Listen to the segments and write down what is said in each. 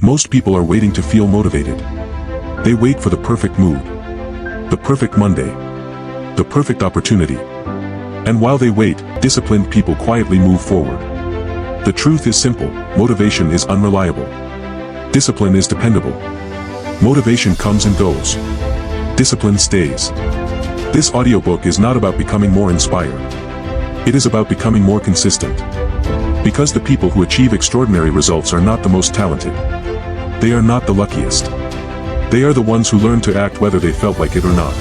Most people are waiting to feel motivated. They wait for the perfect mood, the perfect Monday, the perfect opportunity. And while they wait, disciplined people quietly move forward. The truth is simple: motivation is unreliable. Discipline is dependable. Motivation comes and goes. Discipline stays. This audiobook is not about becoming more inspired. It is about becoming more consistent. Because the people who achieve extraordinary results are not the most talented. They are not the luckiest. They are the ones who learn to act whether they felt like it or not.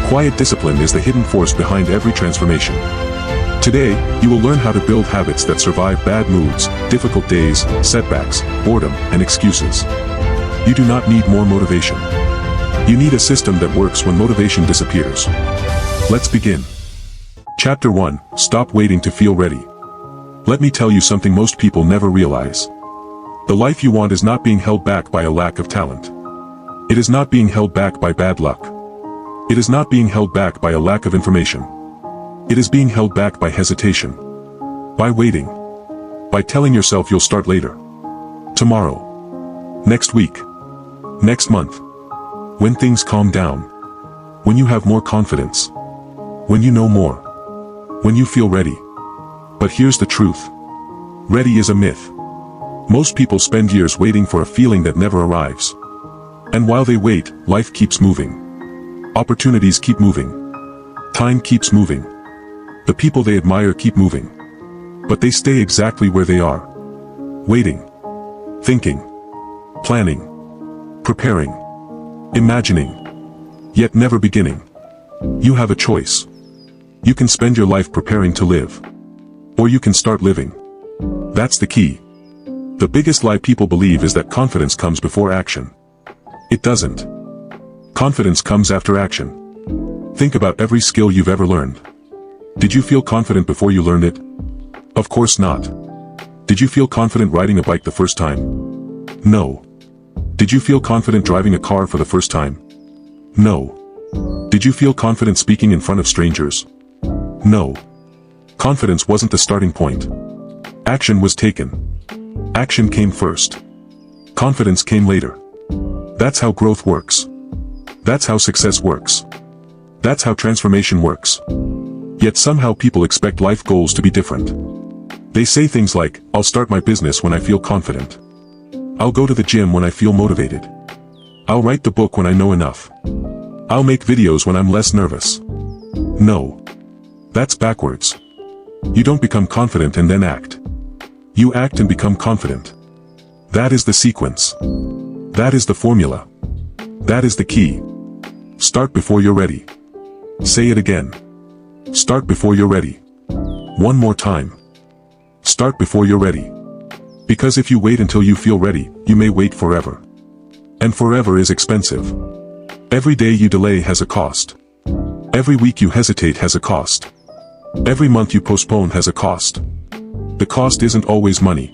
Quiet discipline is the hidden force behind every transformation. Today, you will learn how to build habits that survive bad moods, difficult days, setbacks, boredom, and excuses. You do not need more motivation. You need a system that works when motivation disappears. Let's begin. Chapter 1: Stop waiting to feel ready. Let me tell you something most people never realize. The life you want is not being held back by a lack of talent. It is not being held back by bad luck. It is not being held back by a lack of information. It is being held back by hesitation. By waiting. By telling yourself you'll start later. Tomorrow. Next week. Next month. When things calm down. When you have more confidence. When you know more. When you feel ready. But here's the truth. Ready is a myth. Most people spend years waiting for a feeling that never arrives. And while they wait, life keeps moving. Opportunities keep moving. Time keeps moving. The people they admire keep moving. But they stay exactly where they are. Waiting. Thinking. Planning. Preparing. Imagining. Yet never beginning. You have a choice. You can spend your life preparing to live. Or you can start living. That's the key. The biggest lie people believe is that confidence comes before action. It doesn't. Confidence comes after action. Think about every skill you've ever learned. Did you feel confident before you learned it? Of course not. Did you feel confident riding a bike the first time? No. Did you feel confident driving a car for the first time? No. Did you feel confident speaking in front of strangers? No. Confidence wasn't the starting point. Action was taken. Action came first. Confidence came later. That's how growth works. That's how success works. That's how transformation works. Yet somehow people expect life goals to be different. They say things like, I'll start my business when I feel confident. I'll go to the gym when I feel motivated. I'll write the book when I know enough. I'll make videos when I'm less nervous. No. That's backwards. You don't become confident and then act. You act and become confident. That is the sequence. That is the formula. That is the key. Start before you're ready. Say it again. Start before you're ready. One more time. Start before you're ready. Because if you wait until you feel ready, you may wait forever. And forever is expensive. Every day you delay has a cost. Every week you hesitate has a cost. Every month you postpone has a cost. The cost isn't always money.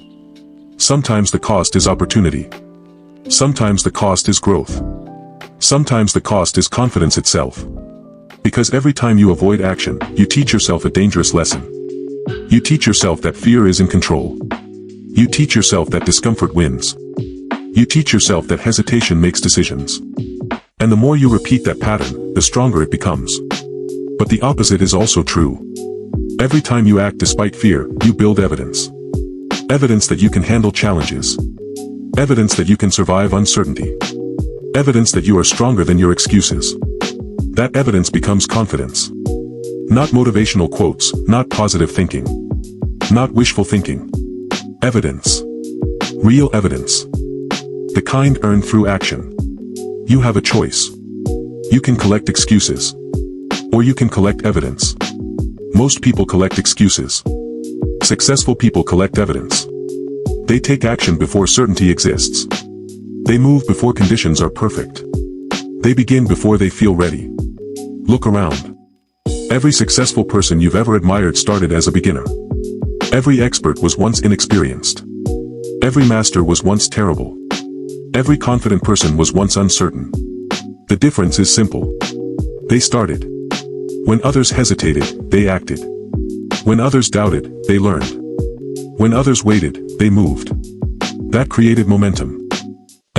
Sometimes the cost is opportunity. Sometimes the cost is growth. Sometimes the cost is confidence itself. Because every time you avoid action, you teach yourself a dangerous lesson. You teach yourself that fear is in control. You teach yourself that discomfort wins. You teach yourself that hesitation makes decisions. And the more you repeat that pattern, the stronger it becomes. But the opposite is also true. Every time you act despite fear, you build evidence. Evidence that you can handle challenges. Evidence that you can survive uncertainty. Evidence that you are stronger than your excuses. That evidence becomes confidence. Not motivational quotes, not positive thinking. Not wishful thinking. Evidence. Real evidence. The kind earned through action. You have a choice. You can collect excuses. Or you can collect evidence. Most people collect excuses. Successful people collect evidence. They take action before certainty exists. They move before conditions are perfect. They begin before they feel ready. Look around. Every successful person you've ever admired started as a beginner. Every expert was once inexperienced. Every master was once terrible. Every confident person was once uncertain. The difference is simple. They started. When others hesitated, they acted. When others doubted, they learned. When others waited, they moved. That created momentum.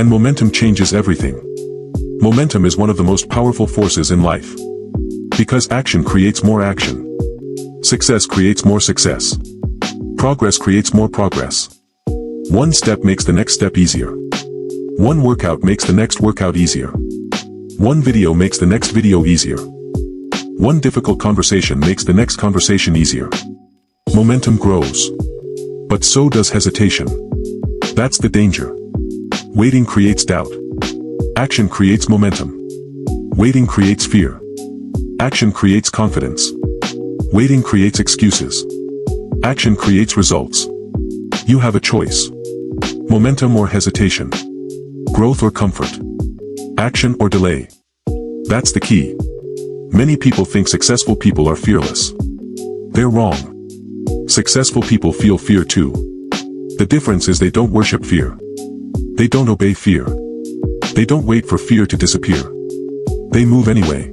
And momentum changes everything. Momentum is one of the most powerful forces in life. Because action creates more action. Success creates more success. Progress creates more progress. One step makes the next step easier. One workout makes the next workout easier. One video makes the next video easier. One difficult conversation makes the next conversation easier. Momentum grows. But so does hesitation. That's the danger. Waiting creates doubt. Action creates momentum. Waiting creates fear. Action creates confidence. Waiting creates excuses. Action creates results. You have a choice. Momentum or hesitation. Growth or comfort. Action or delay. That's the key. Many people think successful people are fearless. They're wrong. Successful people feel fear too. The difference is they don't worship fear. They don't obey fear. They don't wait for fear to disappear. They move anyway.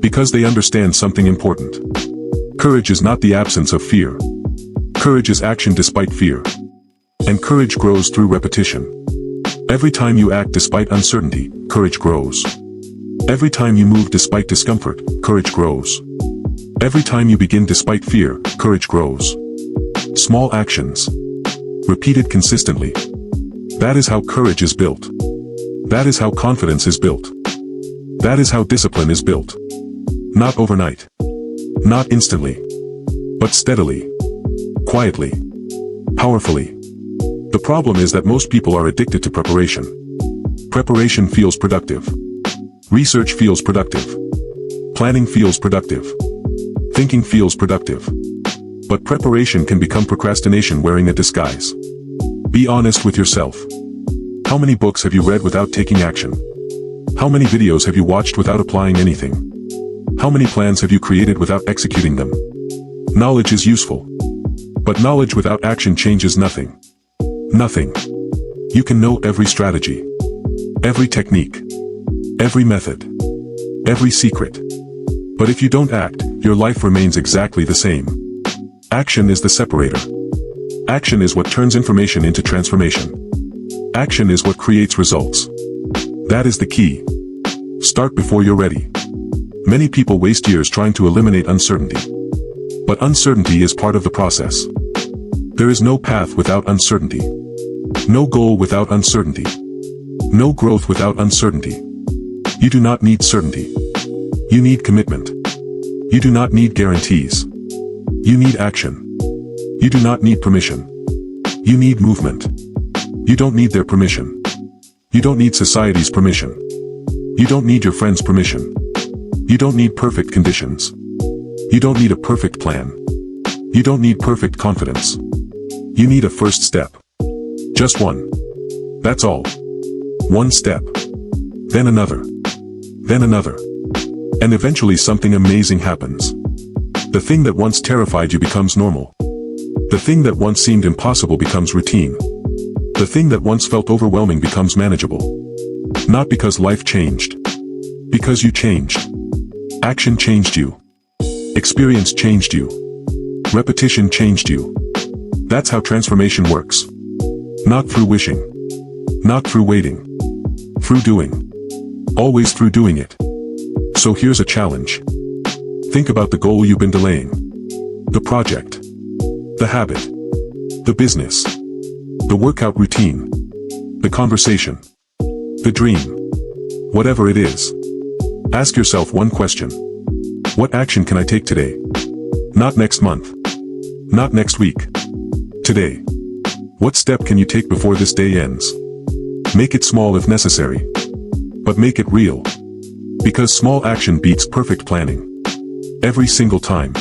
Because they understand something important. Courage is not the absence of fear. Courage is action despite fear. And courage grows through repetition. Every time you act despite uncertainty, courage grows. Every time you move despite discomfort, courage grows. Every time you begin despite fear, courage grows. Small actions. Repeated consistently. That is how courage is built. That is how confidence is built. That is how discipline is built. Not overnight. Not instantly. But steadily. Quietly. Powerfully. The problem is that most people are addicted to preparation. Preparation feels productive. Research feels productive. Planning feels productive. Thinking feels productive. But preparation can become procrastination wearing a disguise. Be honest with yourself. How many books have you read without taking action? How many videos have you watched without applying anything? How many plans have you created without executing them? Knowledge is useful. But knowledge without action changes nothing. Nothing. You can know every strategy. Every technique. Every method. Every secret. But if you don't act, your life remains exactly the same. Action is the separator. Action is what turns information into transformation. Action is what creates results. That is the key. Start before you're ready. Many people waste years trying to eliminate uncertainty. But uncertainty is part of the process. There is no path without uncertainty. No goal without uncertainty. No growth without uncertainty. You do not need certainty. You need commitment. You do not need guarantees. You need action. You do not need permission. You need movement. You don't need their permission. You don't need society's permission. You don't need your friend's permission. You don't need perfect conditions. You don't need a perfect plan. You don't need perfect confidence. You need a first step. Just one. That's all. One step. Then another. Then another. And eventually something amazing happens. The thing that once terrified you becomes normal. The thing that once seemed impossible becomes routine. The thing that once felt overwhelming becomes manageable. Not because life changed. Because you changed. Action changed you. Experience changed you. Repetition changed you. That's how transformation works. Not through wishing. Not through waiting. Through doing. Always through doing it. So here's a challenge. Think about the goal you've been delaying. The project. The habit. The business. The workout routine. The conversation. The dream. Whatever it is. Ask yourself one question. What action can I take today? Not next month. Not next week. Today. What step can you take before this day ends? Make it small if necessary. But make it real. Because small action beats perfect planning. Every single time.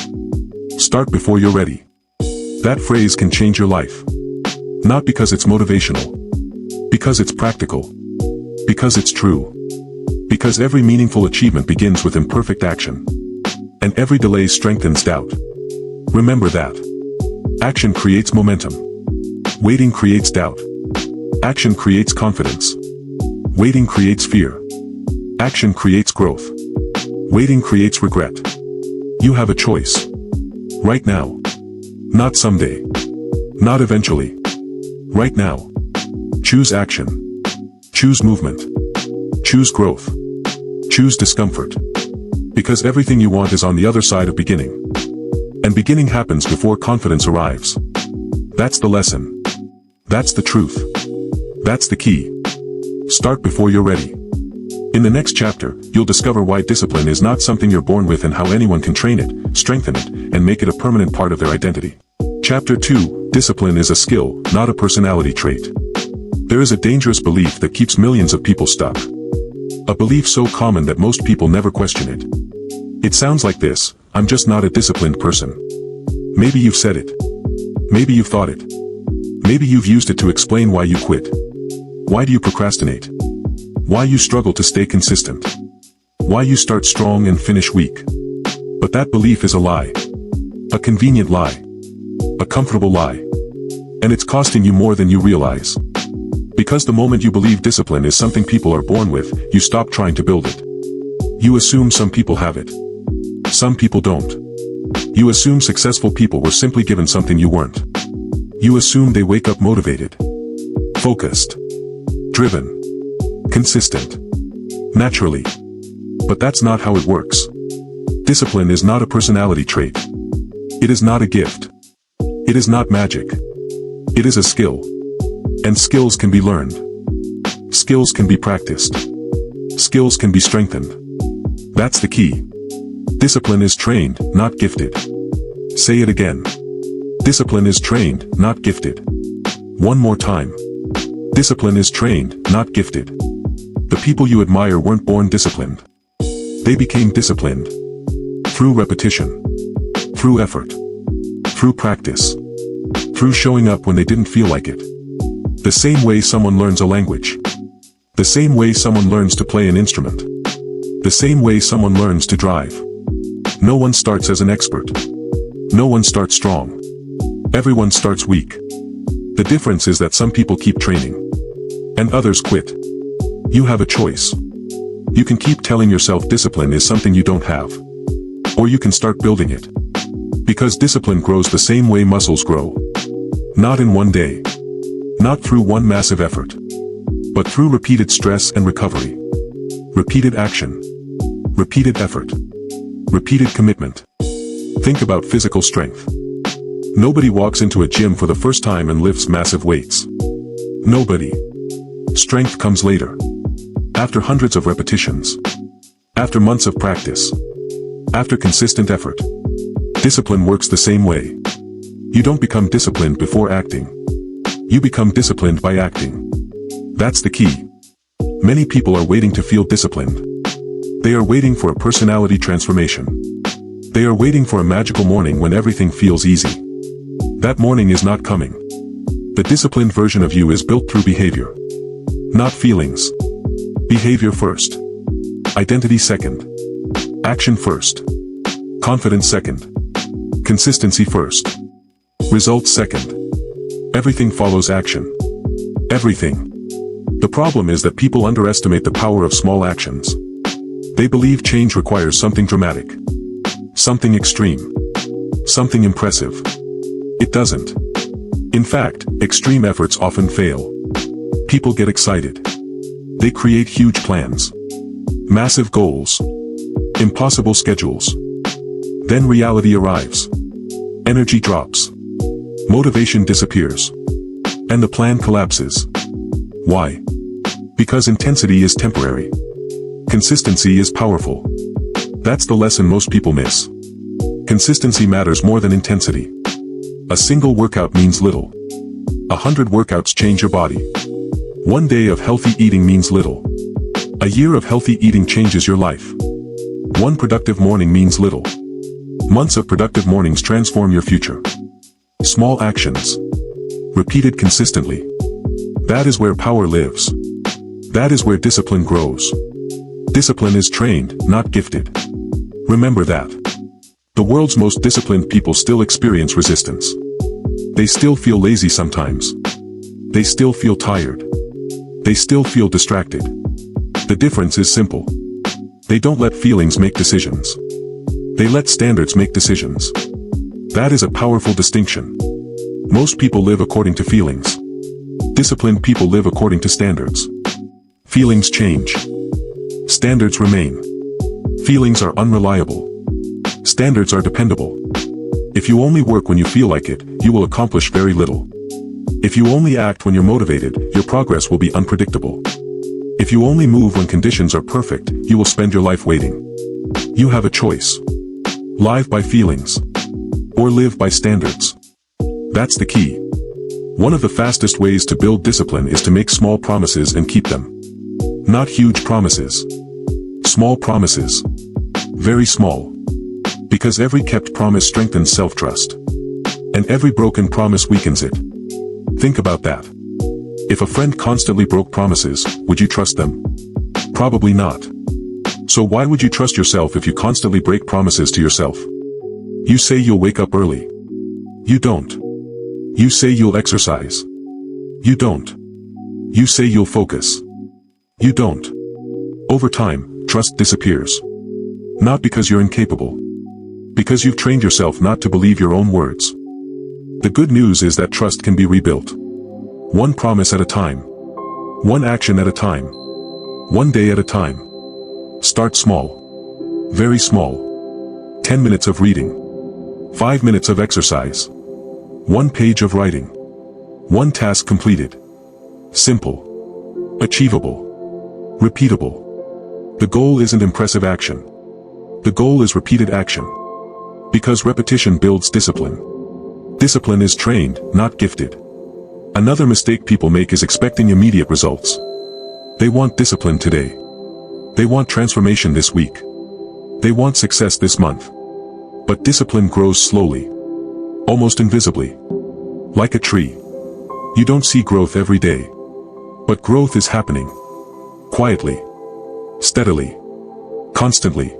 Start before you're ready. That phrase can change your life. Not because it's motivational. Because it's practical. Because it's true. Because every meaningful achievement begins with imperfect action. And every delay strengthens doubt. Remember that. Action creates momentum. Waiting creates doubt. Action creates confidence. Waiting creates fear. Action creates growth. Waiting creates regret. You have a choice. Right now. Not someday. Not eventually. Right now. Choose action. Choose Choose movement. Choose growth. Choose discomfort. Because everything you want is on the other side of beginning. And beginning happens before confidence arrives. That's the lesson. That's the truth. That's the key. Start before you're ready. In the next chapter, you'll discover why discipline is not something you're born with and how anyone can train it, strengthen it, and make it a permanent part of their identity. Chapter 2, Discipline is a skill, not a personality trait. There is a dangerous belief that keeps millions of people stuck. A belief so common that most people never question it. It sounds like this: I'm just not a disciplined person. Maybe you've said it. Maybe you've thought it. Maybe you've used it to explain why you quit. Why do you procrastinate? Why you struggle to stay consistent? Why you start strong and finish weak? But that belief is a lie. A convenient lie. A comfortable lie. And it's costing you more than you realize. Because the moment you believe discipline is something people are born with, you stop trying to build it. You assume some people have it. Some people don't. You assume successful people were simply given something you weren't. You assume they wake up motivated, focused, driven, consistent, naturally. But that's not how it works. Discipline is not a personality trait. It is not a gift. It is not magic. It is a skill. And skills can be learned. Skills can be practiced. Skills can be strengthened. That's the key. Discipline is trained, not gifted. Say it again. Discipline is trained, not gifted. One more time. Discipline is trained, not gifted. The people you admire weren't born disciplined. They became disciplined. Through repetition. Through effort. Through practice. Through showing up when they didn't feel like it. The same way someone learns a language. The same way someone learns to play an instrument. The same way someone learns to drive. No one starts as an expert. No one starts strong. Everyone starts weak. The difference is that some people keep training. And others quit. You have a choice. You can keep telling yourself discipline is something you don't have. Or you can start building it. Because discipline grows the same way muscles grow. Not in one day. Not through one massive effort. But through repeated stress and recovery. Repeated action. Repeated effort. Repeated commitment. Think about physical strength. Nobody walks into a gym for the first time and lifts massive weights. Nobody. Strength comes later. After hundreds of repetitions. After months of practice. After consistent effort. Discipline works the same way. You don't become disciplined before acting. You become disciplined by acting. That's the key. Many people are waiting to feel disciplined. They are waiting for a personality transformation. They are waiting for a magical morning when everything feels easy. That morning is not coming. The disciplined version of you is built through behavior. Not feelings. Behavior first. Identity second. Action first. Confidence second. Consistency first. Results second. Everything follows action. Everything. The problem is that people underestimate the power of small actions. They believe change requires something dramatic. Something extreme. Something impressive. It doesn't. In fact, extreme efforts often fail. People get excited. They create huge plans. Massive goals. Impossible schedules. Then reality arrives. Energy drops. Motivation disappears. And the plan collapses. Why? Because intensity is temporary. Consistency is powerful. That's the lesson most people miss. Consistency matters more than intensity. A single workout means little. 100 workouts change your body. One day of healthy eating means little. A year of healthy eating changes your life. One productive morning means little. Months of productive mornings transform your future. Small actions. Repeated consistently. That is where power lives. That is where discipline grows. Discipline is trained, not gifted. Remember that. The world's most disciplined people still experience resistance. They still feel lazy sometimes. They still feel tired. They still feel distracted. The difference is simple. They don't let feelings make decisions. They let standards make decisions. That is a powerful distinction. Most people live according to feelings. Disciplined people live according to standards. Feelings change. Standards remain. Feelings are unreliable. Standards are dependable. If you only work when you feel like it, you will accomplish very little. If you only act when you're motivated, your progress will be unpredictable. If you only move when conditions are perfect, you will spend your life waiting. You have a choice. Live by feelings. Or live by standards. That's the key. One of the fastest ways to build discipline is to make small promises and keep them. Not huge promises. Small promises. Very small. Because every kept promise strengthens self-trust. And every broken promise weakens it. Think about that. If a friend constantly broke promises, would you trust them? Probably not. So why would you trust yourself if you constantly break promises to yourself? You say you'll wake up early. You don't. You say you'll exercise. You don't. You say you'll focus. You don't. Over time, trust disappears. Not because you're incapable. Because you've trained yourself not to believe your own words. The good news is that trust can be rebuilt. One promise at a time. One action at a time. One day at a time. Start small. Very small. 10 minutes of reading. 5 minutes of exercise. 1 page of writing. 1 task completed. Simple. Achievable. Repeatable. The goal isn't impressive action. The goal is repeated action. Because repetition builds discipline. Discipline is trained, not gifted. Another mistake people make is expecting immediate results. They want discipline today. They want transformation this week. They want success this month. But discipline grows slowly. Almost invisibly. Like a tree. You don't see growth every day. But growth is happening. Quietly. Steadily. Constantly.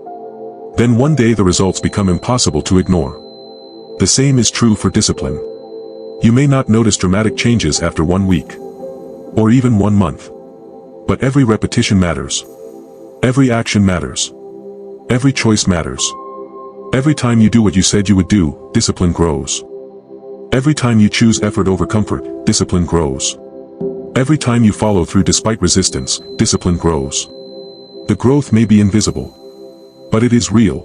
Then one day the results become impossible to ignore. The same is true for discipline. You may not notice dramatic changes after 1 week. Or even 1 month. But every repetition matters. Every action matters. Every choice matters. Every time you do what you said you would do, discipline grows. Every time you choose effort over comfort, discipline grows. Every time you follow through despite resistance, discipline grows. The growth may be invisible. But it is real.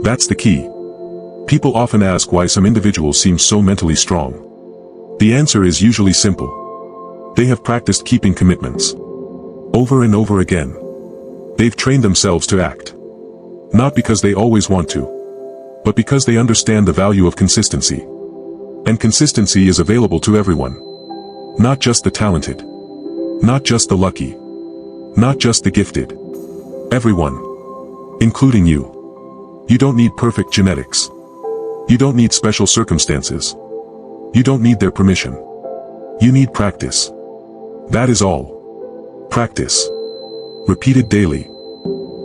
That's the key. People often ask why some individuals seem so mentally strong. The answer is usually simple. They have practiced keeping commitments. Over and over again. They've trained themselves to act. Not because they always want to. But because they understand the value of consistency. And consistency is available to everyone. Not just the talented. Not just the lucky. Not just the gifted. Everyone. Including you. You don't need perfect genetics. You don't need special circumstances. You don't need their permission. You need practice. That is all. Practice. Repeated daily.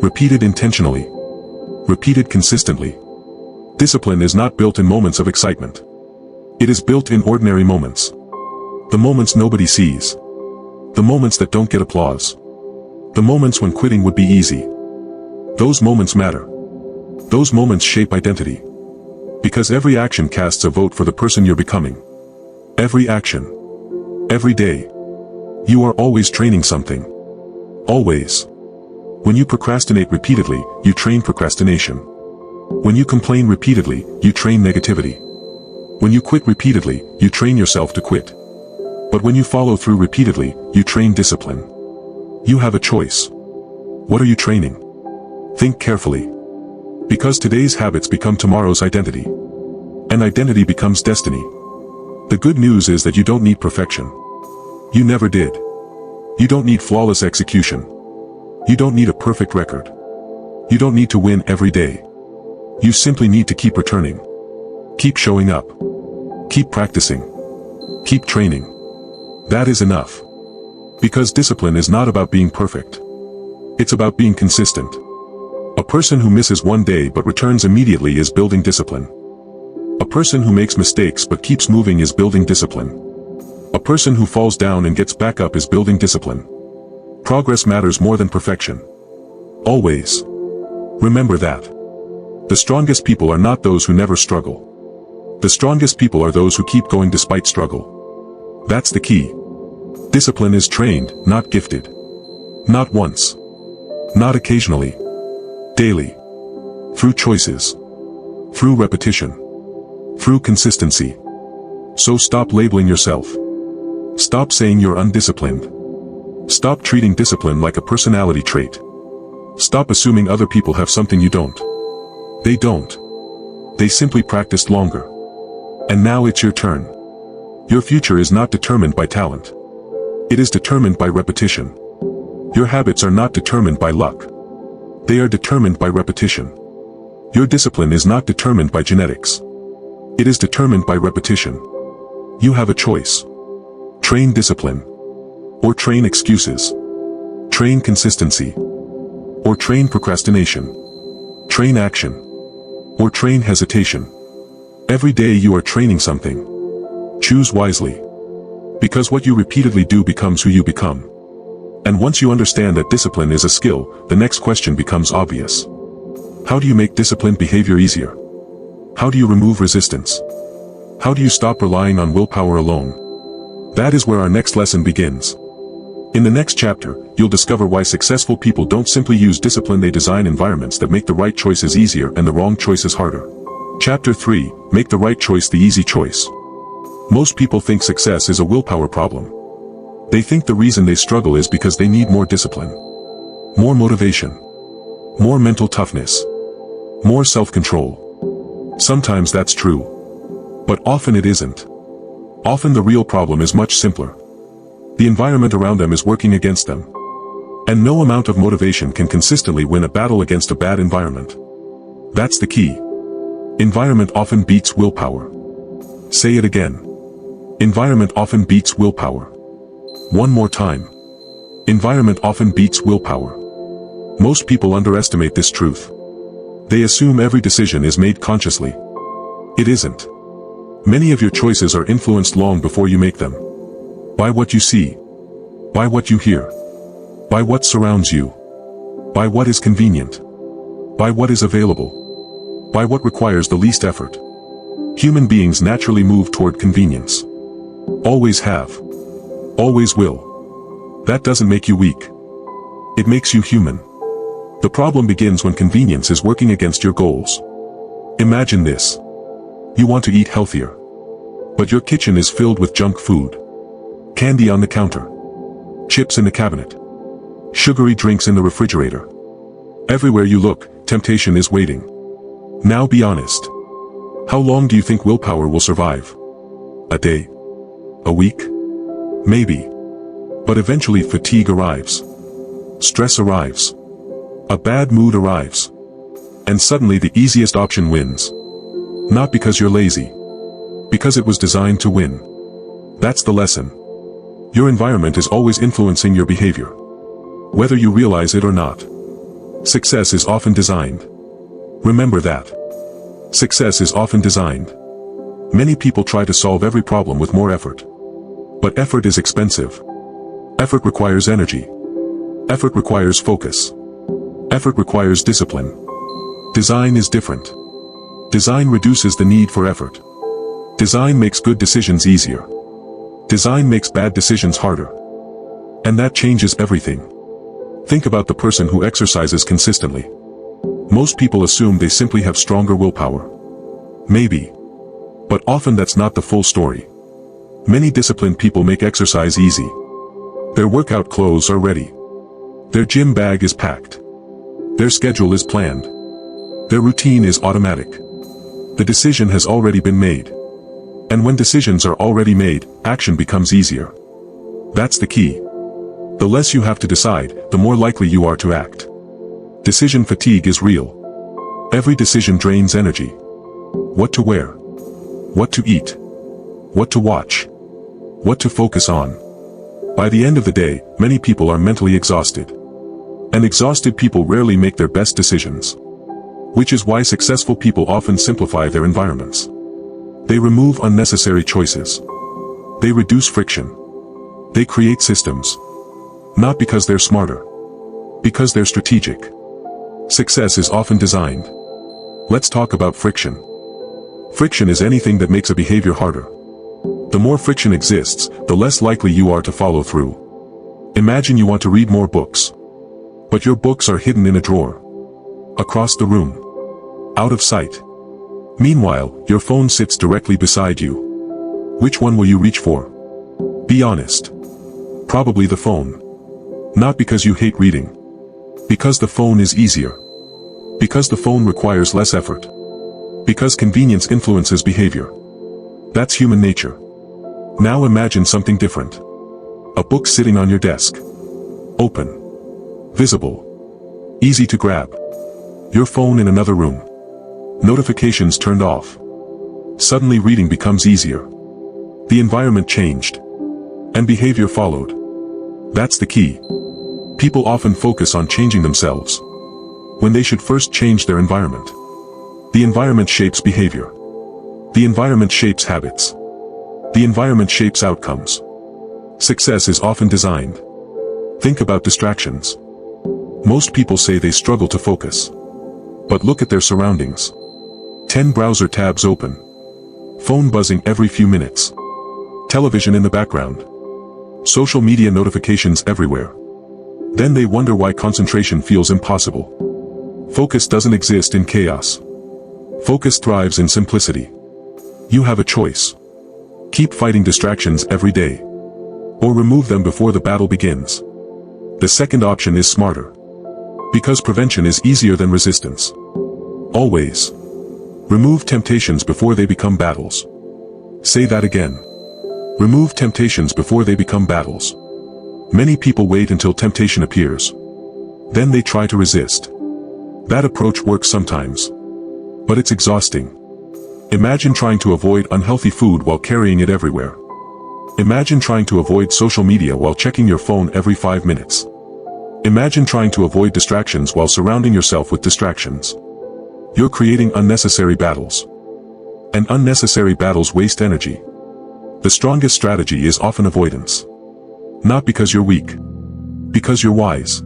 Repeated intentionally. Repeated consistently. Discipline is not built in moments of excitement. It is built in ordinary moments. The moments nobody sees. The moments that don't get applause. The moments when quitting would be easy. Those moments matter. Those moments shape identity. Because every action casts a vote for the person you're becoming. Every action. Every day. You are always training something. Always. When you procrastinate repeatedly, you train procrastination. When you complain repeatedly, you train negativity. When you quit repeatedly, you train yourself to quit. But when you follow through repeatedly, you train discipline. You have a choice. What are you training? Think carefully. Because today's habits become tomorrow's identity. And identity becomes destiny. The good news is that you don't need perfection. You never did. You don't need flawless execution. You don't need a perfect record. You don't need to win every day. You simply need to keep returning. Keep showing up. Keep practicing. Keep training. That is enough. Because discipline is not about being perfect. It's about being consistent. A person who misses one day but returns immediately is building discipline. A person who makes mistakes but keeps moving is building discipline. A person who falls down and gets back up is building discipline. Progress matters more than perfection. Always. Remember that. The strongest people are not those who never struggle. The strongest people are those who keep going despite struggle. That's the key. Discipline is trained, not gifted. Not once. Not occasionally. Daily. Through choices. Through repetition. Through consistency. So stop labeling yourself. Stop saying you're undisciplined. Stop treating discipline like a personality trait. Stop assuming other people have something you don't. They don't. They simply practiced longer. And now it's your turn. Your future is not determined by talent. It is determined by repetition. Your habits are not determined by luck. They are determined by repetition. Your discipline is not determined by genetics. It is determined by repetition. You have a choice. Train discipline. Or train excuses. Train consistency. Or train procrastination. Train action. Or train hesitation. Every day you are training something. Choose wisely. Because what you repeatedly do becomes who you become. And once you understand that discipline is a skill, the next question becomes obvious. How do you make disciplined behavior easier? How do you remove resistance? How do you stop relying on willpower alone? That is where our next lesson begins. In the next chapter, you'll discover why successful people don't simply use discipline, they design environments that make the right choices easier and the wrong choices harder. Chapter 3, Make the right choice the easy choice. Most people think success is a willpower problem. They think the reason they struggle is because they need more discipline, more motivation, more mental toughness, more self-control. Sometimes that's true. But often it isn't. Often the real problem is much simpler. The environment around them is working against them. And no amount of motivation can consistently win a battle against a bad environment. That's the key. Environment often beats willpower. Say it again. Environment often beats willpower. One more time. Environment often beats willpower. Most people underestimate this truth. They assume every decision is made consciously. It isn't. Many of your choices are influenced long before you make them. By what you see. By what you hear. By what surrounds you. By what is convenient. By what is available. By what requires the least effort. Human beings naturally move toward convenience. Always have. Always will. That doesn't make you weak. It makes you human. The problem begins when convenience is working against your goals. Imagine this. You want to eat healthier. But your kitchen is filled with junk food. Candy on the counter. Chips in the cabinet. Sugary drinks in the refrigerator. Everywhere you look, temptation is waiting. Now be honest. How long do you think willpower will survive? A day? A week? Maybe. But eventually fatigue arrives. Stress arrives. A bad mood arrives. And suddenly the easiest option wins. Not because you're lazy. Because it was designed to win. That's the lesson. Your environment is always influencing your behavior. Whether you realize it or not. Success is often designed. Remember that. Success is often designed. Many people try to solve every problem with more effort. But effort is expensive. Effort requires energy. Effort requires focus. Effort requires discipline. Design is different. Design reduces the need for effort. Design makes good decisions easier. Design makes bad decisions harder. And that changes everything. Think about the person who exercises consistently. Most people assume they simply have stronger willpower. Maybe. But often that's not the full story. Many disciplined people make exercise easy. Their workout clothes are ready. Their gym bag is packed. Their schedule is planned. Their routine is automatic. The decision has already been made. And when decisions are already made, action becomes easier. That's the key. The less you have to decide, the more likely you are to act. Decision fatigue is real. Every decision drains energy. What to wear. What to eat. What to watch. What to focus on. By the end of the day, many people are mentally exhausted. And exhausted people rarely make their best decisions. Which is why successful people often simplify their environments. They remove unnecessary choices. They reduce friction. They create systems. Not because they're smarter. Because they're strategic. Success is often designed. Let's talk about friction. Friction is anything that makes a behavior harder. The more friction exists, the less likely you are to follow through. Imagine you want to read more books. But your books are hidden in a drawer. Across the room. Out of sight. Meanwhile, your phone sits directly beside you. Which one will you reach for? Be honest. Probably the phone. Not because you hate reading. Because the phone is easier. Because the phone requires less effort. Because convenience influences behavior. That's human nature. Now imagine something different. A book sitting on your desk. Open. Visible. Easy to grab. Your phone in another room. Notifications turned off. Suddenly reading becomes easier. The environment changed. And behavior followed. That's the key. People often focus on changing themselves, when they should first change their environment. The environment shapes behavior. The environment shapes habits. The environment shapes outcomes. Success is often designed. Think about distractions. Most people say they struggle to focus. But look at their surroundings. 10 browser tabs open. Phone buzzing every few minutes. Television in the background. Social media notifications everywhere. Then they wonder why concentration feels impossible. Focus doesn't exist in chaos. Focus thrives in simplicity. You have a choice. Keep fighting distractions every day. Or remove them before the battle begins. The second option is smarter. Because prevention is easier than resistance. Always. Remove temptations before they become battles. Say that again. Remove temptations before they become battles. Many people wait until temptation appears. Then they try to resist. That approach works sometimes. But it's exhausting. Imagine trying to avoid unhealthy food while carrying it everywhere. Imagine trying to avoid social media while checking your phone every 5 minutes. Imagine trying to avoid distractions while surrounding yourself with distractions. You're creating unnecessary battles. And unnecessary battles waste energy. The strongest strategy is often avoidance. Not because you're weak. Because you're wise.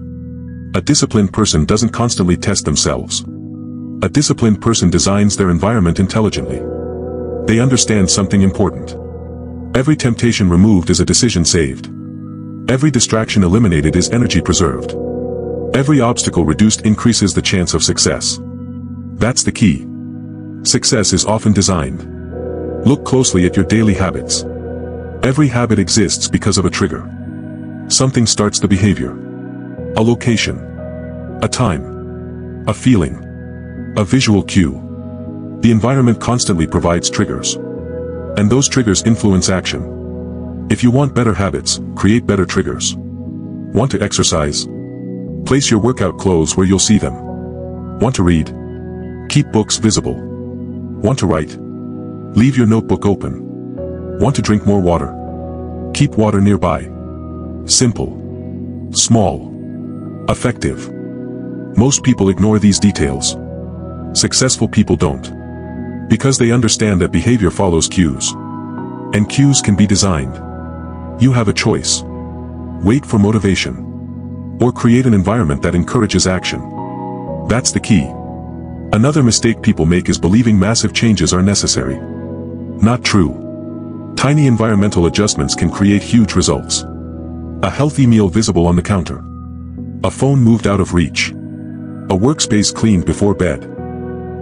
A disciplined person doesn't constantly test themselves. A disciplined person designs their environment intelligently. They understand something important. Every temptation removed is a decision saved. Every distraction eliminated is energy preserved. Every obstacle reduced increases the chance of success. That's the key. Success is often designed. Look closely at your daily habits. Every habit exists because of a trigger. Something starts the behavior. A location. A time. A feeling. A visual cue. The environment constantly provides triggers. And those triggers influence action. If you want better habits, create better triggers. Want to exercise? Place your workout clothes where you'll see them. Want to read? Keep books visible. Want to write? Leave your notebook open. Want to drink more water? Keep water nearby. Simple. Small. Effective. Most people ignore these details. Successful people don't. Because they understand that behavior follows cues. And cues can be designed. You have a choice. Wait for motivation. Or create an environment that encourages action. That's the key. Another mistake people make is believing massive changes are necessary. Not true. Tiny environmental adjustments can create huge results. A healthy meal visible on the counter. A phone moved out of reach. A workspace cleaned before bed.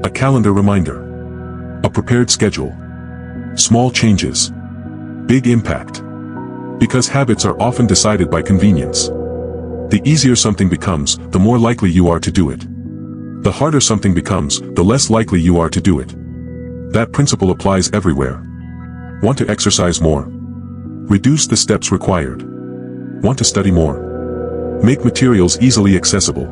A calendar reminder. A prepared schedule. Small changes. Big impact. Because habits are often decided by convenience. The easier something becomes, the more likely you are to do it. The harder something becomes, the less likely you are to do it. That principle applies everywhere. Want to exercise more? Reduce the steps required. Want to study more? Make materials easily accessible.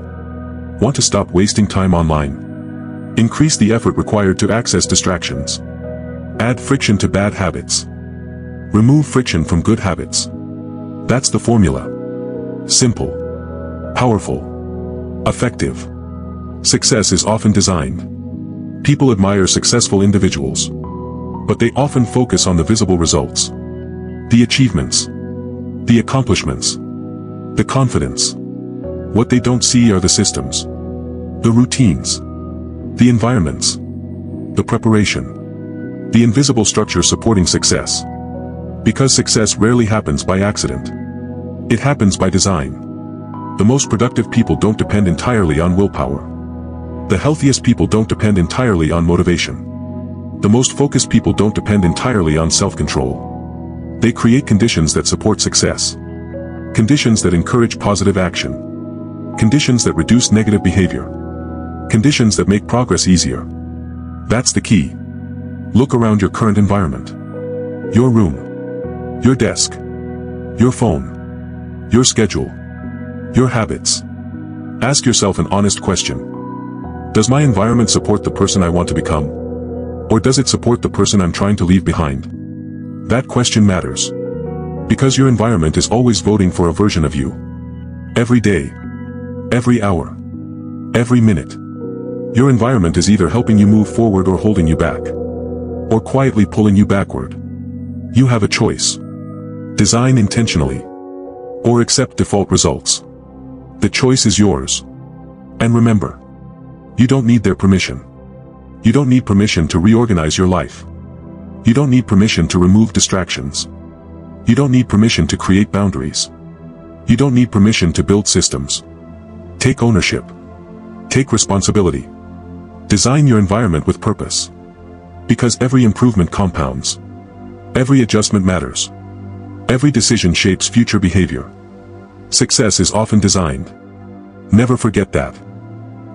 Want to stop wasting time online? Increase the effort required to access distractions. Add friction to bad habits. Remove friction from good habits. That's the formula. Simple. Powerful. Effective. Success is often designed. People admire successful individuals. But they often focus on the visible results. The achievements. The accomplishments. The confidence. What they don't see are the systems. The routines. The environments. The preparation. The invisible structure supporting success. Because success rarely happens by accident. It happens by design. The most productive people don't depend entirely on willpower. The healthiest people don't depend entirely on motivation. The most focused people don't depend entirely on self-control. They create conditions that support success. Conditions that encourage positive action. Conditions that reduce negative behavior. Conditions that make progress easier. That's the key. Look around your current environment. Your room. Your desk. Your phone. Your schedule. Your habits. Ask yourself an honest question. Does my environment support the person I want to become? Or does it support the person I'm trying to leave behind? That question matters. Because your environment is always voting for a version of you. Every day. Every hour. Every minute. Your environment is either helping you move forward or holding you back. Or quietly pulling you backward. You have a choice. Design intentionally. Or accept default results. The choice is yours. And remember, you don't need their permission. You don't need permission to reorganize your life. You don't need permission to remove distractions. You don't need permission to create boundaries. You don't need permission to build systems. Take ownership. Take responsibility. Design your environment with purpose. Because every improvement compounds. Every adjustment matters. Every decision shapes future behavior. Success is often designed. Never forget that.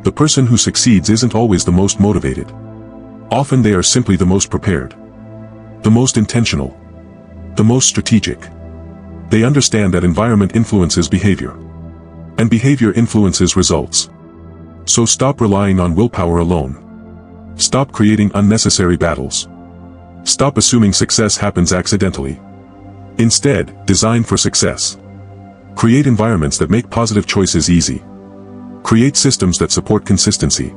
The person who succeeds isn't always the most motivated. Often they are simply the most prepared. The most intentional. The most strategic. They understand that environment influences behavior. And behavior influences results. So stop relying on willpower alone. Stop creating unnecessary battles. Stop assuming success happens accidentally. Instead, design for success. Create environments that make positive choices easy. Create systems that support consistency.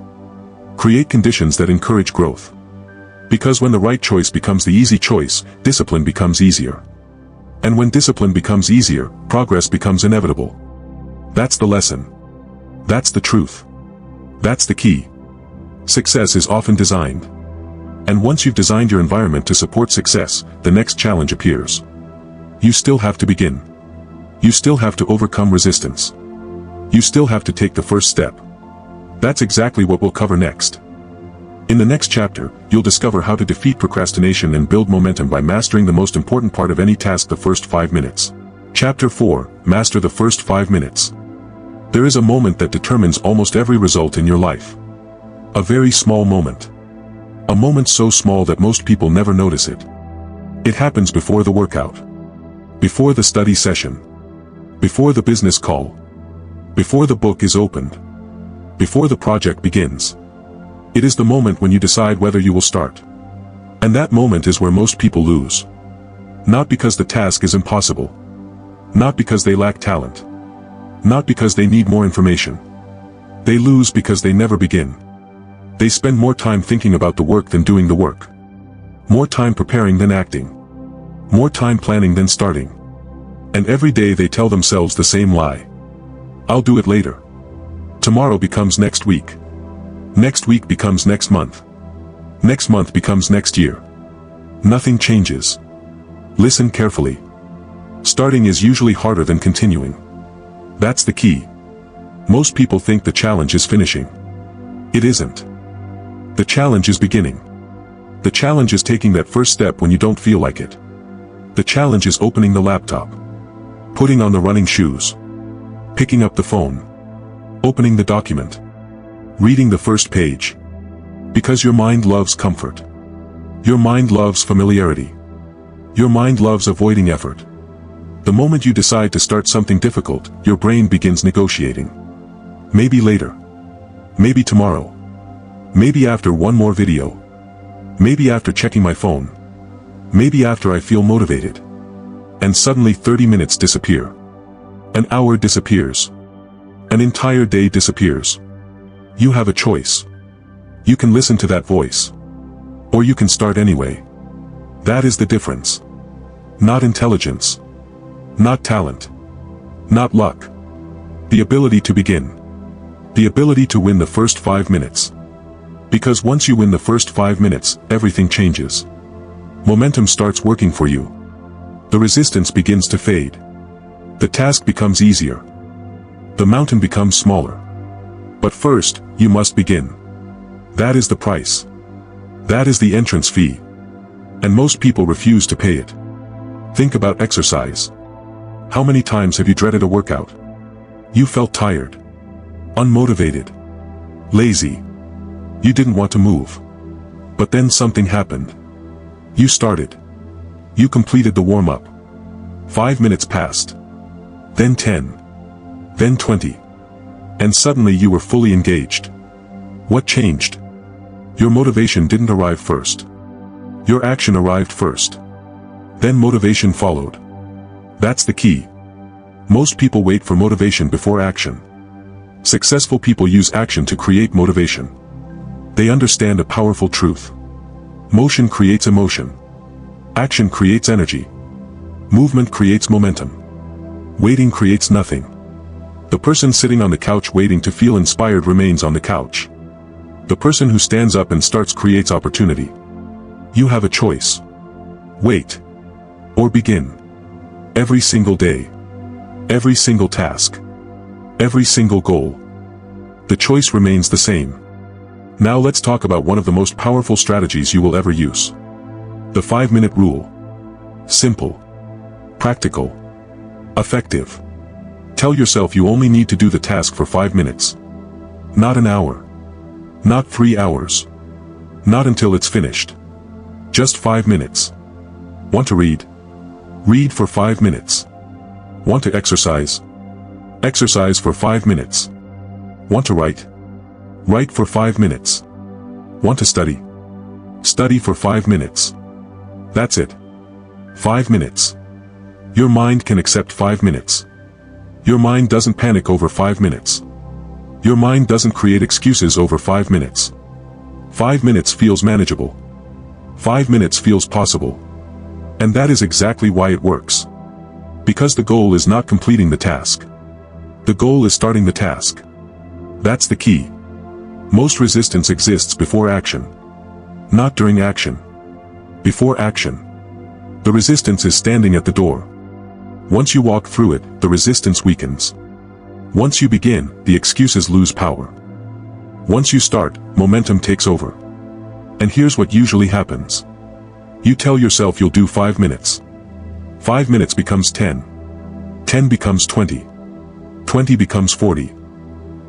Create conditions that encourage growth. Because when the right choice becomes the easy choice, discipline becomes easier. And when discipline becomes easier, progress becomes inevitable. That's the lesson. That's the truth. That's the key. Success is often designed. And once you've designed your environment to support success, the next challenge appears. You still have to begin. You still have to overcome resistance. You still have to take the first step. That's exactly what we'll cover next. In the next chapter, you'll discover how to defeat procrastination and build momentum by mastering the most important part of any task, the first 5 minutes. Chapter 4, Master the First 5 Minutes. There is a moment that determines almost every result in your life. A very small moment. A moment so small that most people never notice it. It happens before the workout. Before the study session. Before the business call. Before the book is opened. Before the project begins. It is the moment when you decide whether you will start. And that moment is where most people lose. Not because the task is impossible. Not because they lack talent. Not because they need more information. They lose because they never begin. They spend more time thinking about the work than doing the work. More time preparing than acting. More time planning than starting. And every day they tell themselves the same lie. I'll do it later. Tomorrow becomes next week. Next week becomes next month. Next month becomes next year. Nothing changes. Listen carefully. Starting is usually harder than continuing. That's the key. Most people think the challenge is finishing. It isn't. The challenge is beginning. The challenge is taking that first step when you don't feel like it. The challenge is opening the laptop. Putting on the running shoes. Picking up the phone. Opening the document. Reading the first page. Because your mind loves comfort. Your mind loves familiarity. Your mind loves avoiding effort. The moment you decide to start something difficult, your brain begins negotiating. Maybe later. Maybe tomorrow. Maybe after one more video. Maybe after checking my phone. Maybe after I feel motivated. And suddenly 30 minutes disappear. An hour disappears. An entire day disappears. You have a choice. You can listen to that voice. Or you can start anyway. That is the difference. Not intelligence. Not talent. Not luck. The ability to begin. The ability to win the first 5 minutes. Because once you win the first 5 minutes, everything changes. Momentum starts working for you. The resistance begins to fade. The task becomes easier. The mountain becomes smaller. But first, you must begin. That is the price. That is the entrance fee. And most people refuse to pay it. Think about exercise. How many times have you dreaded a workout? You felt tired, unmotivated, lazy. You didn't want to move. But then something happened. You started. You completed the warm-up. 5 minutes passed. Then 10. Then 20. And suddenly you were fully engaged. What changed? Your motivation didn't arrive first. Your action arrived first. Then motivation followed. That's the key. Most people wait for motivation before action. Successful people use action to create motivation. They understand a powerful truth. Motion creates emotion. Action creates energy. Movement creates momentum. Waiting creates nothing. The person sitting on the couch waiting to feel inspired remains on the couch. The person who stands up and starts creates opportunity. You have a choice. Wait. Or begin. Every single day. Every single task. Every single goal. The choice remains the same. Now let's talk about one of the most powerful strategies you will ever use. The 5-minute rule. Simple. Practical. Effective. Tell yourself you only need to do the task for 5 minutes. Not an hour. Not 3 hours. Not until it's finished. Just 5 minutes. Want to read? Read for 5 minutes. Want to exercise? Exercise for 5 minutes. Want to write? Write for 5 minutes. Want to study? Study for 5 minutes. That's it. 5 minutes. Your mind can accept 5 minutes. Your mind doesn't panic over 5 minutes. Your mind doesn't create excuses over 5 minutes. 5 minutes feels manageable. 5 minutes feels possible. And that is exactly why it works. Because the goal is not completing the task. The goal is starting the task. That's the key. Most resistance exists before action. Not during action. Before action. The resistance is standing at the door. Once you walk through it, the resistance weakens. Once you begin, the excuses lose power. Once you start, momentum takes over. And here's what usually happens. You tell yourself you'll do 5 minutes. 5 minutes becomes 10. 10 becomes 20. 20 becomes 40.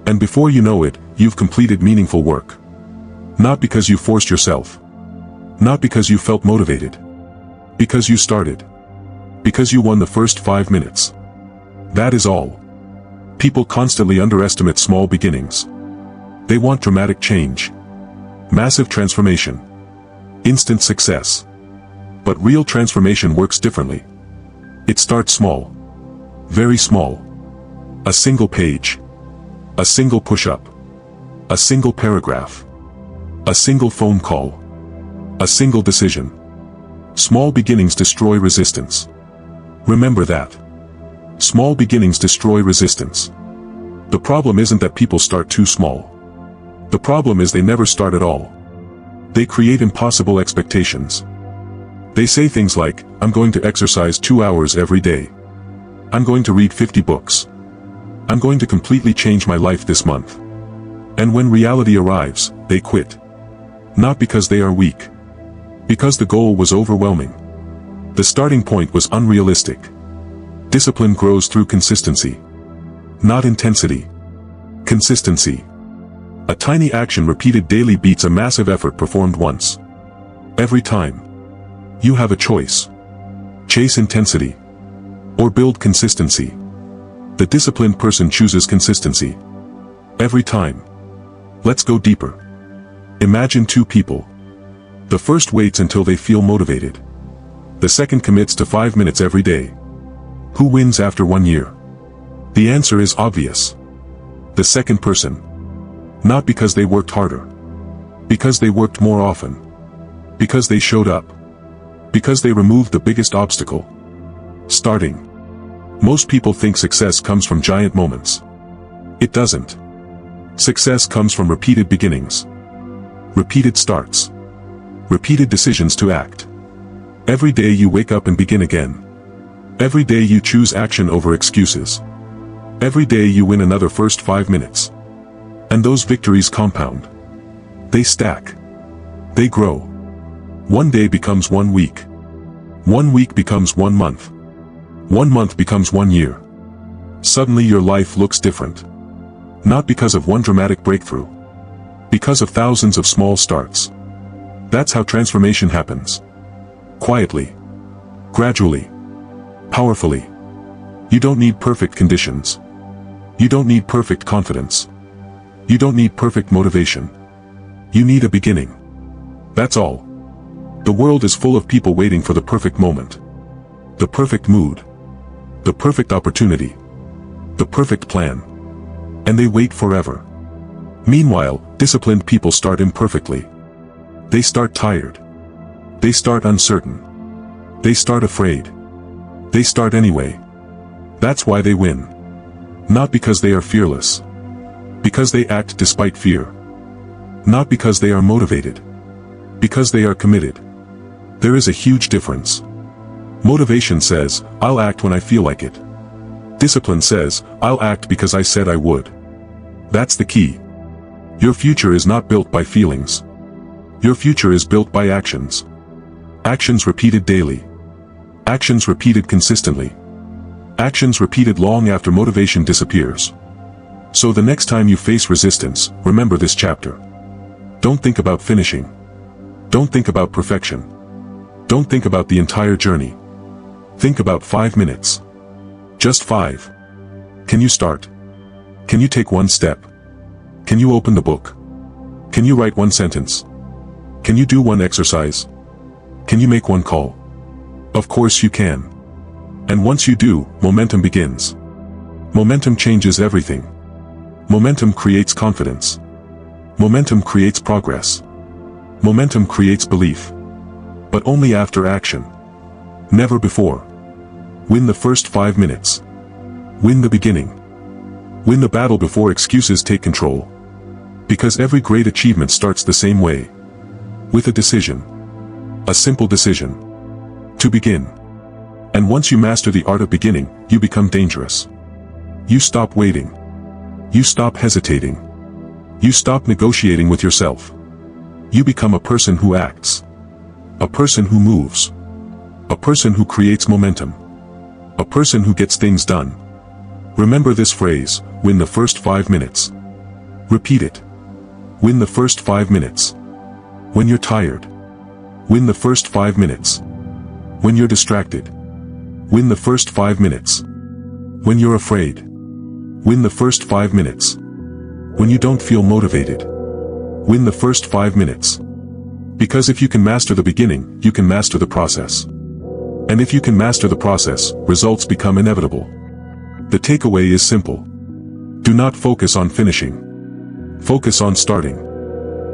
And before you know it, you've completed meaningful work. Not because you forced yourself. Not because you felt motivated. Because you started. Because you won the first 5 minutes. That is all. People constantly underestimate small beginnings. They want dramatic change. Massive transformation. Instant success. But real transformation works differently. It starts small. Very small. A single page. A single push-up. A single paragraph. A single phone call. A single decision. Small beginnings destroy resistance. Remember that. Small beginnings destroy resistance. The problem isn't that people start too small. The problem is they never start at all. They create impossible expectations. They say things like, I'm going to exercise 2 hours every day. I'm going to read 50 books. I'm going to completely change my life this month. And when reality arrives, they quit. Not because they are weak. Because the goal was overwhelming. The starting point was unrealistic. Discipline grows through consistency. Not intensity. Consistency. A tiny action repeated daily beats a massive effort performed once. Every time. You have a choice. Chase intensity. Or build consistency. The disciplined person chooses consistency. Every time. Let's go deeper. Imagine 2 people. The first waits until they feel motivated. The second commits to 5 minutes every day. Who wins after 1 year? The answer is obvious. The second person. Not because they worked harder. Because they worked more often. Because they showed up. Because they removed the biggest obstacle. Starting. Most people think success comes from giant moments. It doesn't. Success comes from repeated beginnings. Repeated starts. Repeated decisions to act. Every day you wake up and begin again. Every day you choose action over excuses. Every day you win another first 5 minutes. And those victories compound. They stack. They grow. One day becomes 1 week. 1 week becomes 1 month. 1 month becomes 1 year. Suddenly your life looks different. Not because of one dramatic breakthrough. Because of thousands of small starts. That's how transformation happens. Quietly. Gradually. Powerfully. You don't need perfect conditions. You don't need perfect confidence. You don't need perfect motivation. You need a beginning. That's all. The world is full of people waiting for the perfect moment. The perfect mood. The perfect opportunity. The perfect plan. And they wait forever. Meanwhile, disciplined people start imperfectly. They start tired. They start uncertain. They start afraid. They start anyway. That's why they win. Not because they are fearless. Because they act despite fear. Not because they are motivated. Because they are committed. There is a huge difference. Motivation says, I'll act when I feel like it. Discipline says, I'll act because I said I would. That's the key. Your future is not built by feelings. Your future is built by actions. Actions repeated daily. Actions repeated consistently. Actions repeated long after motivation disappears. So the next time you face resistance, remember this chapter. Don't think about finishing. Don't think about perfection. Don't think about the entire journey. Think about 5 minutes. Just 5. Can you start? Can you take one step? Can you open the book? Can you write one sentence? Can you do one exercise? Can you make one call? Of course you can. And once you do, momentum begins. Momentum changes everything. Momentum creates confidence. Momentum creates progress. Momentum creates belief. But only after action. Never before. Win the first 5 minutes. Win the beginning. Win the battle before excuses take control. Because every great achievement starts the same way. With a decision. A simple decision. To begin. And once you master the art of beginning, you become dangerous. You stop waiting. You stop hesitating. You stop negotiating with yourself. You become a person who acts. A person who moves. A person who creates momentum. A person who gets things done. Remember this phrase, win the first 5 minutes. Repeat it. Win the first 5 minutes. When you're tired. Win the first 5 minutes. When you're distracted. Win the first 5 minutes. When you're afraid. Win the first 5 minutes. When you don't feel motivated. Win the first 5 minutes. Because if you can master the beginning, you can master the process. And if you can master the process, results become inevitable. The takeaway is simple. Do not focus on finishing. Focus on starting.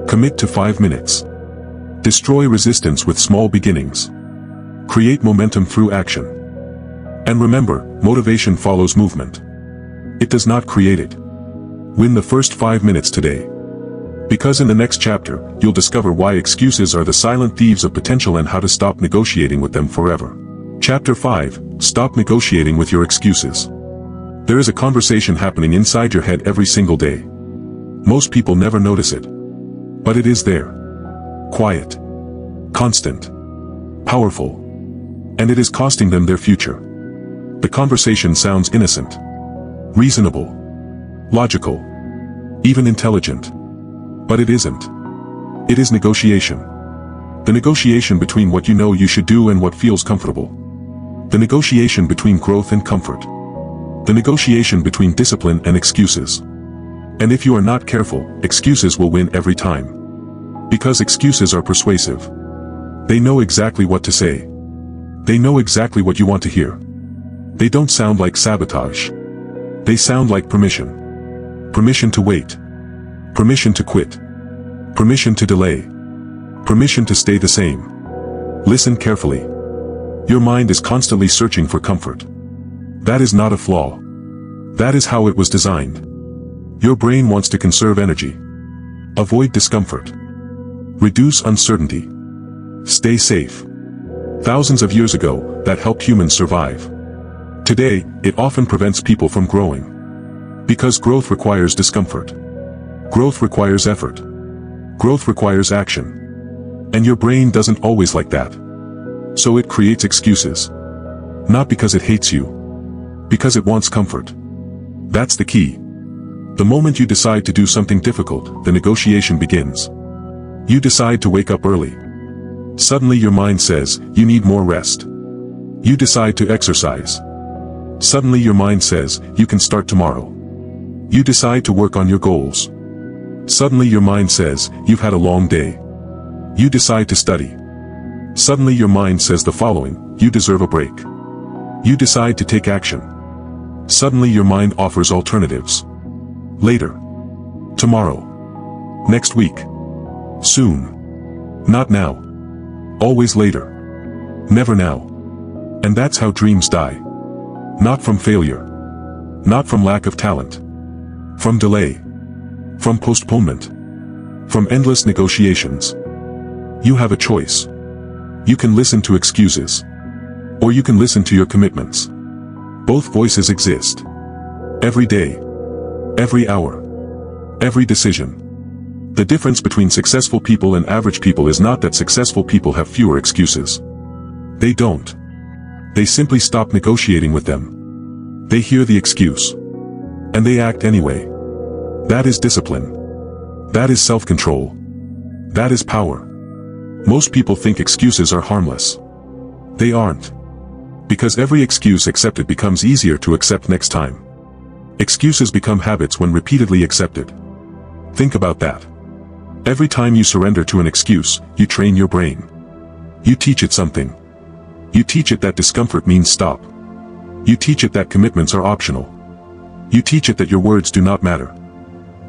Commit to 5 minutes. Destroy resistance with small beginnings. Create momentum through action. And remember, motivation follows movement. It does not create it. Win the first 5 minutes today. Because in the next chapter, you'll discover why excuses are the silent thieves of potential and how to stop negotiating with them forever. Chapter 5, Stop negotiating with your excuses. There is a conversation happening inside your head every single day. Most people never notice it. But it is there. Quiet. Constant. Powerful. And it is costing them their future. The conversation sounds innocent. Reasonable. Logical. Even intelligent. But it isn't. It is negotiation. The negotiation between what you know you should do and what feels comfortable. The negotiation between growth and comfort. The negotiation between discipline and excuses. And if you are not careful, excuses will win every time. Because excuses are persuasive. They know exactly what to say. They know exactly what you want to hear. They don't sound like sabotage. They sound like permission. Permission to wait. Permission to quit. Permission to delay. Permission to stay the same. Listen carefully. Your mind is constantly searching for comfort. That is not a flaw. That is how it was designed. Your brain wants to conserve energy. Avoid discomfort. Reduce uncertainty. Stay safe. Thousands of years ago, that helped humans survive. Today, it often prevents people from growing. Because growth requires discomfort. Growth requires effort. Growth requires action. And your brain doesn't always like that. So it creates excuses. Not because it hates you. Because it wants comfort. That's the key. The moment you decide to do something difficult, the negotiation begins. You decide to wake up early. Suddenly your mind says, you need more rest. You decide to exercise. Suddenly your mind says, you can start tomorrow. You decide to work on your goals. Suddenly your mind says, you've had a long day. You decide to study. Suddenly your mind says the following, you deserve a break. You decide to take action. Suddenly your mind offers alternatives. Later. Tomorrow. Next week. Soon. Not now. Always later. Never now. And that's how dreams die. Not from failure. Not from lack of talent. From delay. From postponement. From endless negotiations. You have a choice. You can listen to excuses. Or you can listen to your commitments. Both voices exist. Every day. Every hour. Every decision. The difference between successful people and average people is not that successful people have fewer excuses. They don't. They simply stop negotiating with them. They hear the excuse. And they act anyway. That is discipline. That is self-control. That is power. Most people think excuses are harmless. They aren't. Because every excuse accepted becomes easier to accept next time. Excuses become habits when repeatedly accepted. Think about that. Every time you surrender to an excuse, you train your brain. You teach it something. You teach it that discomfort means stop. You teach it that commitments are optional. You teach it that your words do not matter.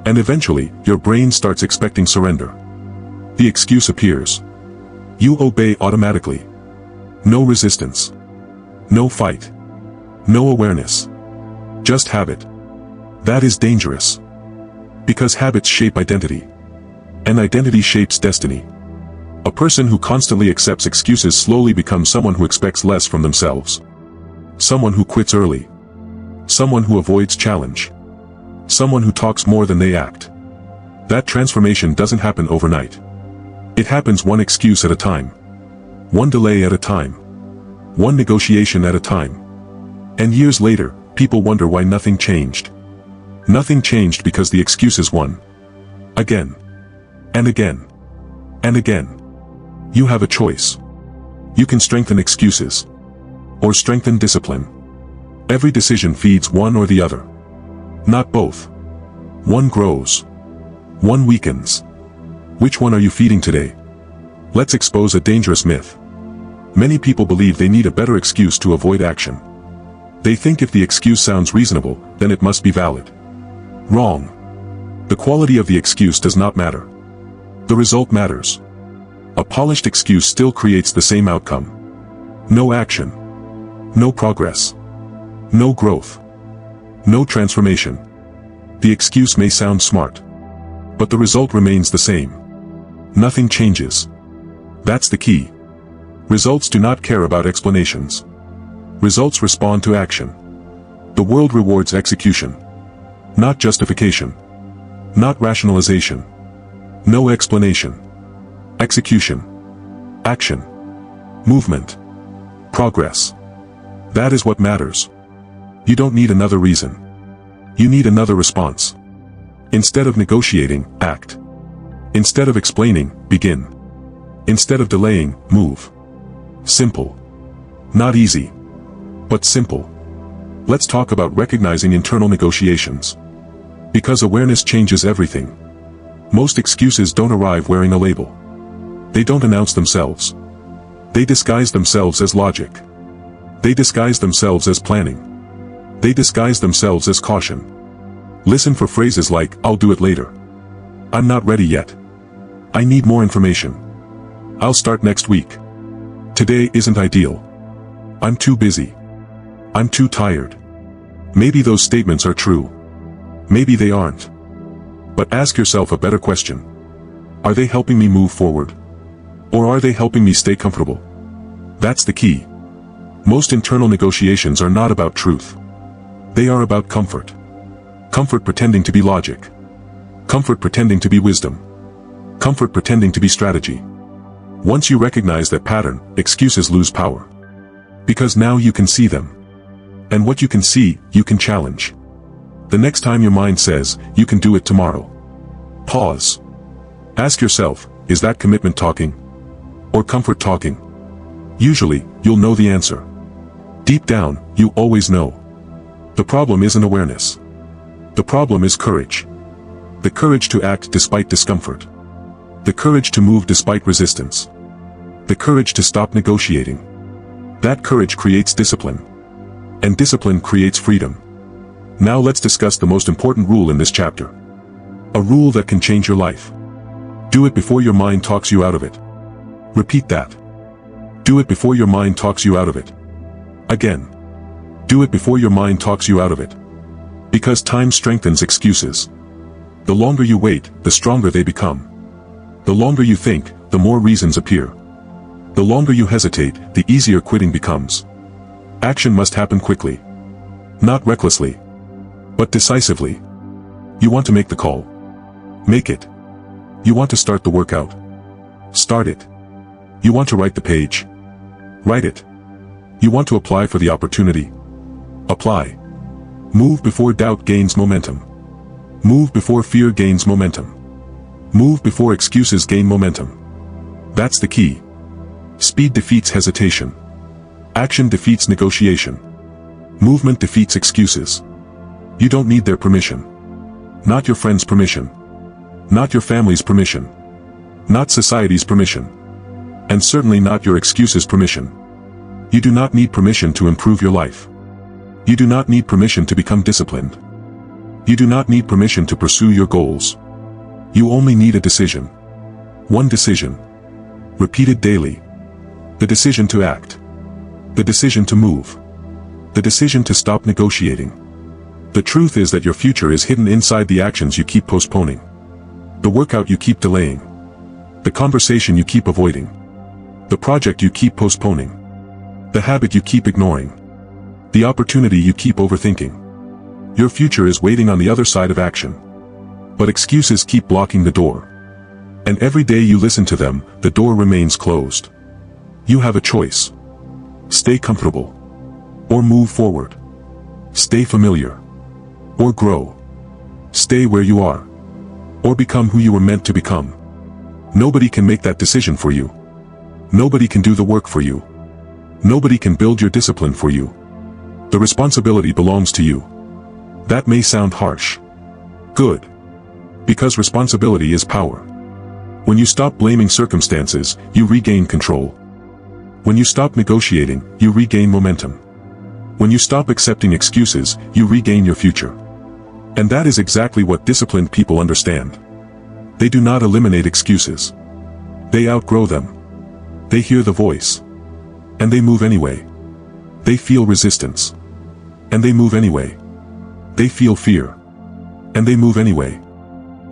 And eventually, your brain starts expecting surrender. The excuse appears. You obey automatically. No resistance. No fight. No awareness. Just habit. That is dangerous. Because habits shape identity. And identity shapes destiny. A person who constantly accepts excuses slowly becomes someone who expects less from themselves. Someone who quits early. Someone who avoids challenge. Someone who talks more than they act. That transformation doesn't happen overnight. It happens one excuse at a time. One delay at a time. One negotiation at a time. And years later, people wonder why nothing changed. Nothing changed because the excuses won. Again. And again. And again. You have a choice. You can strengthen excuses. Or strengthen discipline. Every decision feeds one or the other. Not both. One grows. One weakens. Which one are you feeding today? Let's expose a dangerous myth. Many people believe they need a better excuse to avoid action. They think if the excuse sounds reasonable, then it must be valid. Wrong. The quality of the excuse does not matter. The result matters. A polished excuse still creates the same outcome. No action. No progress. No growth. No transformation. The excuse may sound smart. But the result remains the same. Nothing changes. That's the key. Results do not care about explanations. Results respond to action. The world rewards execution. Not justification. Not rationalization. No explanation. Execution. Action. Movement. Progress. That is what matters. You don't need another reason. You need another response. Instead of negotiating, act. Instead of explaining, begin. Instead of delaying, move. Simple. Not easy. But simple. Let's talk about recognizing internal negotiations. Because awareness changes everything. Most excuses don't arrive wearing a label. They don't announce themselves. They disguise themselves as logic. They disguise themselves as planning. They disguise themselves as caution. Listen for phrases like, I'll do it later. I'm not ready yet. I need more information. I'll start next week. Today isn't ideal. I'm too busy. I'm too tired. Maybe those statements are true. Maybe they aren't. But ask yourself a better question. Are they helping me move forward? Or are they helping me stay comfortable? That's the key. Most internal negotiations are not about truth. They are about comfort. Comfort pretending to be logic. Comfort pretending to be wisdom. Comfort pretending to be strategy. Once you recognize that pattern, excuses lose power. Because now you can see them. And what you can see, you can challenge. The next time your mind says, you can do it tomorrow, pause. Ask yourself, is that commitment talking? Or comfort talking? Usually, you'll know the answer. Deep down, you always know. The problem isn't awareness. The problem is courage. The courage to act despite discomfort. The courage to move despite resistance. The courage to stop negotiating. That courage creates discipline. And discipline creates freedom. Now let's discuss the most important rule in this chapter. A rule that can change your life. Do it before your mind talks you out of it. Repeat that. Do it before your mind talks you out of it. Again. Do it before your mind talks you out of it. Because time strengthens excuses. The longer you wait, the stronger they become. The longer you think, the more reasons appear. The longer you hesitate, the easier quitting becomes. Action must happen quickly. Not recklessly. But decisively. You want to make the call. Make it. You want to start the workout. Start it. You want to write the page. Write it. You want to apply for the opportunity. Apply. Move before doubt gains momentum. Move before fear gains momentum. Move before excuses gain momentum. That's the key. Speed defeats hesitation. Action defeats negotiation. Movement defeats excuses. You don't need their permission. Not your friend's permission. Not your family's permission. Not society's permission. And certainly not your excuses' permission. You do not need permission to improve your life. You do not need permission to become disciplined. You do not need permission to pursue your goals. You only need a decision. One decision. Repeated daily. The decision to act. The decision to move. The decision to stop negotiating. The truth is that your future is hidden inside the actions you keep postponing. The workout you keep delaying. The conversation you keep avoiding. The project you keep postponing. The habit you keep ignoring. The opportunity you keep overthinking. Your future is waiting on the other side of action. But excuses keep blocking the door. And every day you listen to them, the door remains closed. You have a choice. Stay comfortable. Or move forward. Stay familiar. Or grow. Stay where you are. Or become who you were meant to become. Nobody can make that decision for you. Nobody can do the work for you. Nobody can build your discipline for you. The responsibility belongs to you. That may sound harsh. Good. Because responsibility is power. When you stop blaming circumstances, you regain control. When you stop negotiating, you regain momentum. When you stop accepting excuses, you regain your future. And that is exactly what disciplined people understand. They do not eliminate excuses. They outgrow them. They hear the voice. And they move anyway. They feel resistance. And they move anyway. They feel fear. And they move anyway.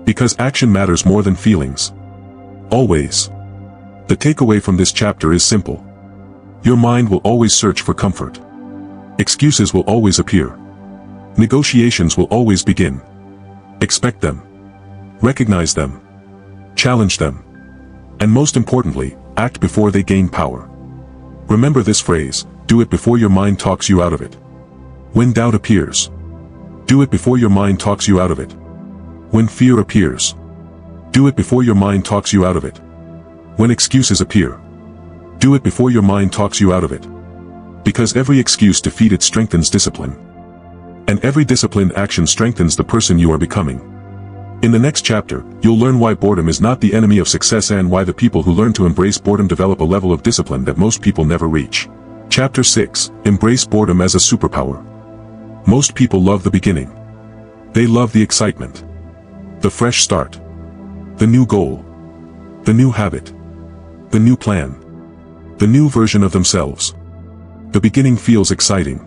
Because action matters more than feelings. Always. The takeaway from this chapter is simple. Your mind will always search for comfort. Excuses will always appear. Negotiations will always begin. Expect them. Recognize them. Challenge them. And most importantly, act before they gain power. Remember this phrase, do it before your mind talks you out of it. When doubt appears, do it before your mind talks you out of it. When fear appears, do it before your mind talks you out of it. When excuses appear, do it before your mind talks you out of it. Because every excuse defeated strengthens discipline. And every disciplined action strengthens the person you are becoming. In the next chapter, you'll learn why boredom is not the enemy of success and why the people who learn to embrace boredom develop a level of discipline that most people never reach. Chapter 6, Embrace Boredom as a Superpower. Most people love the beginning. They love the excitement. The fresh start. The new goal. The new habit. The new plan. The new version of themselves. The beginning feels exciting.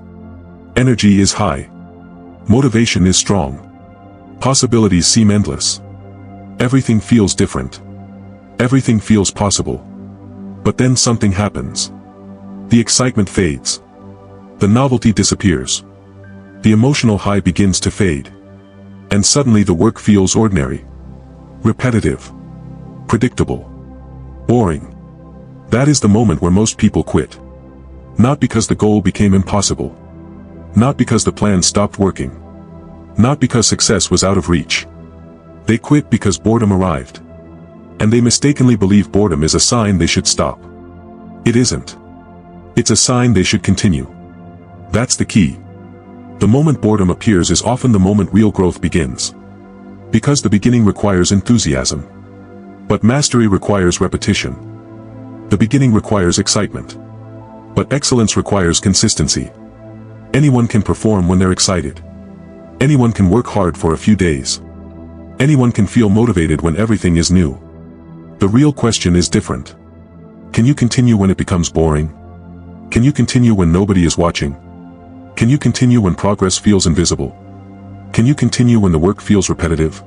Energy is high. Motivation is strong. Possibilities seem endless. Everything feels different. Everything feels possible. But then something happens. The excitement fades. The novelty disappears. The emotional high begins to fade. And suddenly the work feels ordinary, repetitive, predictable, boring. That is the moment where most people quit. Not because the goal became impossible. Not because the plan stopped working. Not because success was out of reach. They quit because boredom arrived. And they mistakenly believe boredom is a sign they should stop. It isn't. It's a sign they should continue. That's the key. The moment boredom appears is often the moment real growth begins. Because the beginning requires enthusiasm. But mastery requires repetition. The beginning requires excitement. But excellence requires consistency. Anyone can perform when they're excited. Anyone can work hard for a few days. Anyone can feel motivated when everything is new. The real question is different. Can you continue when it becomes boring? Can you continue when nobody is watching? Can you continue when progress feels invisible? Can you continue when the work feels repetitive?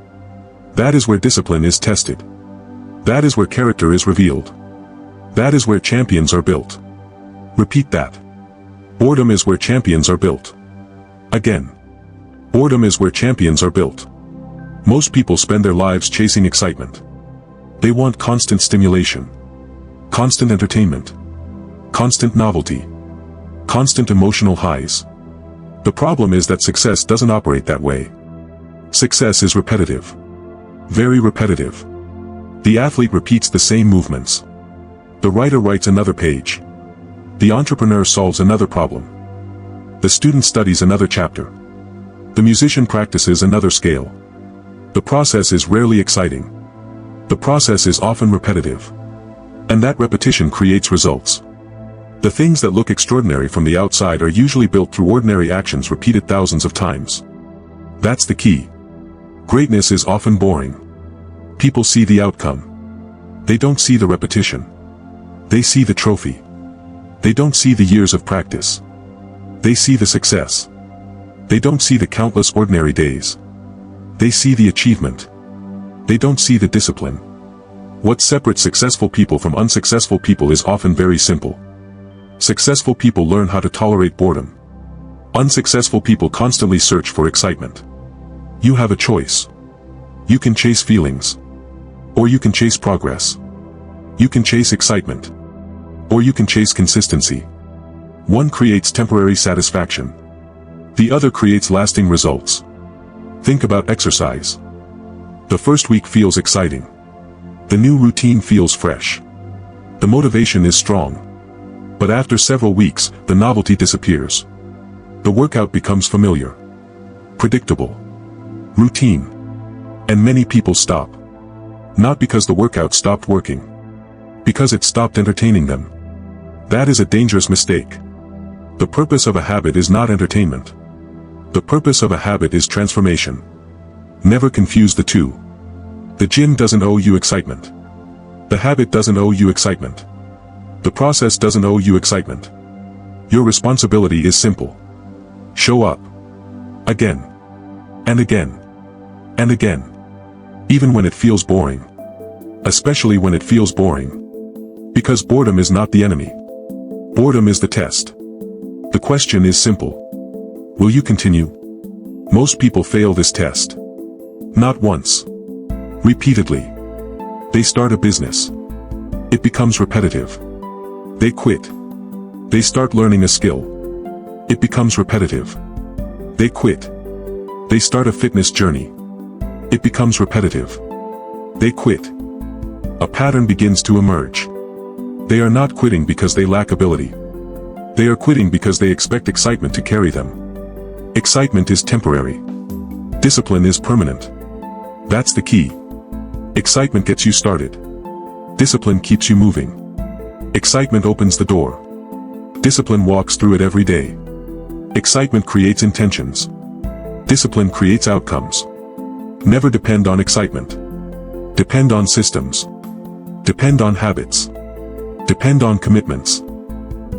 That is where discipline is tested. That is where character is revealed. That is where champions are built. Repeat that. Boredom is where champions are built. Again. Boredom is where champions are built. Most people spend their lives chasing excitement. They want constant stimulation, constant entertainment, constant novelty, constant emotional highs. The problem is that success doesn't operate that way. Success is repetitive. Very repetitive. The athlete repeats the same movements. The writer writes another page. The entrepreneur solves another problem. The student studies another chapter. The musician practices another scale. The process is rarely exciting. The process is often repetitive. And that repetition creates results. The things that look extraordinary from the outside are usually built through ordinary actions repeated thousands of times. That's the key. Greatness is often boring. People see the outcome. They don't see the repetition. They see the trophy. They don't see the years of practice. They see the success. They don't see the countless ordinary days. They see the achievement. They don't see the discipline. What separates successful people from unsuccessful people is often very simple. Successful people learn how to tolerate boredom. Unsuccessful people constantly search for excitement. You have a choice. You can chase feelings. Or you can chase progress. You can chase excitement. Or you can chase consistency. One creates temporary satisfaction. The other creates lasting results. Think about exercise. The first week feels exciting. The new routine feels fresh. The motivation is strong. But after several weeks, the novelty disappears. The workout becomes familiar, predictable, routine. And many people stop. Not because the workout stopped working. Because it stopped entertaining them. That is a dangerous mistake. The purpose of a habit is not entertainment. The purpose of a habit is transformation. Never confuse the two. The gym doesn't owe you excitement. The habit doesn't owe you excitement. The process doesn't owe you excitement. Your responsibility is simple. Show up. Again. And again. And again. Even when it feels boring. Especially when it feels boring. Because boredom is not the enemy. Boredom is the test. The question is simple. Will you continue? Most people fail this test. Not once. Repeatedly. They start a business. It becomes repetitive. They quit. They start learning a skill. It becomes repetitive. They quit. They start a fitness journey. It becomes repetitive. They quit. A pattern begins to emerge. They are not quitting because they lack ability. They are quitting because they expect excitement to carry them. Excitement is temporary. Discipline is permanent. That's the key. Excitement gets you started. Discipline keeps you moving. Excitement opens the door. Discipline walks through it every day. Excitement creates intentions. Discipline creates outcomes. Never depend on excitement. Depend on systems. Depend on habits. Depend on commitments.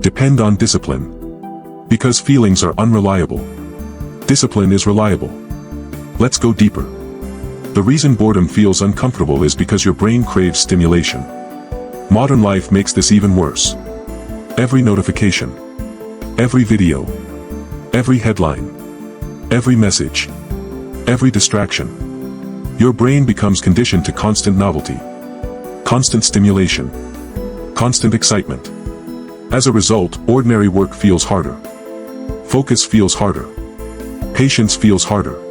Depend on discipline. Because feelings are unreliable. Discipline is reliable. Let's go deeper. The reason boredom feels uncomfortable is because your brain craves stimulation. Modern life makes this even worse. Every notification. Every video. Every headline. Every message. every distraction. Your brain becomes conditioned to constant novelty, constant stimulation, constant excitement. As a result, ordinary work feels harder. Focus feels harder. Patience feels harder.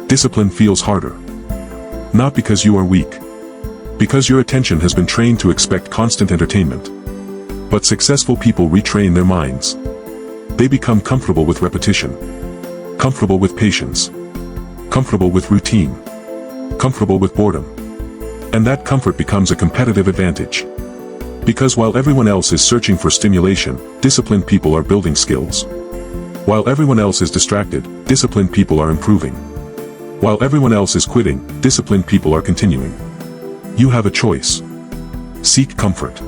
Discipline feels harder. Not because you are weak. Because your attention has been trained to expect constant entertainment. But successful people retrain their minds. They become comfortable with repetition. Comfortable with patience. Comfortable with routine. Comfortable with boredom. And that comfort becomes a competitive advantage. Because while everyone else is searching for stimulation, disciplined people are building skills. While everyone else is distracted, disciplined people are improving. While everyone else is quitting, disciplined people are continuing. You have a choice. Seek comfort.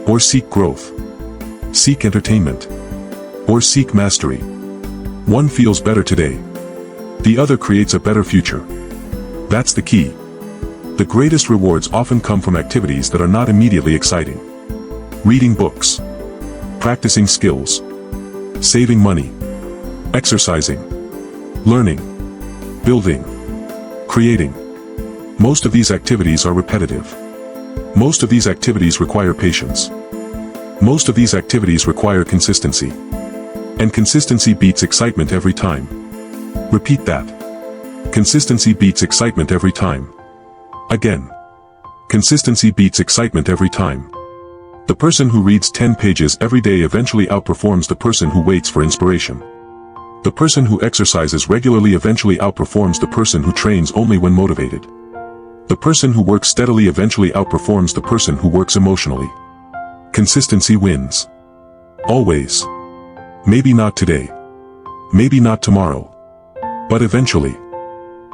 Or seek growth. Seek entertainment. Or seek mastery. One feels better today. The other creates a better future. That's the key. The greatest rewards often come from activities that are not immediately exciting. Reading books. Practicing skills. Saving money. Exercising. Learning. Building. Creating. Most of these activities are repetitive. Most of these activities require patience. Most of these activities require consistency. And consistency beats excitement every time. Repeat that. Consistency beats excitement every time. Again. Consistency beats excitement every time. The person who reads 10 pages every day eventually outperforms the person who waits for inspiration. The person who exercises regularly eventually outperforms the person who trains only when motivated. The person who works steadily eventually outperforms the person who works emotionally. Consistency wins. Always. Maybe not today. Maybe not tomorrow. But eventually.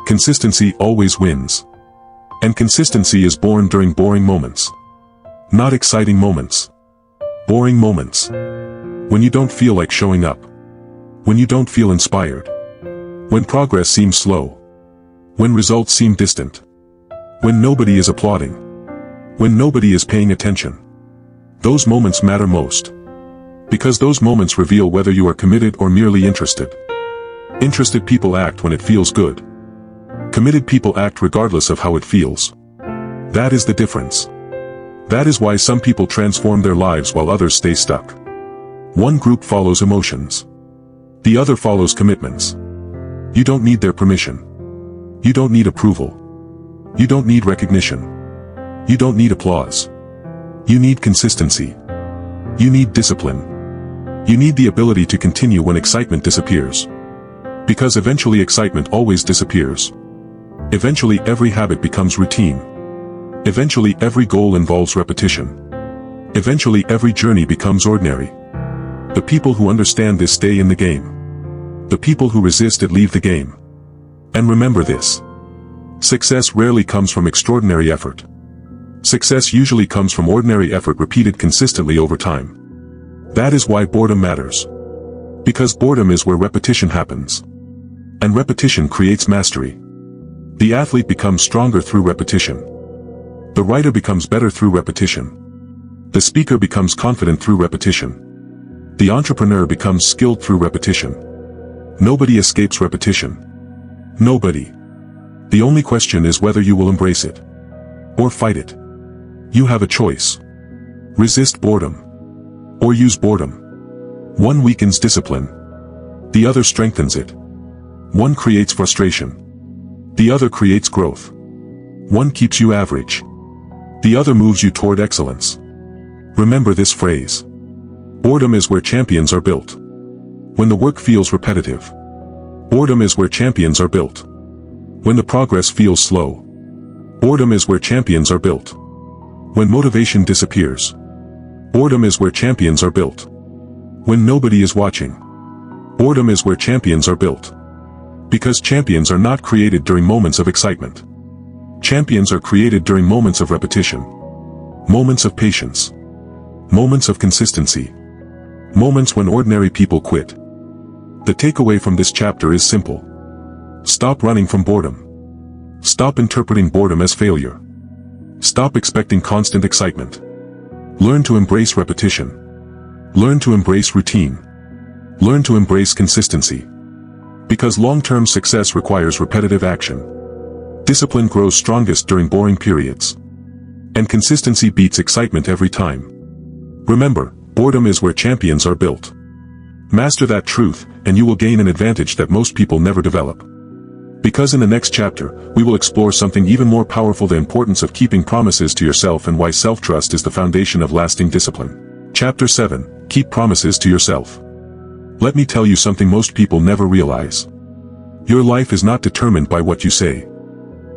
Consistency always wins. And consistency is born during boring moments. Not exciting moments. Boring moments. When you don't feel like showing up. When you don't feel inspired. When progress seems slow. When results seem distant. When nobody is applauding. When nobody is paying attention. Those moments matter most. Because those moments reveal whether you are committed or merely interested. Interested people act when it feels good. Committed people act regardless of how it feels. That is the difference. That is why some people transform their lives while others stay stuck. One group follows emotions. The other follows commitments. You don't need their permission. You don't need approval. You don't need recognition. You don't need applause. You need consistency. You need discipline. You need the ability to continue when excitement disappears. Because eventually excitement always disappears. Eventually every habit becomes routine. Eventually every goal involves repetition. Eventually every journey becomes ordinary. The people who understand this stay in the game. The people who resist it leave the game. And remember this. Success rarely comes from extraordinary effort. Success usually comes from ordinary effort repeated consistently over time. That is why boredom matters. Because boredom is where repetition happens. And repetition creates mastery. The athlete becomes stronger through repetition. The writer becomes better through repetition. The speaker becomes confident through repetition. The entrepreneur becomes skilled through repetition. Nobody escapes repetition. Nobody. The only question is whether you will embrace it. Or fight it. You have a choice. Resist boredom. Or use boredom. One weakens discipline. The other strengthens it. One creates frustration. The other creates growth. One keeps you average. The other moves you toward excellence. Remember this phrase. Boredom is where champions are built. When the work feels repetitive. Boredom is where champions are built. When the progress feels slow. Boredom is where champions are built. When motivation disappears. Boredom is where champions are built. When nobody is watching. Boredom is where champions are built. Because champions are not created during moments of excitement. Champions are created during moments of repetition. Moments of patience. Moments of consistency. Moments when ordinary people quit. The takeaway from this chapter is simple. Stop running from boredom. Stop interpreting boredom as failure. Stop expecting constant excitement. Learn to embrace repetition. Learn to embrace routine. Learn to embrace consistency. Because long-term success requires repetitive action. Discipline grows strongest during boring periods. And consistency beats excitement every time. Remember, boredom is where champions are built. Master that truth, and you will gain an advantage that most people never develop. Because in the next chapter, we will explore something even more powerful: the importance of keeping promises to yourself and why self-trust is the foundation of lasting discipline. Chapter 7, Keep Promises to Yourself. Let me tell you something most people never realize. Your life is not determined by what you say.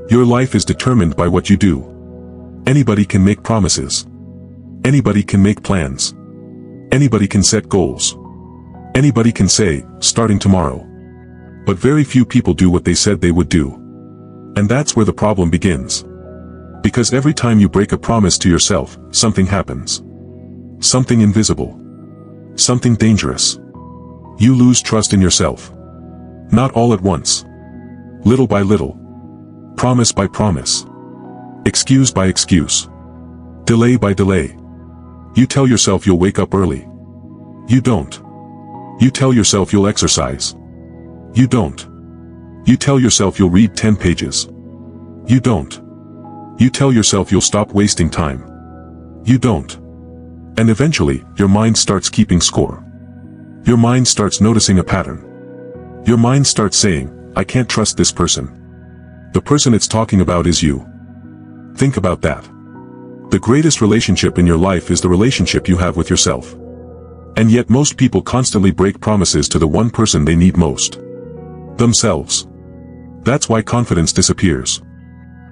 Your life is determined by what you do. Anybody can make promises. Anybody can make plans. Anybody can set goals. Anybody can say, starting tomorrow. But very few people do what they said they would do. And that's where the problem begins. Because every time you break a promise to yourself, something happens. Something invisible. Something dangerous. You lose trust in yourself. Not all at once. Little by little. Promise by promise. Excuse by excuse. Delay by delay. You tell yourself you'll wake up early. You don't. You tell yourself you'll exercise. You don't. You tell yourself you'll read 10 pages. You don't. You tell yourself you'll stop wasting time. You don't. And eventually, your mind starts keeping score. Your mind starts noticing a pattern. Your mind starts saying, I can't trust this person. The person it's talking about is you. Think about that. The greatest relationship in your life is the relationship you have with yourself. And yet most people constantly break promises to the one person they need most. Themselves. That's why confidence disappears.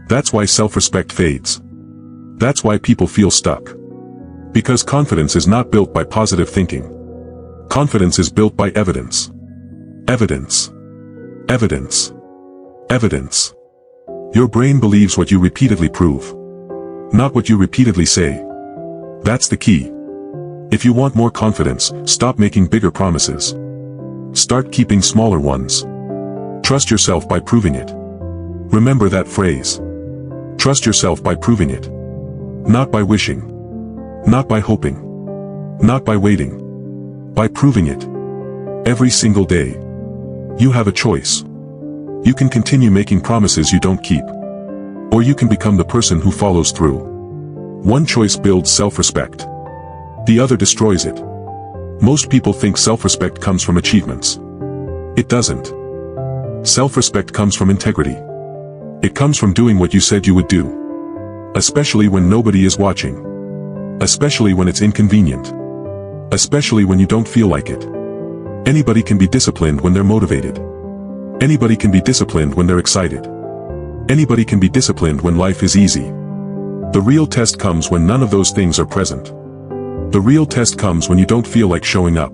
That's why self-respect fades. That's why people feel stuck. Because confidence is not built by positive thinking. Confidence is built by evidence. Evidence. Evidence. Evidence. Your brain believes what you repeatedly prove. Not what you repeatedly say. That's the key. If you want more confidence, stop making bigger promises. Start keeping smaller ones. Trust yourself by proving it. Remember that phrase. Trust yourself by proving it. Not by wishing. Not by hoping. Not by waiting. By proving it. Every single day. You have a choice. You can continue making promises you don't keep. Or you can become the person who follows through. One choice builds self-respect. The other destroys it. Most people think self-respect comes from achievements. It doesn't. Self-respect comes from integrity. It comes from doing what you said you would do. Especially when nobody is watching. Especially when it's inconvenient. Especially when you don't feel like it. Anybody can be disciplined when they're motivated. Anybody can be disciplined when they're excited. Anybody can be disciplined when life is easy. The real test comes when none of those things are present. The real test comes when you don't feel like showing up.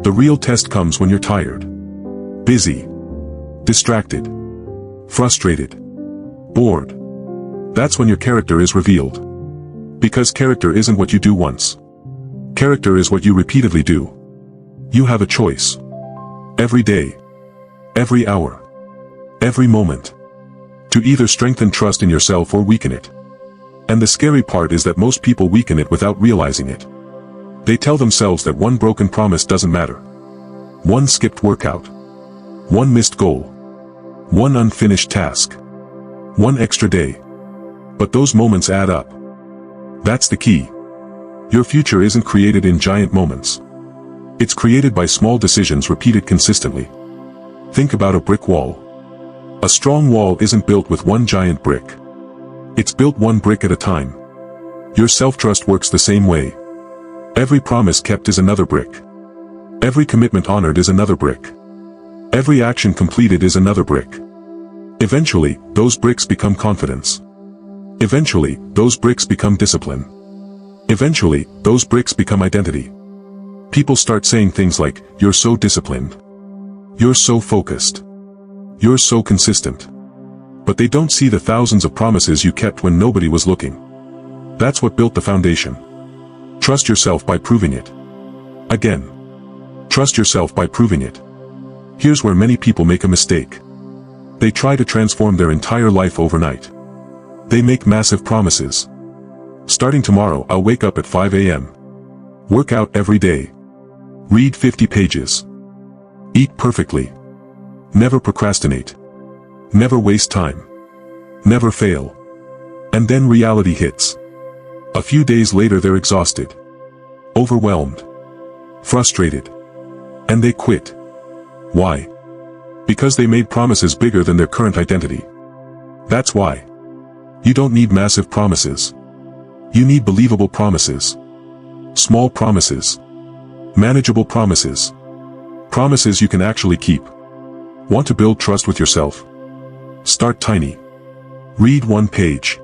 The real test comes when you're tired. Busy. Distracted. Frustrated. Bored. That's when your character is revealed. Because character isn't what you do once. Character is what you repeatedly do. You have a choice. Every day. Every hour. Every moment. To either strengthen trust in yourself or weaken it. And the scary part is that most people weaken it without realizing it. They tell themselves that one broken promise doesn't matter. One skipped workout. One missed goal. One unfinished task. One extra day. But those moments add up. That's the key. Your future isn't created in giant moments. It's created by small decisions repeated consistently. Think about a brick wall. A strong wall isn't built with one giant brick. It's built one brick at a time. Your self-trust works the same way. Every promise kept is another brick. Every commitment honored is another brick. Every action completed is another brick. Eventually, those bricks become confidence. Eventually, those bricks become discipline. Eventually, those bricks become identity. People start saying things like, "You're so disciplined. You're so focused. You're so consistent." But they don't see the thousands of promises you kept when nobody was looking. That's what built the foundation. Trust yourself by proving it. Again. Trust yourself by proving it. Here's where many people make a mistake. They try to transform their entire life overnight. They make massive promises. Starting tomorrow, I'll wake up at 5 a.m. Work out every day. Read 50 pages. Eat perfectly. Never procrastinate. Never waste time. Never fail. And then reality hits. A few days later they're exhausted, overwhelmed, frustrated, and they quit. Why? Because they made promises bigger than their current identity. That's why. You don't need massive promises. You need believable promises. Small promises. Manageable promises. Promises you can actually keep. Want to build trust with yourself? Start tiny. Read 1 page.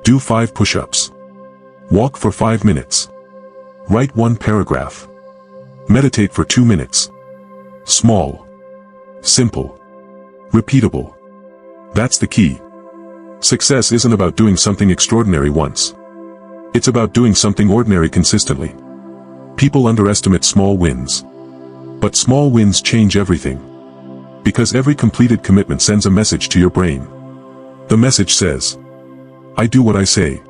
Do 5 push-ups. Walk for 5 minutes. Write 1 paragraph. Meditate for 2 minutes. Small. Simple. Repeatable. That's the key. Success isn't about doing something extraordinary once. It's about doing something ordinary consistently. People underestimate small wins. But small wins change everything. Because every completed commitment sends a message to your brain. The message says, I do what I say.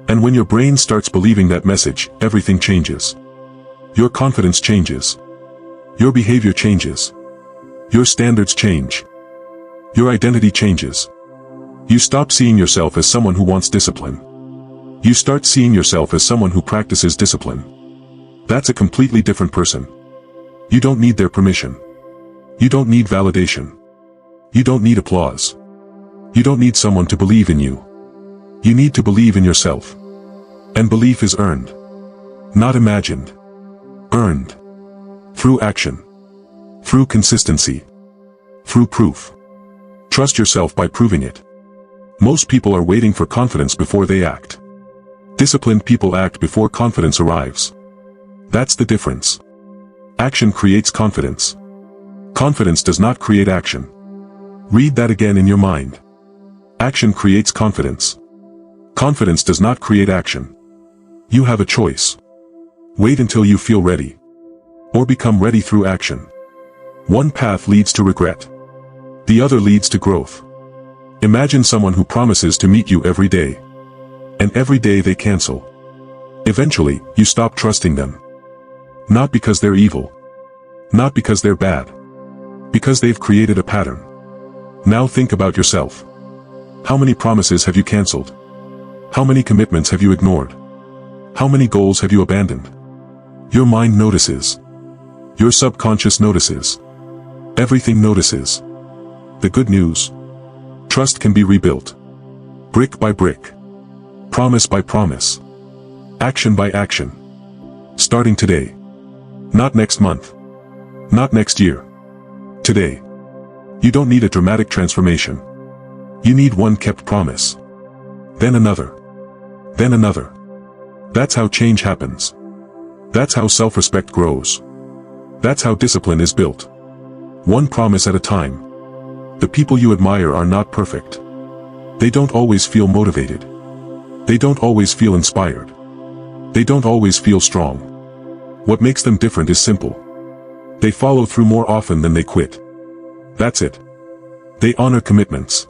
And when your brain starts believing that message, everything changes. Your confidence changes. Your behavior changes. Your standards change. Your identity changes. You stop seeing yourself as someone who wants discipline. You start seeing yourself as someone who practices discipline. That's a completely different person. You don't need their permission. You don't need validation. You don't need applause. You don't need someone to believe in you. You need to believe in yourself. And belief is earned. Not imagined. Earned. Through action. Through consistency. Through proof. Trust yourself by proving it. Most people are waiting for confidence before they act. Disciplined people act before confidence arrives. That's the difference. Action creates confidence. Confidence does not create action. Read that again in your mind. Action creates confidence. Confidence does not create action. You have a choice. Wait until you feel ready. Or become ready through action. One path leads to regret. The other leads to growth. Imagine someone who promises to meet you every day. And every day they cancel. Eventually, you stop trusting them. Not because they're evil. Not because they're bad. Because they've created a pattern. Now think about yourself. How many promises have you canceled? How many commitments have you ignored? How many goals have you abandoned? Your mind notices. Your subconscious notices. Everything notices. The good news. Trust can be rebuilt. Brick by brick. Promise by promise. Action by action. Starting today. Not next month. Not next year. Today. You don't need a dramatic transformation. You need one kept promise. Then another. Then another. That's how change happens. That's how self-respect grows. That's how discipline is built. One promise at a time. The people you admire are not perfect. They don't always feel motivated. They don't always feel inspired. They don't always feel strong. What makes them different is simple. They follow through more often than they quit. That's it. They honor commitments.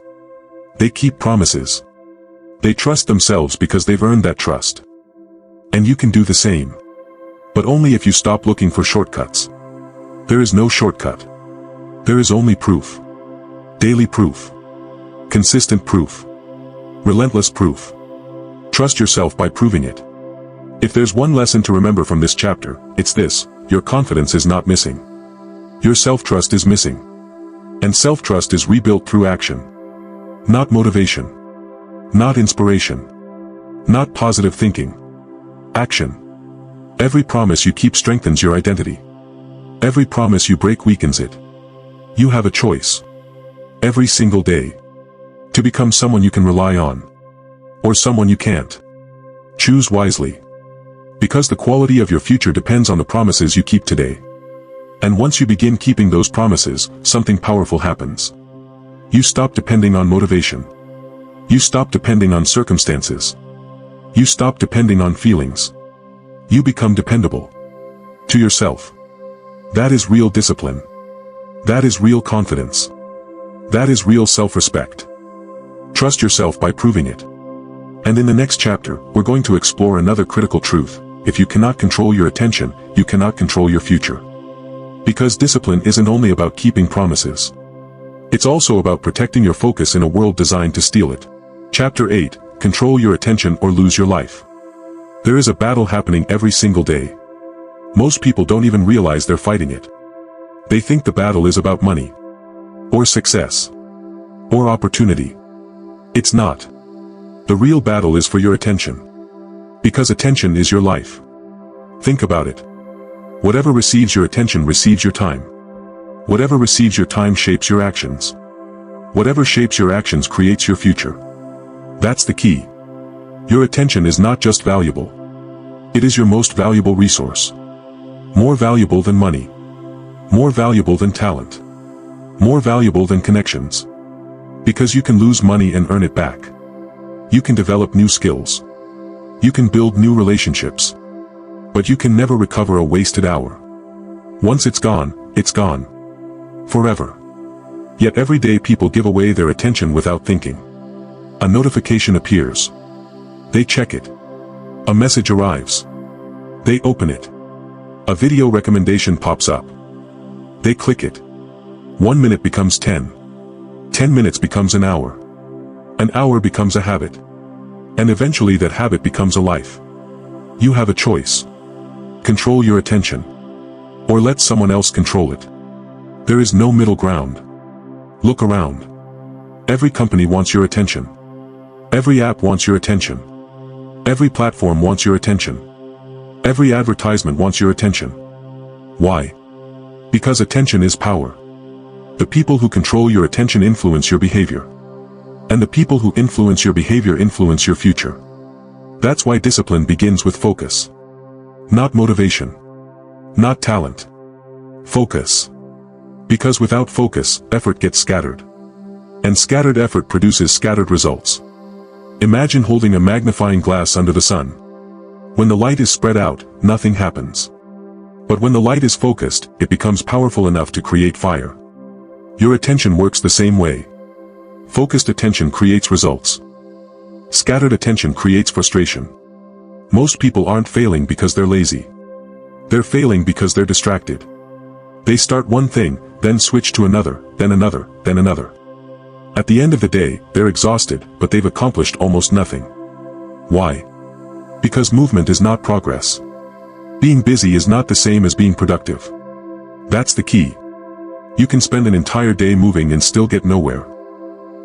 They keep promises. They trust themselves because they've earned that trust. And you can do the same. But only if you stop looking for shortcuts. There is no shortcut. There is only proof. Daily proof. Consistent proof. Relentless proof. Trust yourself by proving it. If there's one lesson to remember from this chapter, it's this: your confidence is not missing. Your self-trust is missing. And self-trust is rebuilt through action. Not motivation. Not inspiration. Not positive thinking. Action. Every promise you keep strengthens your identity. Every promise you break weakens it. You have a choice. Every single day. To become someone you can rely on. Or someone you can't. Choose wisely. Because the quality of your future depends on the promises you keep today. And once you begin keeping those promises, something powerful happens. You stop depending on motivation. You stop depending on circumstances. You stop depending on feelings. You become dependable. To yourself. That is real discipline. That is real confidence. That is real self-respect. Trust yourself by proving it. And in the next chapter, we're going to explore another critical truth. If you cannot control your attention, you cannot control your future. Because discipline isn't only about keeping promises. It's also about protecting your focus in a world designed to steal it. Chapter 8. Control your attention or lose your life. There is a battle happening every single day. Most people don't even realize they're fighting it. They think the battle is about money, or success, or opportunity. It's not. The real battle is for your attention. Because attention is your life. Think about it. Whatever receives your attention receives your time. Whatever receives your time shapes your actions. Whatever shapes your actions creates your future. That's the key. Your attention is not just valuable. It is your most valuable resource. More valuable than money. More valuable than talent. More valuable than connections. Because you can lose money and earn it back. You can develop new skills. You can build new relationships. But you can never recover a wasted hour. Once it's gone, it's gone. Forever. Yet every day people give away their attention without thinking. A notification appears. They check it. A message arrives. They open it. A video recommendation pops up. They click it. 1 minute becomes 10. 10 minutes becomes an hour. An hour becomes a habit. And eventually that habit becomes a life. You have a choice. Control your attention. Or let someone else control it. There is no middle ground. Look around. Every company wants your attention. Every app wants your attention. Every platform wants your attention. Every advertisement wants your attention. Why? Because attention is power. The people who control your attention influence your behavior. And the people who influence your behavior influence your future. That's why discipline begins with focus. Not motivation. Not talent. Focus. Because without focus, effort gets scattered. And scattered effort produces scattered results. Imagine holding a magnifying glass under the sun. When the light is spread out, nothing happens. But when the light is focused, it becomes powerful enough to create fire. Your attention works the same way. Focused attention creates results. Scattered attention creates frustration. Most people aren't failing because they're lazy. They're failing because they're distracted. They start one thing, then switch to another, then another, then another. At the end of the day, they're exhausted, but they've accomplished almost nothing. Why? Because movement is not progress. Being busy is not the same as being productive. That's the key. You can spend an entire day moving and still get nowhere.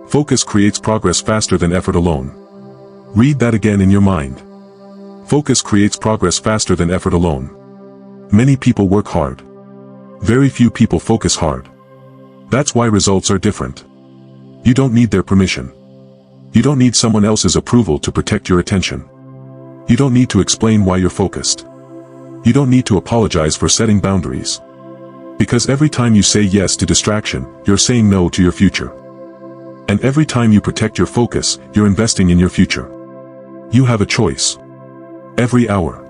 Focus creates progress faster than effort alone. Read that again in your mind. Focus creates progress faster than effort alone. Many people work hard. Very few people focus hard. That's why results are different. You don't need their permission. You don't need someone else's approval to protect your attention. You don't need to explain why you're focused. You don't need to apologize for setting boundaries. Because every time you say yes to distraction, you're saying no to your future. And every time you protect your focus, you're investing in your future. You have a choice. Every hour.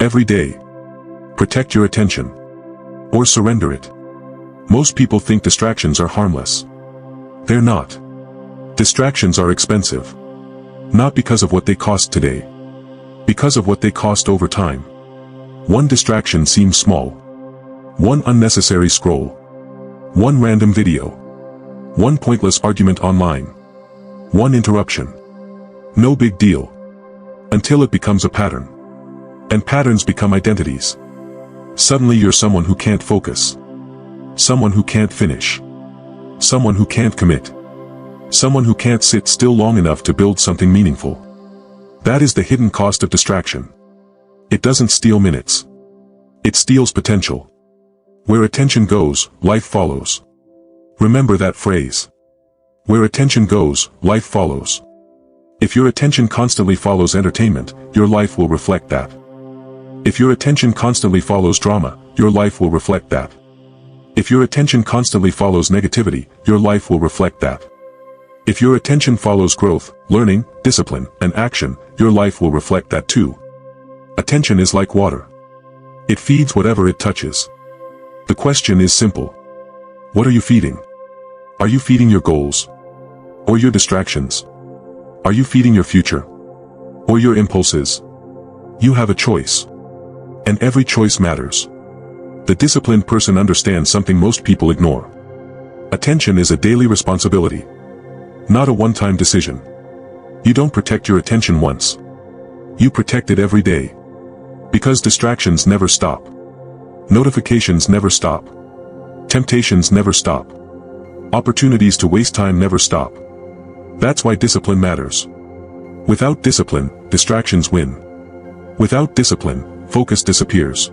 Every day. Protect your attention. Or surrender it. Most people think distractions are harmless. They're not. Distractions are expensive. Not because of what they cost today. Because of what they cost over time. One distraction seems small. One unnecessary scroll. One random video. One pointless argument online. One interruption. No big deal. Until it becomes a pattern. And patterns become identities. Suddenly you're someone who can't focus. Someone who can't finish. Someone who can't commit. Someone who can't sit still long enough to build something meaningful. That is the hidden cost of distraction. It doesn't steal minutes. It steals potential. Where attention goes, life follows. Remember that phrase. Where attention goes, life follows. If your attention constantly follows entertainment, your life will reflect that. If your attention constantly follows drama, your life will reflect that. If your attention constantly follows negativity, your life will reflect that. If your attention follows growth, learning, discipline, and action, your life will reflect that too. Attention is like water. It feeds whatever it touches. The question is simple. What are you feeding? Are you feeding your goals? Or your distractions? Are you feeding your future? Or your impulses? You have a choice. And every choice matters. The disciplined person understands something most people ignore. Attention is a daily responsibility, not a one-time decision. You don't protect your attention once. You protect it every day. Because distractions never stop. Notifications never stop. Temptations never stop. Opportunities to waste time never stop. That's why discipline matters. Without discipline, distractions win. Without discipline, focus disappears.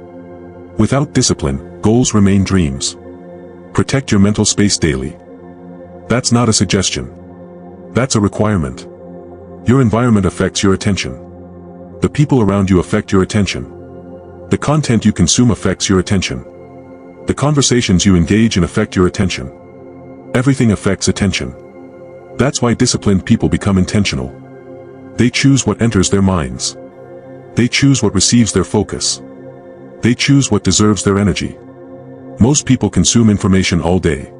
Without discipline, goals remain dreams. Protect your mental space daily. That's not a suggestion. That's a requirement. Your environment affects your attention. The people around you affect your attention. The content you consume affects your attention. The conversations you engage in affect your attention. Everything affects attention. That's why disciplined people become intentional. They choose what enters their minds. They choose what receives their focus. They choose what deserves their energy. Most people consume information all day.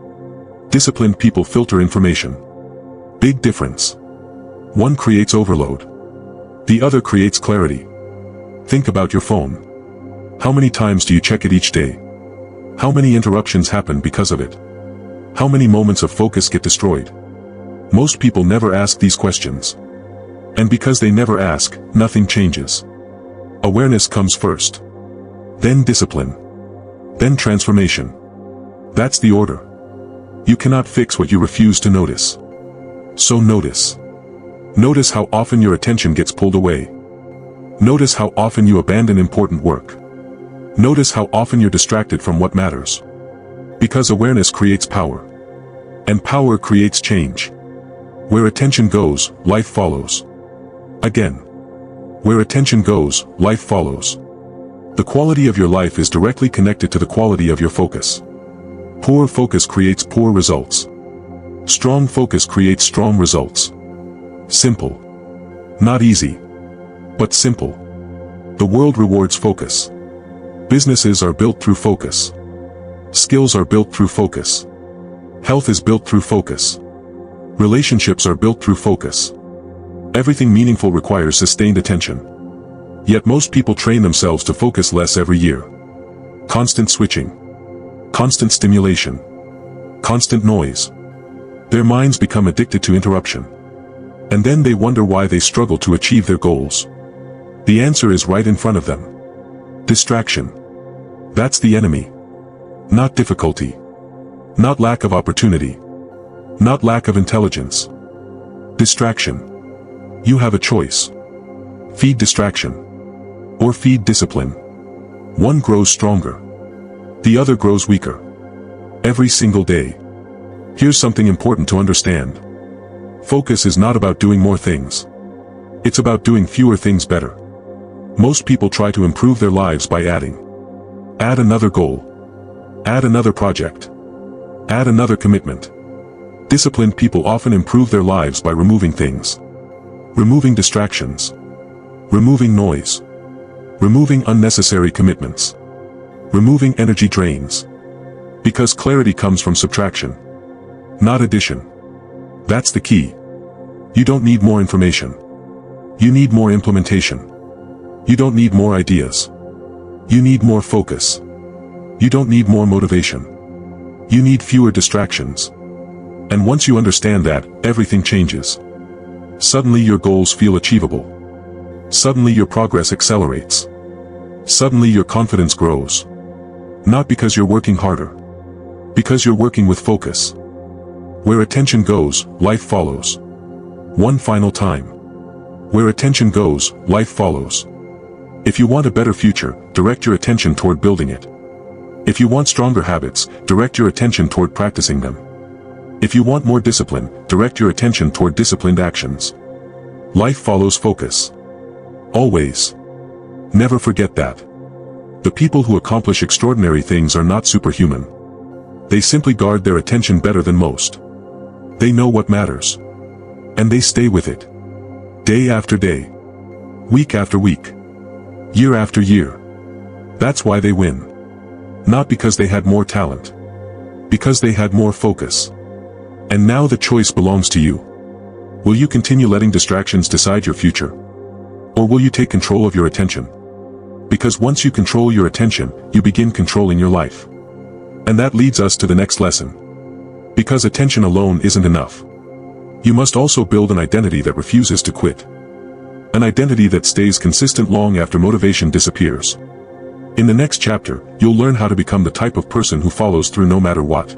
Disciplined people filter information. Big difference. One creates overload. The other creates clarity. Think about your phone. How many times do you check it each day? How many interruptions happen because of it? How many moments of focus get destroyed? Most people never ask these questions. And because they never ask, nothing changes. Awareness comes first. Then discipline. Then transformation. That's the order. You cannot fix what you refuse to notice. So notice. Notice how often your attention gets pulled away. Notice how often you abandon important work. Notice how often you're distracted from what matters. Because awareness creates power. And power creates change. Where attention goes, life follows. Again. Where attention goes, life follows. The quality of your life is directly connected to the quality of your focus. Poor focus creates poor results. Strong focus creates strong results. Simple. Not easy. But simple. The world rewards focus. Businesses are built through focus. Skills are built through focus. Health is built through focus. Relationships are built through focus. Everything meaningful requires sustained attention. Yet most people train themselves to focus less every year. Constant switching. Constant stimulation. Constant noise. Their minds become addicted to interruption. And then they wonder why they struggle to achieve their goals. The answer is right in front of them. Distraction. That's the enemy. Not difficulty. Not lack of opportunity. Not lack of intelligence. Distraction. You have a choice. Feed distraction. Or feed discipline. One grows stronger. The other grows weaker. Every single day. Here's something important to understand. Focus is not about doing more things. It's about doing fewer things better. Most people try to improve their lives by adding. Add another goal. Add another project. Add another commitment. Disciplined people often improve their lives by removing things. Removing distractions. Removing noise. Removing unnecessary commitments. Removing energy drains. Because clarity comes from subtraction, not addition. That's the key. You don't need more information. You need more implementation. You don't need more ideas. You need more focus. You don't need more motivation. You need fewer distractions. And once you understand that, everything changes. Suddenly your goals feel achievable. Suddenly your progress accelerates. Suddenly your confidence grows. Not because you're working harder. Because you're working with focus. Where attention goes, life follows. One final time. Where attention goes, life follows. If you want a better future, direct your attention toward building it. If you want stronger habits, direct your attention toward practicing them. If you want more discipline, direct your attention toward disciplined actions. Life follows focus. Always. Never forget that. The people who accomplish extraordinary things are not superhuman. They simply guard their attention better than most. They know what matters. And they stay with it. Day after day. Week after week. Year after year. That's why they win. Not because they had more talent. Because they had more focus. And now the choice belongs to you. Will you continue letting distractions decide your future? Or will you take control of your attention? Because once you control your attention, you begin controlling your life. And that leads us to the next lesson. Because attention alone isn't enough. You must also build an identity that refuses to quit. An identity that stays consistent long after motivation disappears. In the next chapter, you'll learn how to become the type of person who follows through no matter what.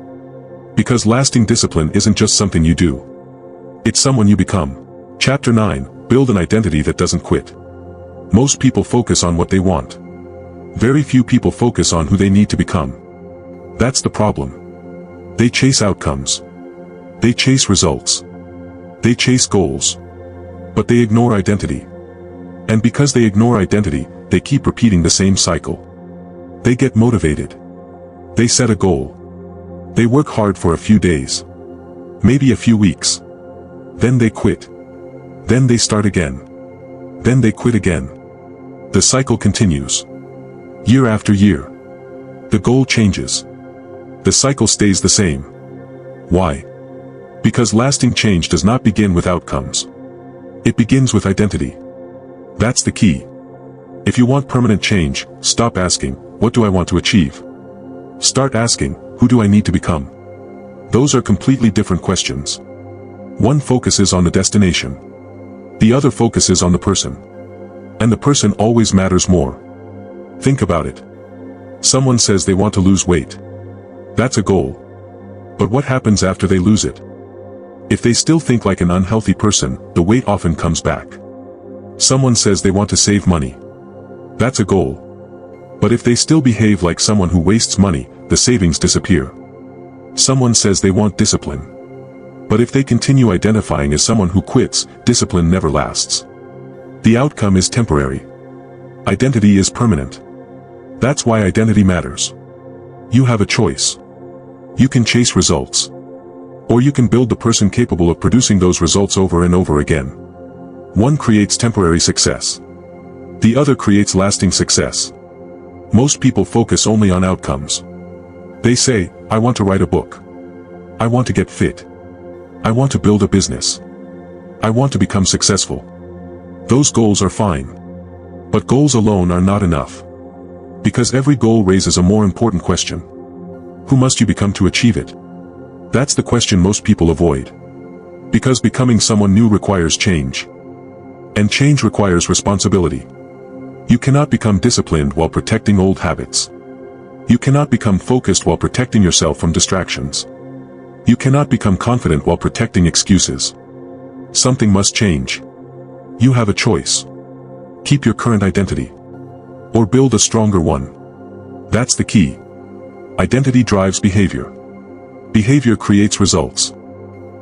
Because lasting discipline isn't just something you do. It's someone you become. Chapter 9, Build an identity that doesn't quit. Most people focus on what they want. Very few people focus on who they need to become. That's the problem. They chase outcomes. They chase results. They chase goals. But they ignore identity. And because they ignore identity, they keep repeating the same cycle. They get motivated. They set a goal. They work hard for a few days. Maybe a few weeks. Then they quit. Then they start again. Then they quit again. The cycle continues. Year after year. The goal changes. The cycle stays the same. Why? Because lasting change does not begin with outcomes. It begins with identity. That's the key. If you want permanent change, stop asking, what do I want to achieve? Start asking, who do I need to become? Those are completely different questions. One focuses on the destination. The other focuses on the person. And the person always matters more. Think about it. Someone says they want to lose weight. That's a goal. But what happens after they lose it? If they still think like an unhealthy person, the weight often comes back. Someone says they want to save money. That's a goal. But if they still behave like someone who wastes money, the savings disappear. Someone says they want discipline. But if they continue identifying as someone who quits, discipline never lasts. The outcome is temporary. Identity is permanent. That's why identity matters. You have a choice. You can chase results. Or you can build the person capable of producing those results over and over again. One creates temporary success. The other creates lasting success. Most people focus only on outcomes. They say, I want to write a book. I want to get fit. I want to build a business. I want to become successful. Those goals are fine. But goals alone are not enough. Because every goal raises a more important question. Who must you become to achieve it? That's the question most people avoid. Because becoming someone new requires change. And change requires responsibility. You cannot become disciplined while protecting old habits. You cannot become focused while protecting yourself from distractions. You cannot become confident while protecting excuses. Something must change. You have a choice. Keep your current identity. Or build a stronger one. That's the key. Identity drives behavior. Behavior creates results.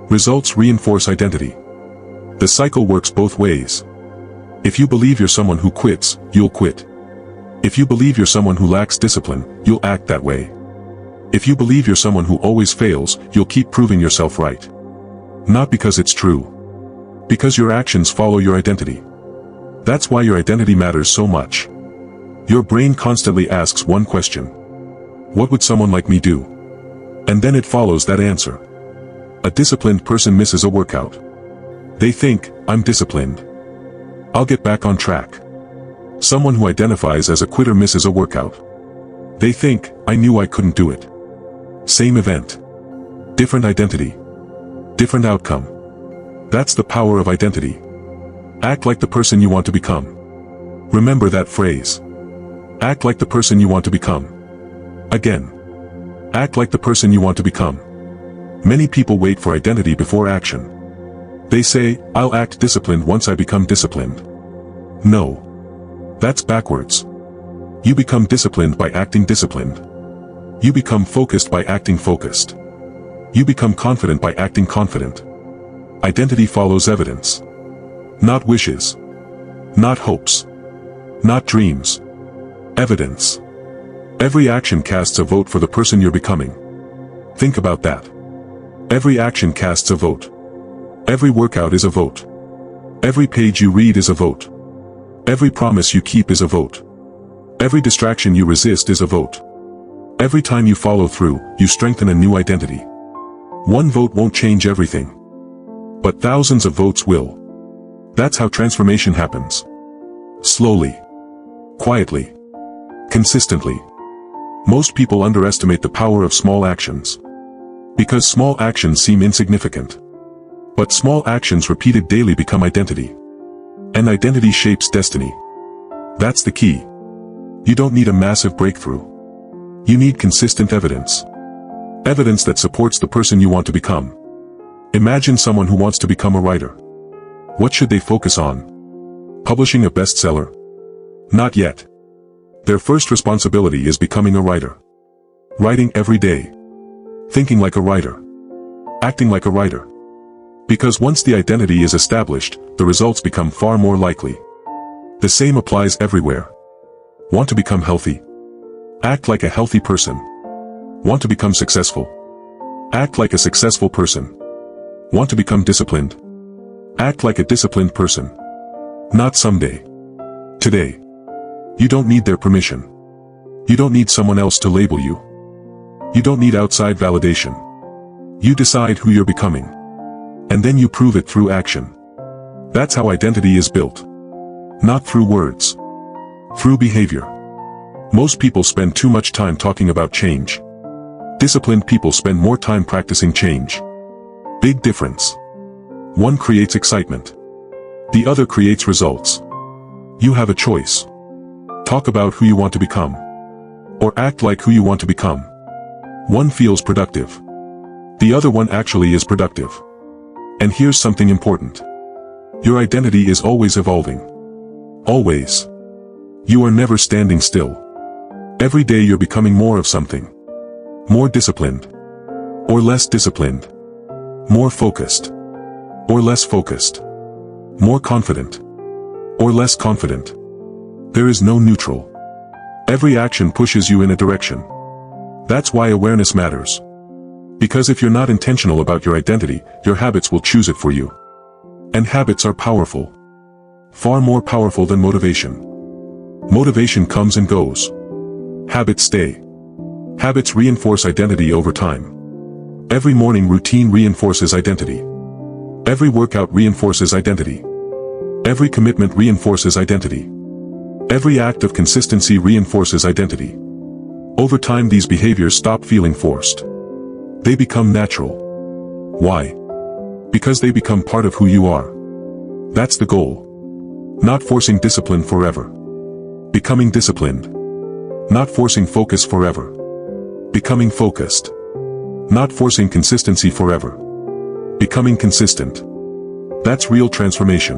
Results reinforce identity. The cycle works both ways. If you believe you're someone who quits, you'll quit. If you believe you're someone who lacks discipline, you'll act that way. If you believe you're someone who always fails, you'll keep proving yourself right. Not because it's true. Because your actions follow your identity. That's why your identity matters so much. Your brain constantly asks one question. What would someone like me do? And then it follows that answer. A disciplined person misses a workout. They think, I'm disciplined. I'll get back on track. Someone who identifies as a quitter misses a workout. They think, I knew I couldn't do it. Same event. Different identity. Different outcome. That's the power of identity. Act like the person you want to become. Remember that phrase. Act like the person you want to become. Again. Act like the person you want to become. Many people wait for identity before action. They say, I'll act disciplined once I become disciplined. No. That's backwards. You become disciplined by acting disciplined. You become focused by acting focused. You become confident by acting confident. Identity follows evidence. Not wishes. Not hopes. Not dreams. Evidence. Every action casts a vote for the person you're becoming. Think about that. Every action casts a vote. Every workout is a vote. Every page you read is a vote. Every promise you keep is a vote. Every distraction you resist is a vote. Every time you follow through, you strengthen a new identity. One vote won't change everything. But thousands of votes will. That's how transformation happens. Slowly. Quietly. Consistently. Most people underestimate the power of small actions. Because small actions seem insignificant. But small actions repeated daily become identity. And identity shapes destiny. That's the key. You don't need a massive breakthrough. You need consistent evidence. Evidence that supports the person you want to become. Imagine someone who wants to become a writer. What should they focus on? Publishing a bestseller? Not yet. Their first responsibility is becoming a writer. Writing every day. Thinking like a writer. Acting like a writer. Because once the identity is established, the results become far more likely. The same applies everywhere. Want to become healthy? Act like a healthy person. Want to become successful? Act like a successful person. Want to become disciplined? Act like a disciplined person. Not someday. Today. You don't need their permission. You don't need someone else to label you. You don't need outside validation. You decide who you're becoming. And then you prove it through action. That's how identity is built. Not through words. Through behavior. Most people spend too much time talking about change. Disciplined people spend more time practicing change. Big difference. One creates excitement. The other creates results. You have a choice. Talk about who you want to become. Or act like who you want to become. One feels productive. The other one actually is productive. And here's something important. Your identity is always evolving. Always. You are never standing still. Every day you're becoming more of something. More disciplined. Or less disciplined. More focused. Or less focused. More confident. Or less confident. There is no neutral. Every action pushes you in a direction. That's why awareness matters. Because if you're not intentional about your identity, your habits will choose it for you. And habits are powerful. Far more powerful than motivation. Motivation comes and goes. Habits stay. Habits reinforce identity over time. Every morning routine reinforces identity. Every workout reinforces identity. Every commitment reinforces identity. Every act of consistency reinforces identity. Over time these behaviors stop feeling forced. They become natural. Why? Because they become part of who you are. That's the goal. Not forcing discipline forever. Becoming disciplined. Not forcing focus forever. Becoming focused. Not forcing consistency forever. Becoming consistent. That's real transformation.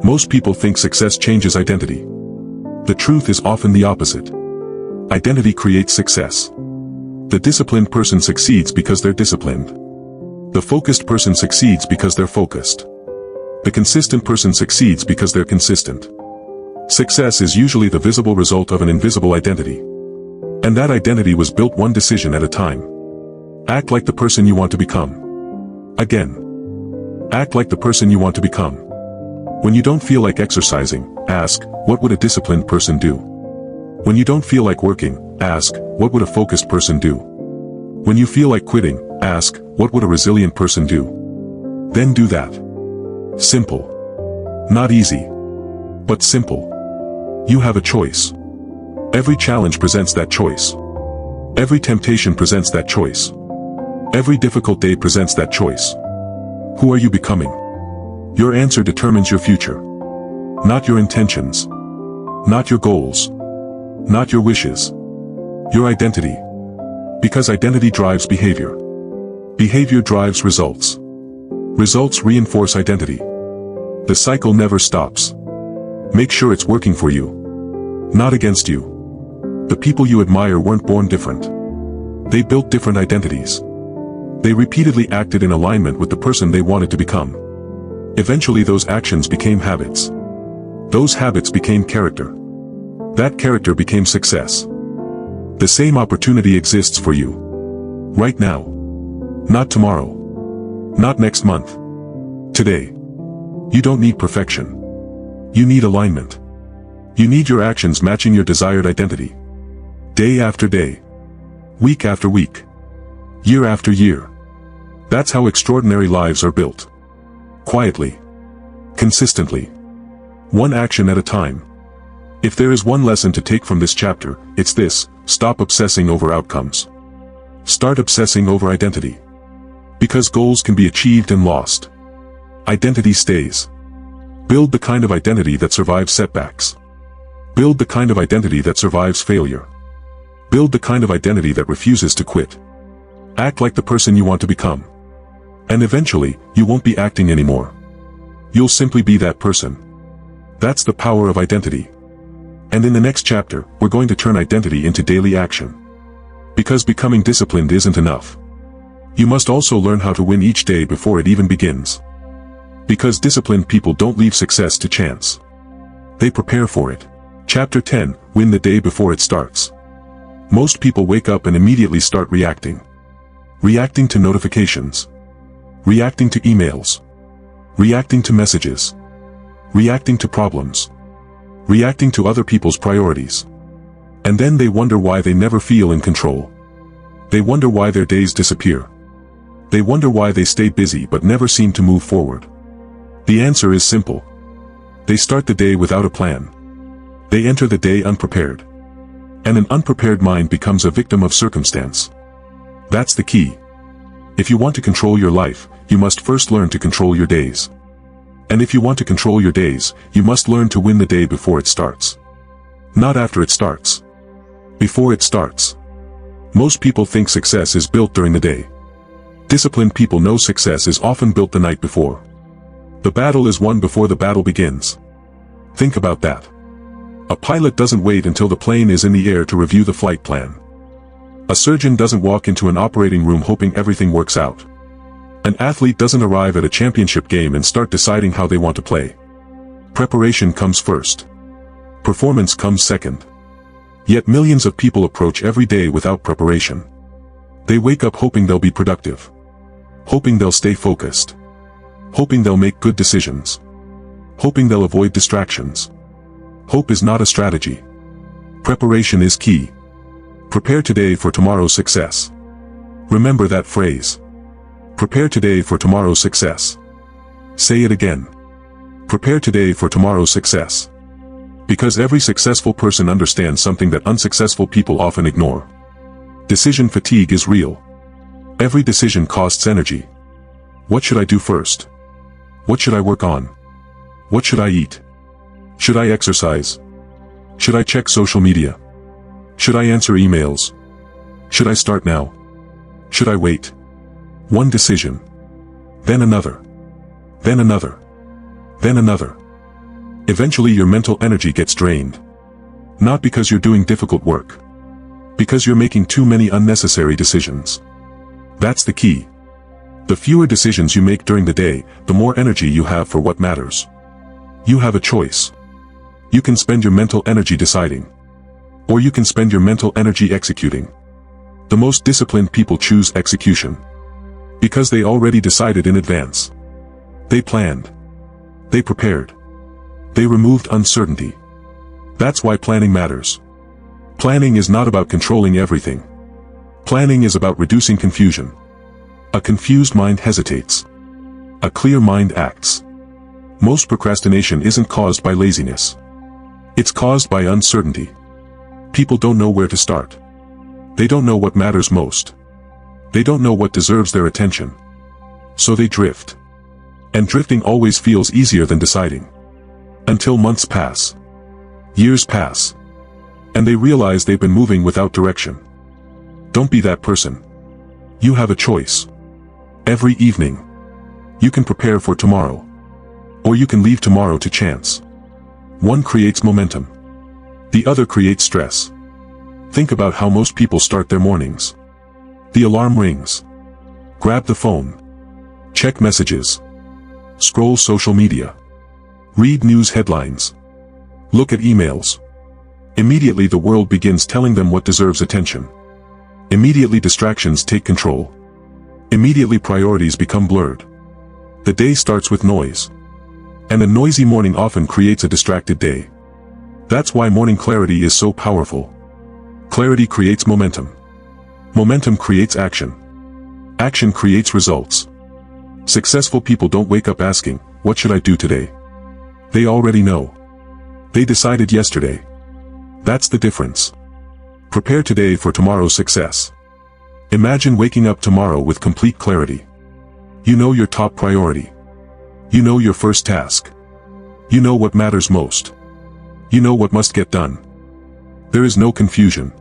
Most people think success changes identity. The truth is often the opposite. Identity creates success. The disciplined person succeeds because they're disciplined. The focused person succeeds because they're focused. The consistent person succeeds because they're consistent. Success is usually the visible result of an invisible identity. And that identity was built one decision at a time. Act like the person you want to become. Again. Act like the person you want to become. When you don't feel like exercising, ask, what would a disciplined person do? When you don't feel like working, ask, what would a focused person do? When you feel like quitting, ask, what would a resilient person do? Then do that. Simple. Not easy. But simple. You have a choice. Every challenge presents that choice. Every temptation presents that choice. Every difficult day presents that choice. Who are you becoming? Your answer determines your future. Not your intentions. Not your goals. Not your wishes. Your identity. Because identity drives behavior. Behavior drives results. Results reinforce identity. The cycle never stops. Make sure it's working for you. Not against you. The people you admire weren't born different. They built different identities. They repeatedly acted in alignment with the person they wanted to become. Eventually those actions became habits. Those habits became character. That character became success. The same opportunity exists for you. Right now. Not tomorrow. Not next month. Today. You don't need perfection. You need alignment. You need your actions matching your desired identity. Day after day. Week after week. Year after year. That's how extraordinary lives are built. Quietly. Consistently. One action at a time. If there is one lesson to take from this chapter, it's this: stop obsessing over outcomes. Start obsessing over identity. Because goals can be achieved and lost. Identity stays. Build the kind of identity that survives setbacks. Build the kind of identity that survives failure. Build the kind of identity that refuses to quit. Act like the person you want to become. And eventually, you won't be acting anymore. You'll simply be that person. That's the power of identity. And in the next chapter, we're going to turn identity into daily action. Because becoming disciplined isn't enough. You must also learn how to win each day before it even begins. Because disciplined people don't leave success to chance. They prepare for it. Chapter 10, Win the day before it starts. Most people wake up and immediately start reacting. Reacting to notifications. Reacting to emails. Reacting to messages. Reacting to problems. Reacting to other people's priorities. And then they wonder why they never feel in control. They wonder why their days disappear. They wonder why they stay busy but never seem to move forward. The answer is simple. They start the day without a plan. They enter the day unprepared. And an unprepared mind becomes a victim of circumstance. That's the key. If you want to control your life, you must first learn to control your days. And if you want to control your days, you must learn to win the day before it starts. Not after it starts. Before it starts. Most people think success is built during the day. Disciplined people know success is often built the night before. The battle is won before the battle begins. Think about that. A pilot doesn't wait until the plane is in the air to review the flight plan. A surgeon doesn't walk into an operating room hoping everything works out. An athlete doesn't arrive at a championship game and start deciding how they want to play. Preparation comes first. Performance comes second. Yet millions of people approach every day without preparation. They wake up hoping they'll be productive. Hoping they'll stay focused. Hoping they'll make good decisions. Hoping they'll avoid distractions. Hope is not a strategy. Preparation is key. Prepare today for tomorrow's success. Remember that phrase. Prepare today for tomorrow's success. Say it again. Prepare today for tomorrow's success. Because every successful person understands something that unsuccessful people often ignore. Decision fatigue is real. Every decision costs energy. What should I do first? What should I work on? What should I eat? Should I exercise? Should I check social media? Should I answer emails? Should I start now? Should I wait? One decision. Then another. Then another. Then another. Eventually your mental energy gets drained. Not because you're doing difficult work. Because you're making too many unnecessary decisions. That's the key. The fewer decisions you make during the day, the more energy you have for what matters. You have a choice. You can spend your mental energy deciding. Or you can spend your mental energy executing. The most disciplined people choose execution. Because they already decided in advance. They planned. They prepared. They removed uncertainty. That's why planning matters. Planning is not about controlling everything. Planning is about reducing confusion. A confused mind hesitates. A clear mind acts. Most procrastination isn't caused by laziness. It's caused by uncertainty. People don't know where to start. They don't know what matters most. They don't know what deserves their attention. So they drift. And drifting always feels easier than deciding. Until months pass. Years pass. And they realize they've been moving without direction. Don't be that person. You have a choice. Every evening. You can prepare for tomorrow. Or you can leave tomorrow to chance. One creates momentum. The other creates stress. Think about how most people start their mornings. The alarm rings. Grab the phone. Check messages. Scroll social media. Read news headlines. Look at emails. Immediately the world begins telling them what deserves attention. Immediately distractions take control. Immediately priorities become blurred. The day starts with noise. And a noisy morning often creates a distracted day. That's why morning clarity is so powerful. Clarity creates momentum. Momentum creates action. Action creates results. Successful people don't wake up asking, what should I do today? They already know. They decided yesterday. That's the difference. Prepare today for tomorrow's success. Imagine waking up tomorrow with complete clarity. You know your top priority. You know your first task. You know what matters most. You know what must get done. There is no confusion.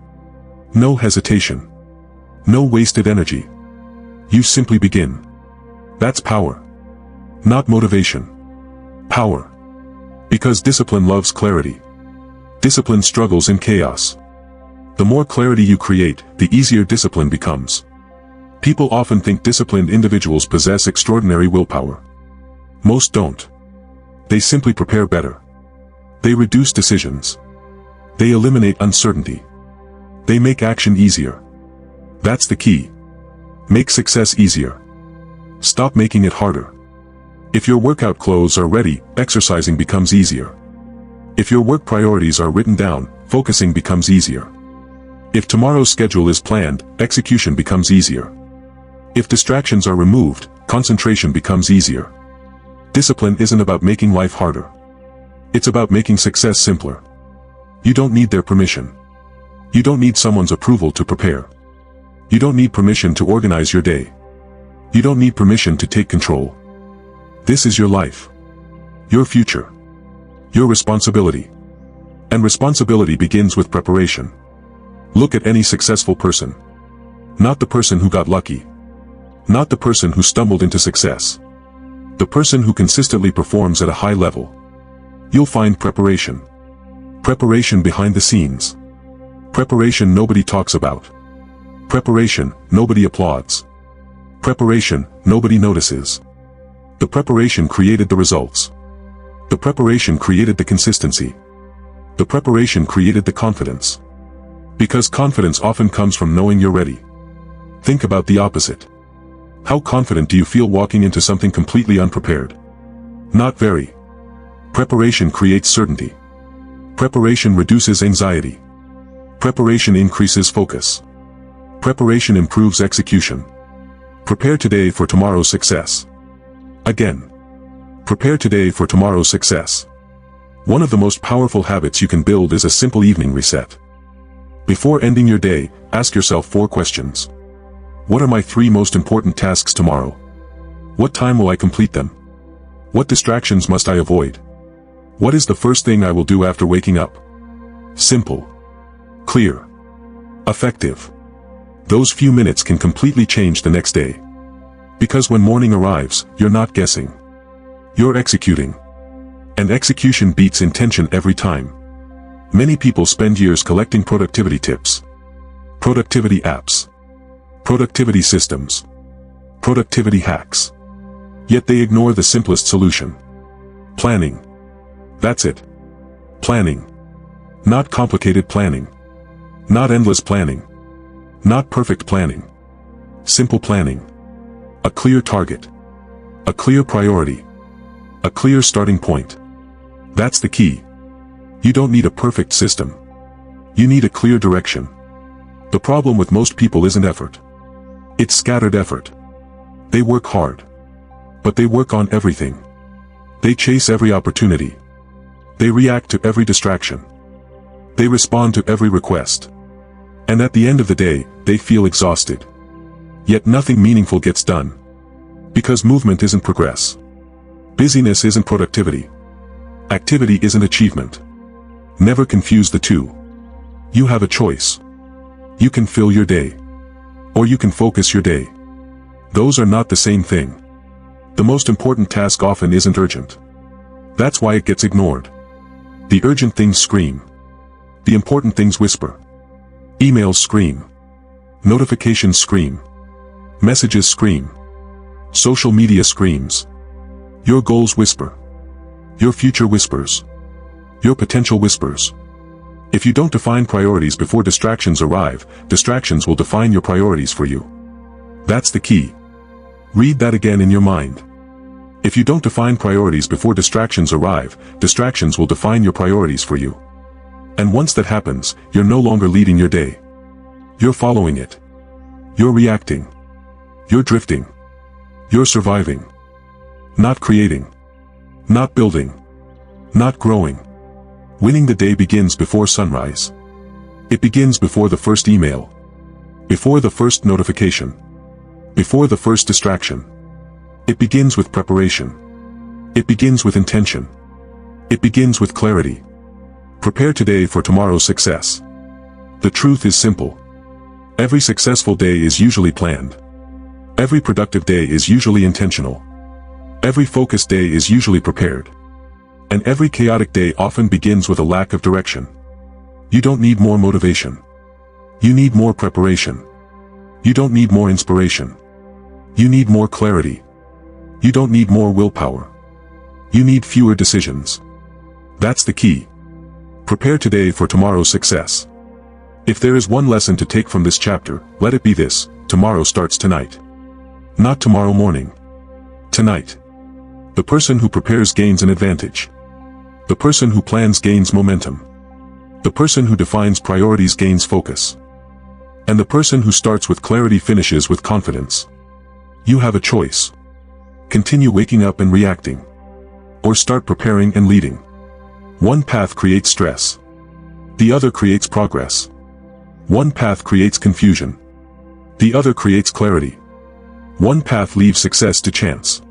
No hesitation. No wasted energy. You simply begin. That's power. Not motivation. Power. Because discipline loves clarity. Discipline struggles in chaos. The more clarity you create, the easier discipline becomes. People often think disciplined individuals possess extraordinary willpower. Most don't. They simply prepare better. They reduce decisions. They eliminate uncertainty. They make action easier. That's the key. Make success easier. Stop making it harder. If your workout clothes are ready, exercising becomes easier. If your work priorities are written down, focusing becomes easier. If tomorrow's schedule is planned, execution becomes easier. If distractions are removed, concentration becomes easier. Discipline isn't about making life harder. It's about making success simpler. You don't need their permission. You don't need someone's approval to prepare. You don't need permission to organize your day. You don't need permission to take control. This is your life. Your future. Your responsibility. And responsibility begins with preparation. Look at any successful person. Not the person who got lucky. Not the person who stumbled into success. The person who consistently performs at a high level. You'll find preparation. Preparation behind the scenes. Preparation nobody talks about. Preparation nobody applauds. Preparation nobody notices. The preparation created the results. The preparation created the consistency. The preparation created the confidence. Because confidence often comes from knowing you're ready. Think about the opposite. How confident do you feel walking into something completely unprepared? Not very. Preparation creates certainty. Preparation reduces anxiety. Preparation increases focus. Preparation improves execution. Prepare today for tomorrow's success. Again. Prepare today for tomorrow's success. One of the most powerful habits you can build is a simple evening reset. Before ending your day, ask yourself 4 questions. What are my 3 most important tasks tomorrow? What time will I complete them? What distractions must I avoid? What is the first thing I will do after waking up? Simple. Clear. Effective. Those few minutes can completely change the next day. Because when morning arrives, you're not guessing. You're executing. And execution beats intention every time. Many people spend years collecting productivity tips, productivity apps, productivity systems, productivity hacks. Yet they ignore the simplest solution. Planning. That's it. Planning. Not complicated planning. Not endless planning. Not perfect planning. Simple planning. A clear target. A clear priority. A clear starting point. That's the key. You don't need a perfect system. You need a clear direction. The problem with most people isn't effort. It's scattered effort. They work hard. But they work on everything. They chase every opportunity. They react to every distraction. They respond to every request. And at the end of the day, they feel exhausted. Yet nothing meaningful gets done. Because movement isn't progress. Busyness isn't productivity. Activity isn't achievement. Never confuse the two. You have a choice. You can fill your day. Or you can focus your day. Those are not the same thing. The most important task often isn't urgent. That's why it gets ignored. The urgent things scream. The important things whisper. Emails scream. Notifications scream. Messages scream. Social media screams. Your goals whisper. Your future whispers. Your potential whispers. If you don't define priorities before distractions arrive, distractions will define your priorities for you. That's the key. Read that again in your mind. If you don't define priorities before distractions arrive, distractions will define your priorities for you. And once that happens, you're no longer leading your day. You're following it. You're reacting. You're drifting. You're surviving. Not creating. Not building. Not growing. Winning the day begins before sunrise. It begins before the first email. Before the first notification. Before the first distraction. It begins with preparation. It begins with intention. It begins with clarity. Prepare today for tomorrow's success. The truth is simple. Every successful day is usually planned. Every productive day is usually intentional. Every focused day is usually prepared. And every chaotic day often begins with a lack of direction. You don't need more motivation. You need more preparation. You don't need more inspiration. You need more clarity. You don't need more willpower. You need fewer decisions. That's the key. Prepare today for tomorrow's success. If there is one lesson to take from this chapter, let it be this: tomorrow starts tonight. Not tomorrow morning. Tonight. The person who prepares gains an advantage. The person who plans gains momentum. The person who defines priorities gains focus. And the person who starts with clarity finishes with confidence. You have a choice. Continue waking up and reacting. Or start preparing and leading. One path creates stress. The other creates progress. One path creates confusion. The other creates clarity. One path leaves success to chance.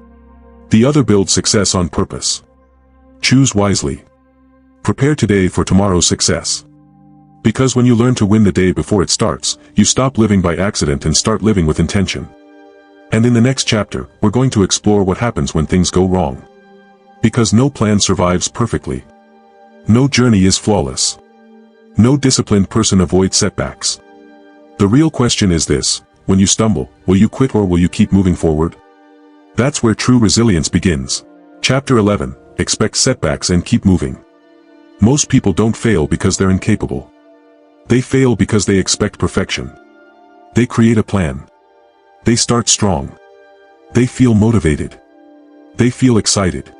The other builds success on purpose. Choose wisely. Prepare today for tomorrow's success. Because when you learn to win the day before it starts, you stop living by accident and start living with intention. And in the next chapter, we're going to explore what happens when things go wrong. Because no plan survives perfectly. No journey is flawless. No disciplined person avoids setbacks. The real question is this: when you stumble, will you quit or will you keep moving forward? That's where true resilience begins. Chapter 11, Expect setbacks and keep moving. Most people don't fail because they're incapable. They fail because they expect perfection. They create a plan. They start strong. They feel motivated. They feel excited.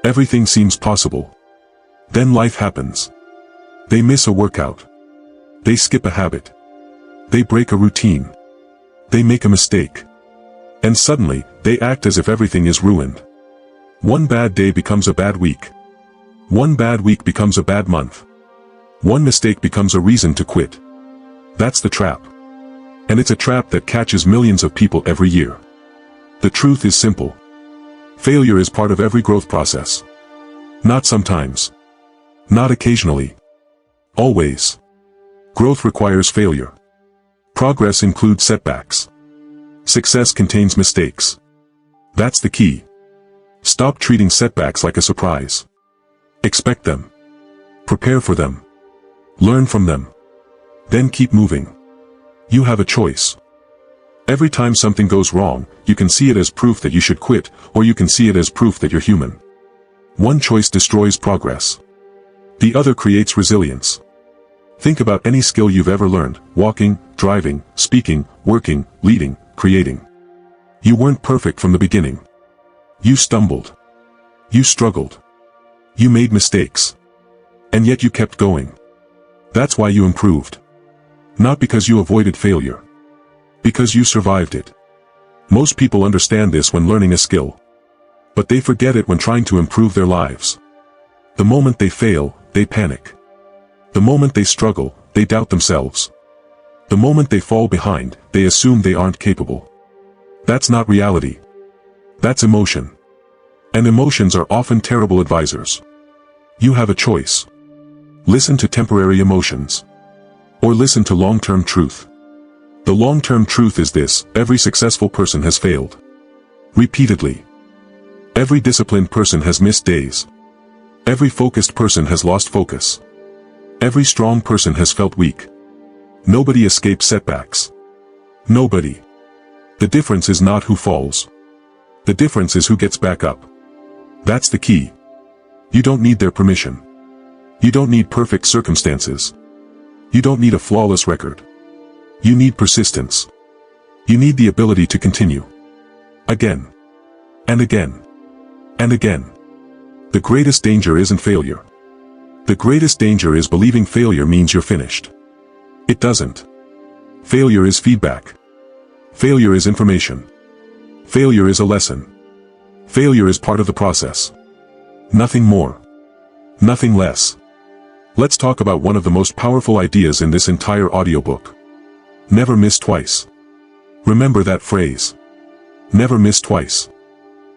Everything seems possible. Then life happens. They miss a workout. They skip a habit. They break a routine. They make a mistake. And suddenly, they act as if everything is ruined. One bad day becomes a bad week. One bad week becomes a bad month. One mistake becomes a reason to quit. That's the trap. And it's a trap that catches millions of people every year. The truth is simple. Failure is part of every growth process. Not sometimes. Not occasionally. Always. Growth requires failure. Progress includes setbacks. Success contains mistakes. That's the key. Stop treating setbacks like a surprise. Expect them. Prepare for them. Learn from them. Then keep moving. You have a choice. Every time something goes wrong, you can see it as proof that you should quit, or you can see it as proof that you're human. One choice destroys progress. The other creates resilience. Think about any skill you've ever learned: walking, driving, speaking, working, leading, creating. You weren't perfect from the beginning. You stumbled. You struggled. You made mistakes. And yet you kept going. That's why you improved. Not because you avoided failure. Because you survived it. Most people understand this when learning a skill. But they forget it when trying to improve their lives. The moment they fail, they panic. The moment they struggle, they doubt themselves. The moment they fall behind, they assume they aren't capable. That's not reality. That's emotion. And emotions are often terrible advisors. You have a choice. Listen to temporary emotions. Or listen to long-term truth. The long-term truth is this: every successful person has failed. Repeatedly. Every disciplined person has missed days. Every focused person has lost focus. Every strong person has felt weak. Nobody escapes setbacks. Nobody. The difference is not who falls. The difference is who gets back up. That's the key. You don't need their permission. You don't need perfect circumstances. You don't need a flawless record. You need persistence. You need the ability to continue. Again. And again. And again. The greatest danger isn't failure. The greatest danger is believing failure means you're finished. It doesn't. Failure is feedback. Failure is information. Failure is a lesson. Failure is part of the process. Nothing more. Nothing less. Let's talk about one of the most powerful ideas in this entire audiobook. Never miss twice. Remember that phrase. Never miss twice.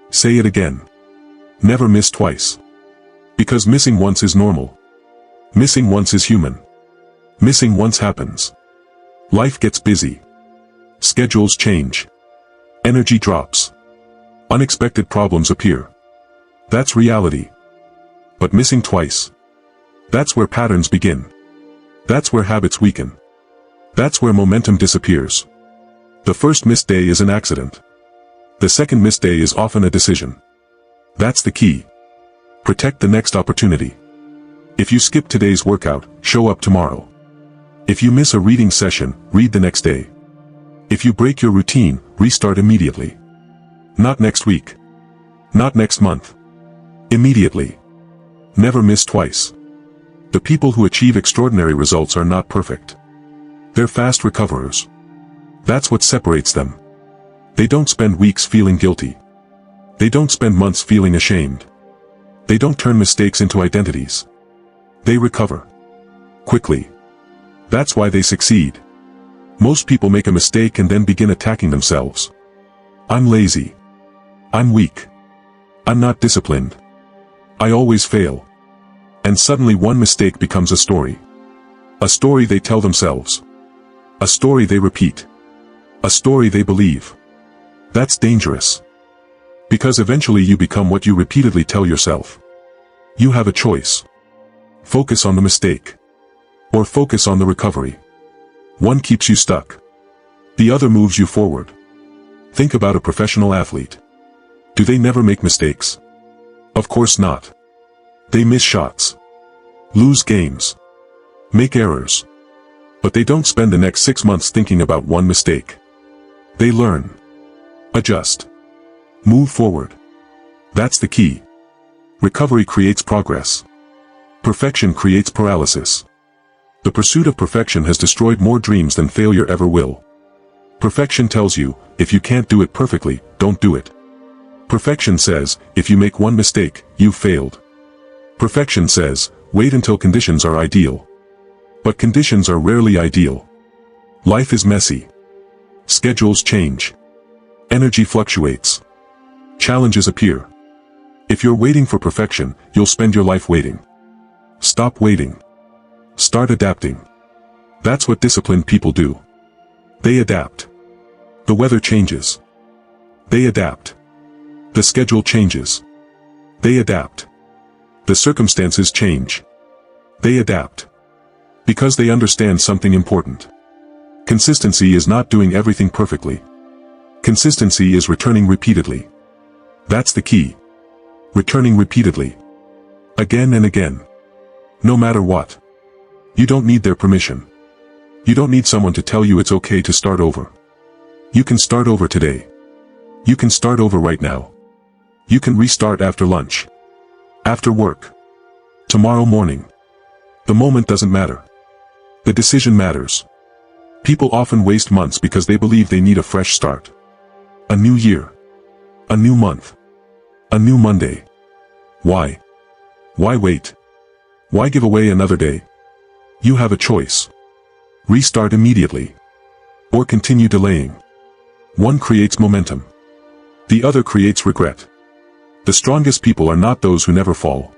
Say it again. Never miss twice. Because missing once is normal. Missing once is human. Missing once happens. Life gets busy. Schedules change. Energy drops. Unexpected problems appear. That's reality. But missing twice. That's where patterns begin. That's where habits weaken. That's where momentum disappears. The first missed day is an accident. The second missed day is often a decision. That's the key. Protect the next opportunity. If you skip today's workout, show up tomorrow. If you miss a reading session, read the next day. If you break your routine, restart immediately. Not next week. Not next month. Immediately. Never miss twice. The people who achieve extraordinary results are not perfect. They're fast recoverers. That's what separates them. They don't spend weeks feeling guilty. They don't spend months feeling ashamed. They don't turn mistakes into identities. They recover. Quickly. That's why they succeed. Most people make a mistake and then begin attacking themselves. I'm lazy. I'm weak. I'm not disciplined. I always fail. And suddenly one mistake becomes a story. A story they tell themselves. A story they repeat. A story they believe. That's dangerous. Because eventually you become what you repeatedly tell yourself. You have a choice. Focus on the mistake. Or focus on the recovery. One keeps you stuck. The other moves you forward. Think about a professional athlete. Do they never make mistakes? Of course not. They miss shots. Lose games. Make errors. But they don't spend the next 6 months thinking about one mistake. They learn. Adjust. Move forward. That's the key. Recovery creates progress. Perfection creates paralysis. The pursuit of perfection has destroyed more dreams than failure ever will. Perfection tells you, if you can't do it perfectly, don't do it. Perfection says, if you make one mistake, you've failed. Perfection says, wait until conditions are ideal. But conditions are rarely ideal. Life is messy. Schedules change. Energy fluctuates. Challenges appear. If you're waiting for perfection, you'll spend your life waiting. Stop waiting. Start adapting. That's what disciplined people do. They adapt. The weather changes. They adapt. The schedule changes. They adapt. The circumstances change. They adapt. Because they understand something important. Consistency is not doing everything perfectly. Consistency is returning repeatedly. That's the key. Returning repeatedly. Again and again. No matter what. You don't need their permission. You don't need someone to tell you it's okay to start over. You can start over today. You can start over right now. You can restart after lunch. After work. Tomorrow morning. The moment doesn't matter. The decision matters. People often waste months because they believe they need a fresh start. A new year. A new month. A new Monday. Why? Why wait? Why give away another day? You have a choice. Restart immediately. Or continue delaying. One creates momentum. The other creates regret. The strongest people are not those who never fall.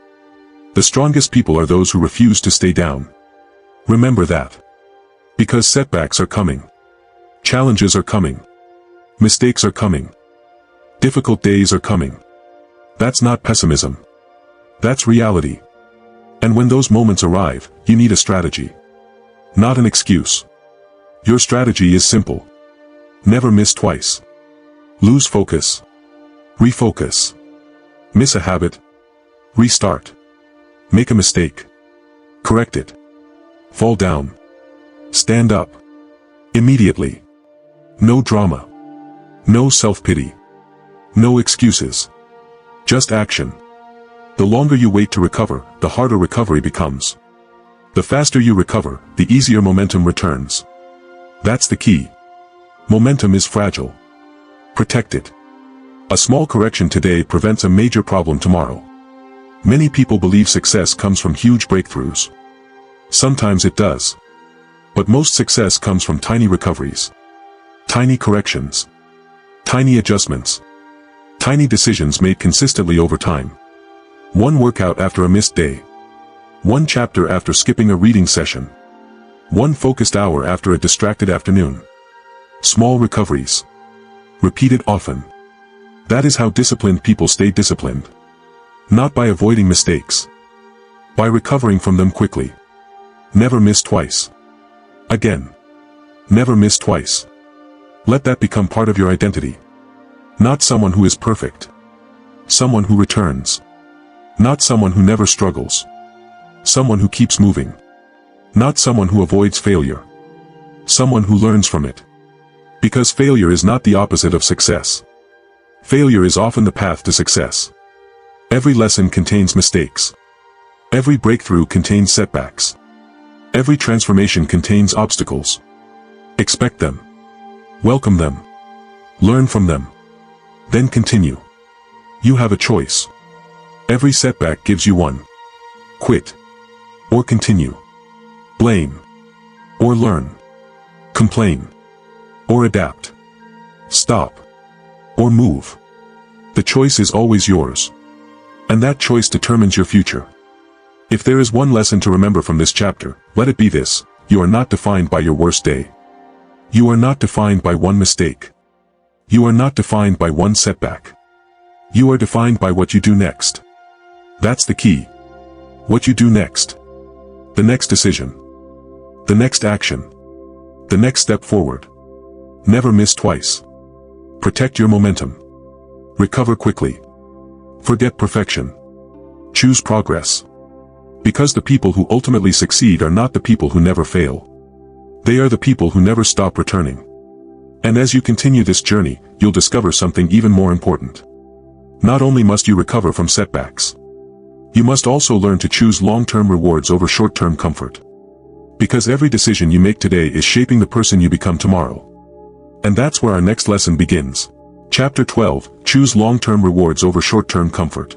The strongest people are those who refuse to stay down. Remember that. Because setbacks are coming. Challenges are coming. Mistakes are coming. Difficult days are coming. That's not pessimism. That's reality. And when those moments arrive, you need a strategy. Not an excuse. Your strategy is simple. Never miss twice. Lose focus. Refocus. Miss a habit. Restart. Make a mistake. Correct it. Fall down. Stand up. Immediately. No drama. No self-pity. No excuses. Just action. The longer you wait to recover, the harder recovery becomes. The faster you recover, the easier momentum returns. That's the key. Momentum is fragile. Protect it. A small correction today prevents a major problem tomorrow. Many people believe success comes from huge breakthroughs. Sometimes it does. But most success comes from tiny recoveries. Tiny corrections. Tiny adjustments. Tiny decisions made consistently over time. One workout after a missed day. One chapter after skipping a reading session. One focused hour after a distracted afternoon. Small recoveries. Repeated often. That is how disciplined people stay disciplined. Not by avoiding mistakes. By recovering from them quickly. Never miss twice. Again. Never miss twice. Let that become part of your identity. Not someone who is perfect. Someone who returns. Not someone who never struggles. Someone who keeps moving. Not someone who avoids failure. Someone who learns from it. Because failure is not the opposite of success. Failure is often the path to success. Every lesson contains mistakes. Every breakthrough contains setbacks. Every transformation contains obstacles. Expect them. Welcome them. Learn from them. Then continue. You have a choice. Every setback gives you one. Quit. Or continue. Blame. Or learn. Complain. Or adapt. Stop. Or move. The choice is always yours. And that choice determines your future. If there is one lesson to remember from this chapter, let it be this: you are not defined by your worst day. You are not defined by one mistake. You are not defined by one setback. You are defined by what you do next. That's the key. What you do next. The next decision. The next action. The next step forward. Never miss twice. Protect your momentum. Recover quickly. Forget perfection. Choose progress. Because the people who ultimately succeed are not the people who never fail. They are the people who never stop returning. And as you continue this journey, you'll discover something even more important. Not only must you recover from setbacks, you must also learn to choose long-term rewards over short-term comfort. Because every decision you make today is shaping the person you become tomorrow. And that's where our next lesson begins. Chapter 12, Choose long-term rewards over short-term comfort.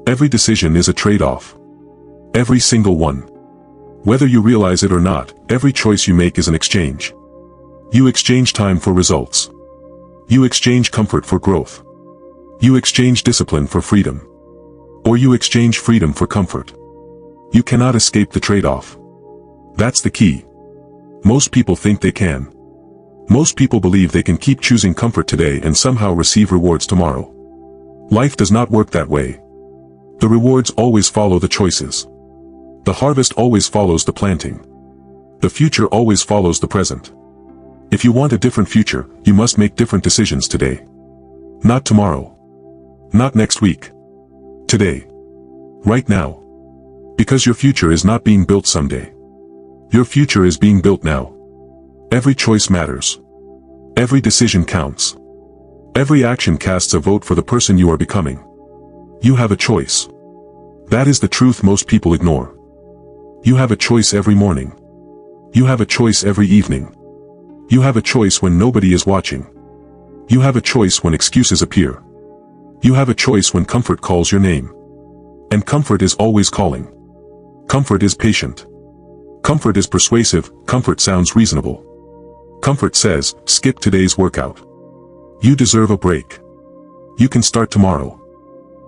Every decision is a trade-off. Every single one. Whether you realize it or not, every choice you make is an exchange. You exchange time for results. You exchange comfort for growth. You exchange discipline for freedom. Or you exchange freedom for comfort. You cannot escape the trade-off. That's the key. Most people think they can. Most people believe they can keep choosing comfort today and somehow receive rewards tomorrow. Life does not work that way. The rewards always follow the choices. The harvest always follows the planting. The future always follows the present. If you want a different future, you must make different decisions today. Not tomorrow. Not next week. Today. Right now. Because your future is not being built someday. Your future is being built now. Every choice matters. Every decision counts. Every action casts a vote for the person you are becoming. You have a choice. That is the truth most people ignore. You have a choice every morning. You have a choice every evening. You have a choice when nobody is watching. You have a choice when excuses appear. You have a choice when comfort calls your name. And comfort is always calling. Comfort is patient. Comfort is persuasive. Comfort sounds reasonable. Comfort says, skip today's workout. You deserve a break. You can start tomorrow.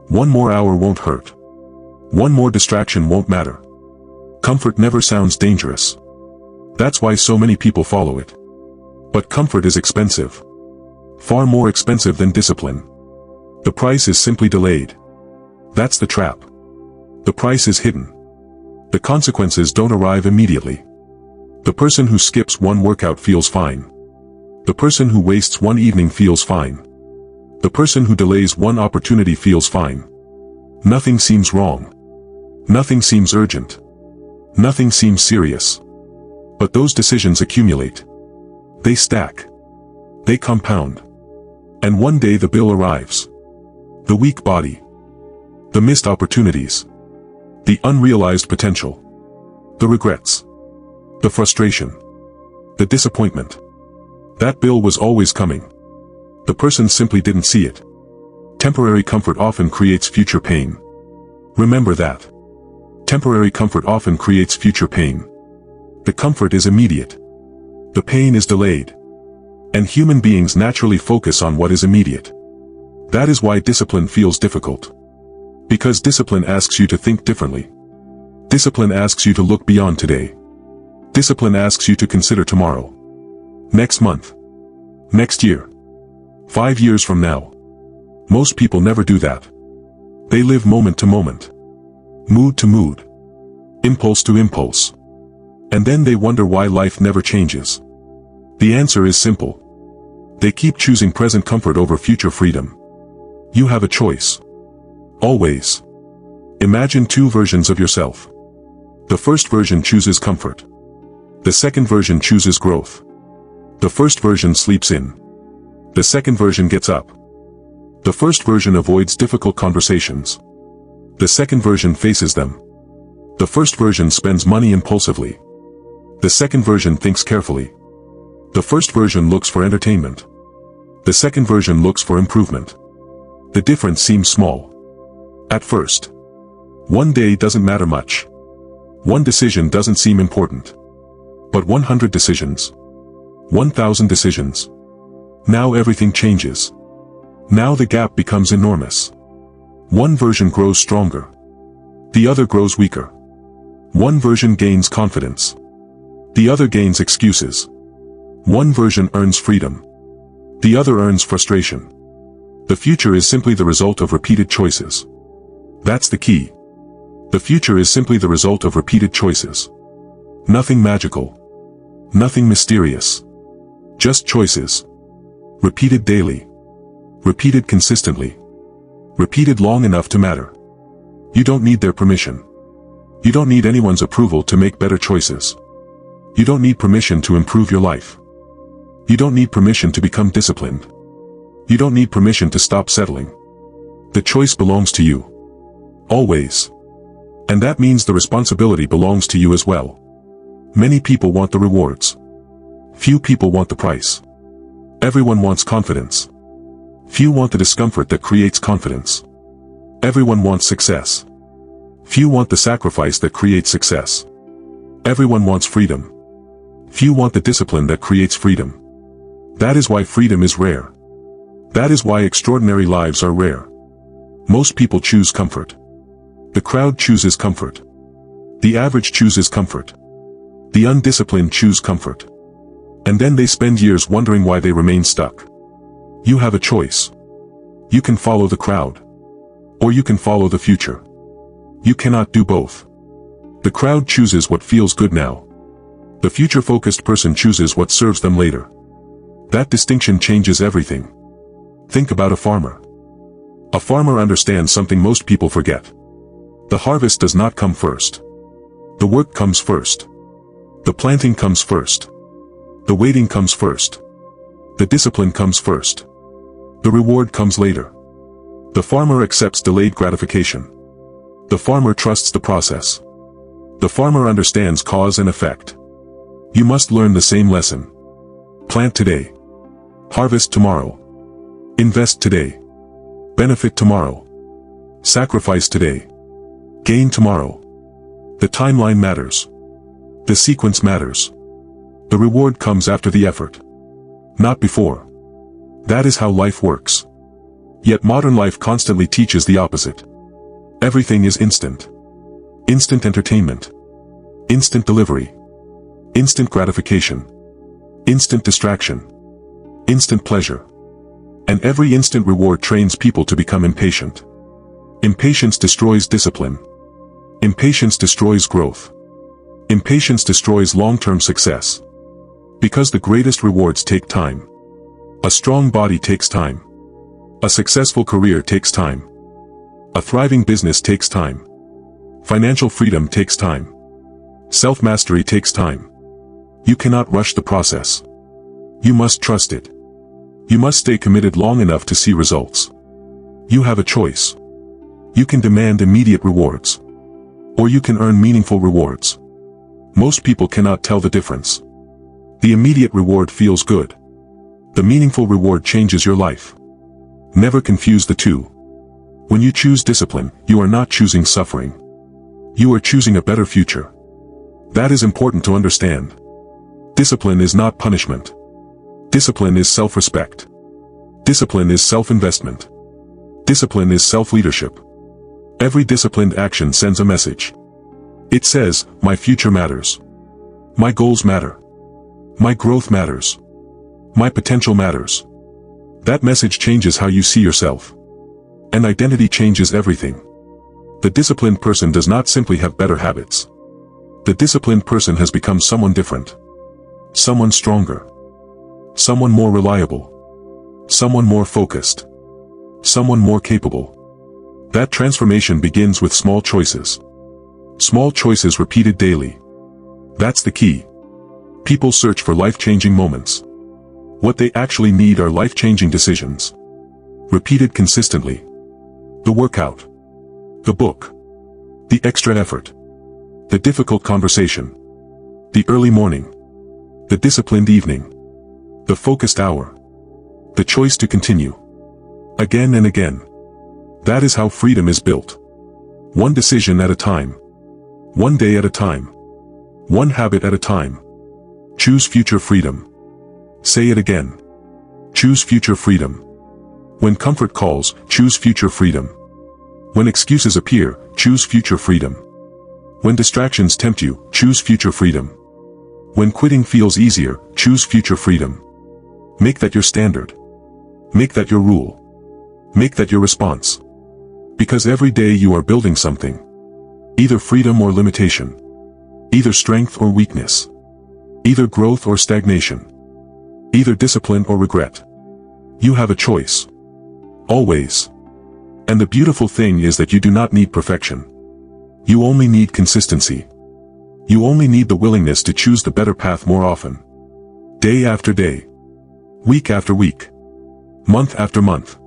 One more hour won't hurt. One more distraction won't matter. Comfort never sounds dangerous. That's why so many people follow it. But comfort is expensive. Far more expensive than discipline. The price is simply delayed. That's the trap. The price is hidden. The consequences don't arrive immediately. The person who skips one workout feels fine. The person who wastes one evening feels fine. The person who delays one opportunity feels fine. Nothing seems wrong. Nothing seems urgent. Nothing seems serious. But those decisions accumulate. They stack. They compound. And one day the bill arrives. The weak body. The missed opportunities. The unrealized potential. The regrets. The frustration. The disappointment. That bill was always coming. The person simply didn't see it. Temporary comfort often creates future pain. Remember that. Temporary comfort often creates future pain. The comfort is immediate. The pain is delayed. And human beings naturally focus on what is immediate. That is why discipline feels difficult. Because discipline asks you to think differently. Discipline asks you to look beyond today. Discipline asks you to consider tomorrow. Next month. Next year. 5 years from now. Most people never do that. They live moment to moment. Mood to mood. Impulse to impulse. And then they wonder why life never changes. The answer is simple. They keep choosing present comfort over future freedom. You have a choice. Always. Imagine two versions of yourself. The first version chooses comfort. The second version chooses growth. The first version sleeps in. The second version gets up. The first version avoids difficult conversations. The second version faces them. The first version spends money impulsively. The second version thinks carefully. The first version looks for entertainment. The second version looks for improvement. The difference seems small. At first. One day doesn't matter much. One decision doesn't seem important. But 100 decisions. 1,000 decisions. Now everything changes. Now the gap becomes enormous. One version grows stronger. The other grows weaker. One version gains confidence. The other gains excuses. One version earns freedom. The other earns frustration. The future is simply the result of repeated choices. That's the key. The future is simply the result of repeated choices. Nothing magical. Nothing mysterious. Just choices. Repeated daily. Repeated consistently. Repeated long enough to matter. You don't need their permission. You don't need anyone's approval to make better choices. You don't need permission to improve your life. You don't need permission to become disciplined. You don't need permission to stop settling. The choice belongs to you. Always. And that means the responsibility belongs to you as well. Many people want the rewards. Few people want the price. Everyone wants confidence. Few want the discomfort that creates confidence. Everyone wants success. Few want the sacrifice that creates success. Everyone wants freedom. Few want the discipline that creates freedom. That is why freedom is rare. That is why extraordinary lives are rare. Most people choose comfort. The crowd chooses comfort. The average chooses comfort. The undisciplined choose comfort. And then they spend years wondering why they remain stuck. You have a choice. You can follow the crowd. Or you can follow the future. You cannot do both. The crowd chooses what feels good now. The future-focused person chooses what serves them later. That distinction changes everything. Think about a farmer. A farmer understands something most people forget. The harvest does not come first. The work comes first. The planting comes first. The waiting comes first. The discipline comes first. The reward comes later. The farmer accepts delayed gratification. The farmer trusts the process. The farmer understands cause and effect. You must learn the same lesson. Plant today. Harvest tomorrow. Invest today. Benefit tomorrow. Sacrifice today. Gain tomorrow. The timeline matters. The sequence matters. The reward comes after the effort. Not before. That is how life works. Yet modern life constantly teaches the opposite. Everything is instant. Instant entertainment. Instant delivery. Instant gratification. Instant distraction. Instant pleasure. And every instant reward trains people to become impatient. Impatience destroys discipline. Impatience destroys growth. Impatience destroys long-term success. Because the greatest rewards take time. A strong body takes time. A successful career takes time. A thriving business takes time. Financial freedom takes time. Self-mastery takes time. You cannot rush the process. You must trust it. You must stay committed long enough to see results. You have a choice. You can demand immediate rewards. Or you can earn meaningful rewards. Most people cannot tell the difference. The immediate reward feels good. The meaningful reward changes your life. Never confuse the two. When you choose discipline, you are not choosing suffering. You are choosing a better future. That is important to understand. Discipline is not punishment. Discipline is self-respect. Discipline is self-investment. Discipline is self-leadership. Every disciplined action sends a message. It says, my future matters. My goals matter. My growth matters. My potential matters. That message changes how you see yourself. And identity changes everything. The disciplined person does not simply have better habits. The disciplined person has become someone different. Someone stronger. Someone more reliable. Someone more focused. Someone more capable. That transformation begins with small choices. Small choices repeated daily. That's the key. People search for life-changing moments. What they actually need are life-changing decisions. Repeated consistently. The workout. The book. The extra effort. The difficult conversation. The early morning. The disciplined evening. The focused hour. The choice to continue. Again and again. That is how freedom is built. One decision at a time. One day at a time. One habit at a time. Choose future freedom. Say it again. Choose future freedom. When comfort calls, choose future freedom. When excuses appear, choose future freedom. When distractions tempt you, choose future freedom. When quitting feels easier, choose future freedom. Make that your standard. Make that your rule. Make that your response. Because every day you are building something. Either freedom or limitation. Either strength or weakness. Either growth or stagnation. Either discipline or regret. You have a choice. Always. And the beautiful thing is that you do not need perfection. You only need consistency. You only need the willingness to choose the better path more often. Day after day. Week after week. Month after month.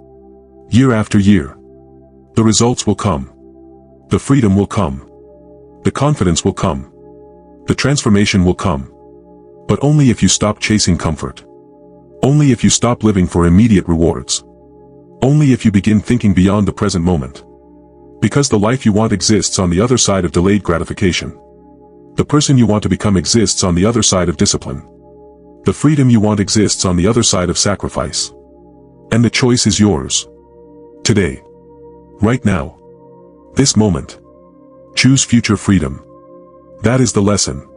Year after year. The results will come. The freedom will come. The confidence will come. The transformation will come. But only if you stop chasing comfort. Only if you stop living for immediate rewards. Only if you begin thinking beyond the present moment. Because the life you want exists on the other side of delayed gratification. The person you want to become exists on the other side of discipline. The freedom you want exists on the other side of sacrifice. And the choice is yours. Today. Right now. This moment. Choose future freedom. That is the lesson.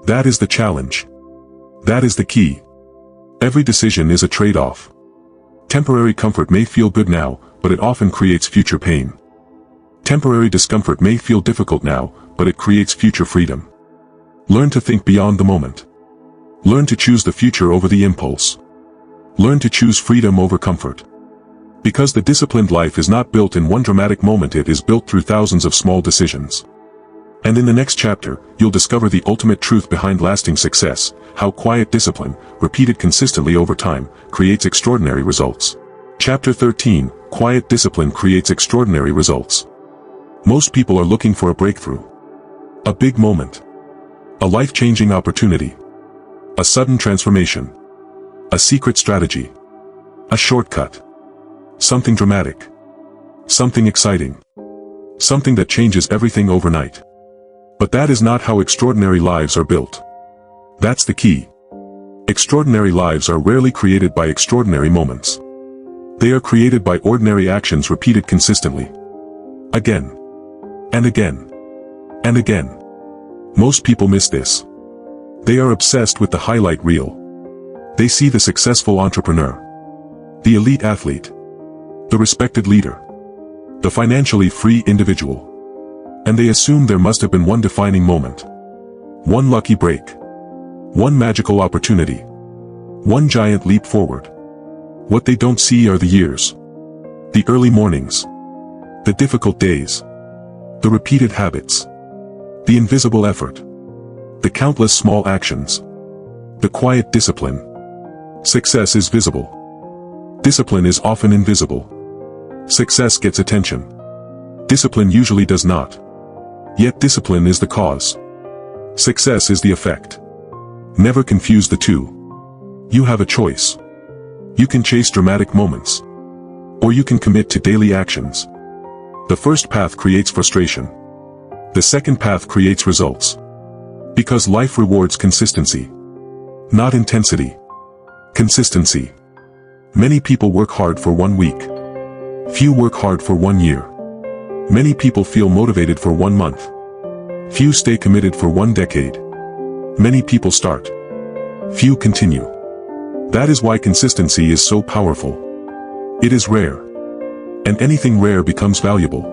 That is the challenge. That is the key. Every decision is a trade-off. Temporary comfort may feel good now, but it often creates future pain. Temporary discomfort may feel difficult now, but it creates future freedom. Learn to think beyond the moment. Learn to choose the future over the impulse. Learn to choose freedom over comfort. Because the disciplined life is not built in one dramatic moment, it is built through thousands of small decisions. And in the next chapter, you'll discover the ultimate truth behind lasting success, how quiet discipline, repeated consistently over time, creates extraordinary results. Chapter 13, Quiet Discipline Creates Extraordinary Results. Most people are looking for a breakthrough. A big moment. A life-changing opportunity. A sudden transformation. A secret strategy. A shortcut. Something dramatic. Something exciting. Something that changes everything overnight. But that is not how extraordinary lives are built. That's the key. Extraordinary lives are rarely created by extraordinary moments. They are created by ordinary actions repeated consistently. Again. And again. And again. Most people miss this. They are obsessed with the highlight reel. They see the successful entrepreneur. The elite athlete. The respected leader. The financially free individual. And they assume there must have been one defining moment. One lucky break. One magical opportunity. One giant leap forward. What they don't see are the years. The early mornings. The difficult days. The repeated habits. The invisible effort. The countless small actions. The quiet discipline. Success is visible. Discipline is often invisible. Success gets attention. Discipline usually does not. Yet discipline is the cause. Success is the effect. Never confuse the two. You have a choice. You can chase dramatic moments. Or you can commit to daily actions. The first path creates frustration. The second path creates results. Because life rewards consistency. Not intensity. Consistency. Many people work hard for 1 week. Few work hard for 1 year. Many people feel motivated for 1 month. Few stay committed for 1 decade. Many people start. Few continue. That is why consistency is so powerful. It is rare. And anything rare becomes valuable.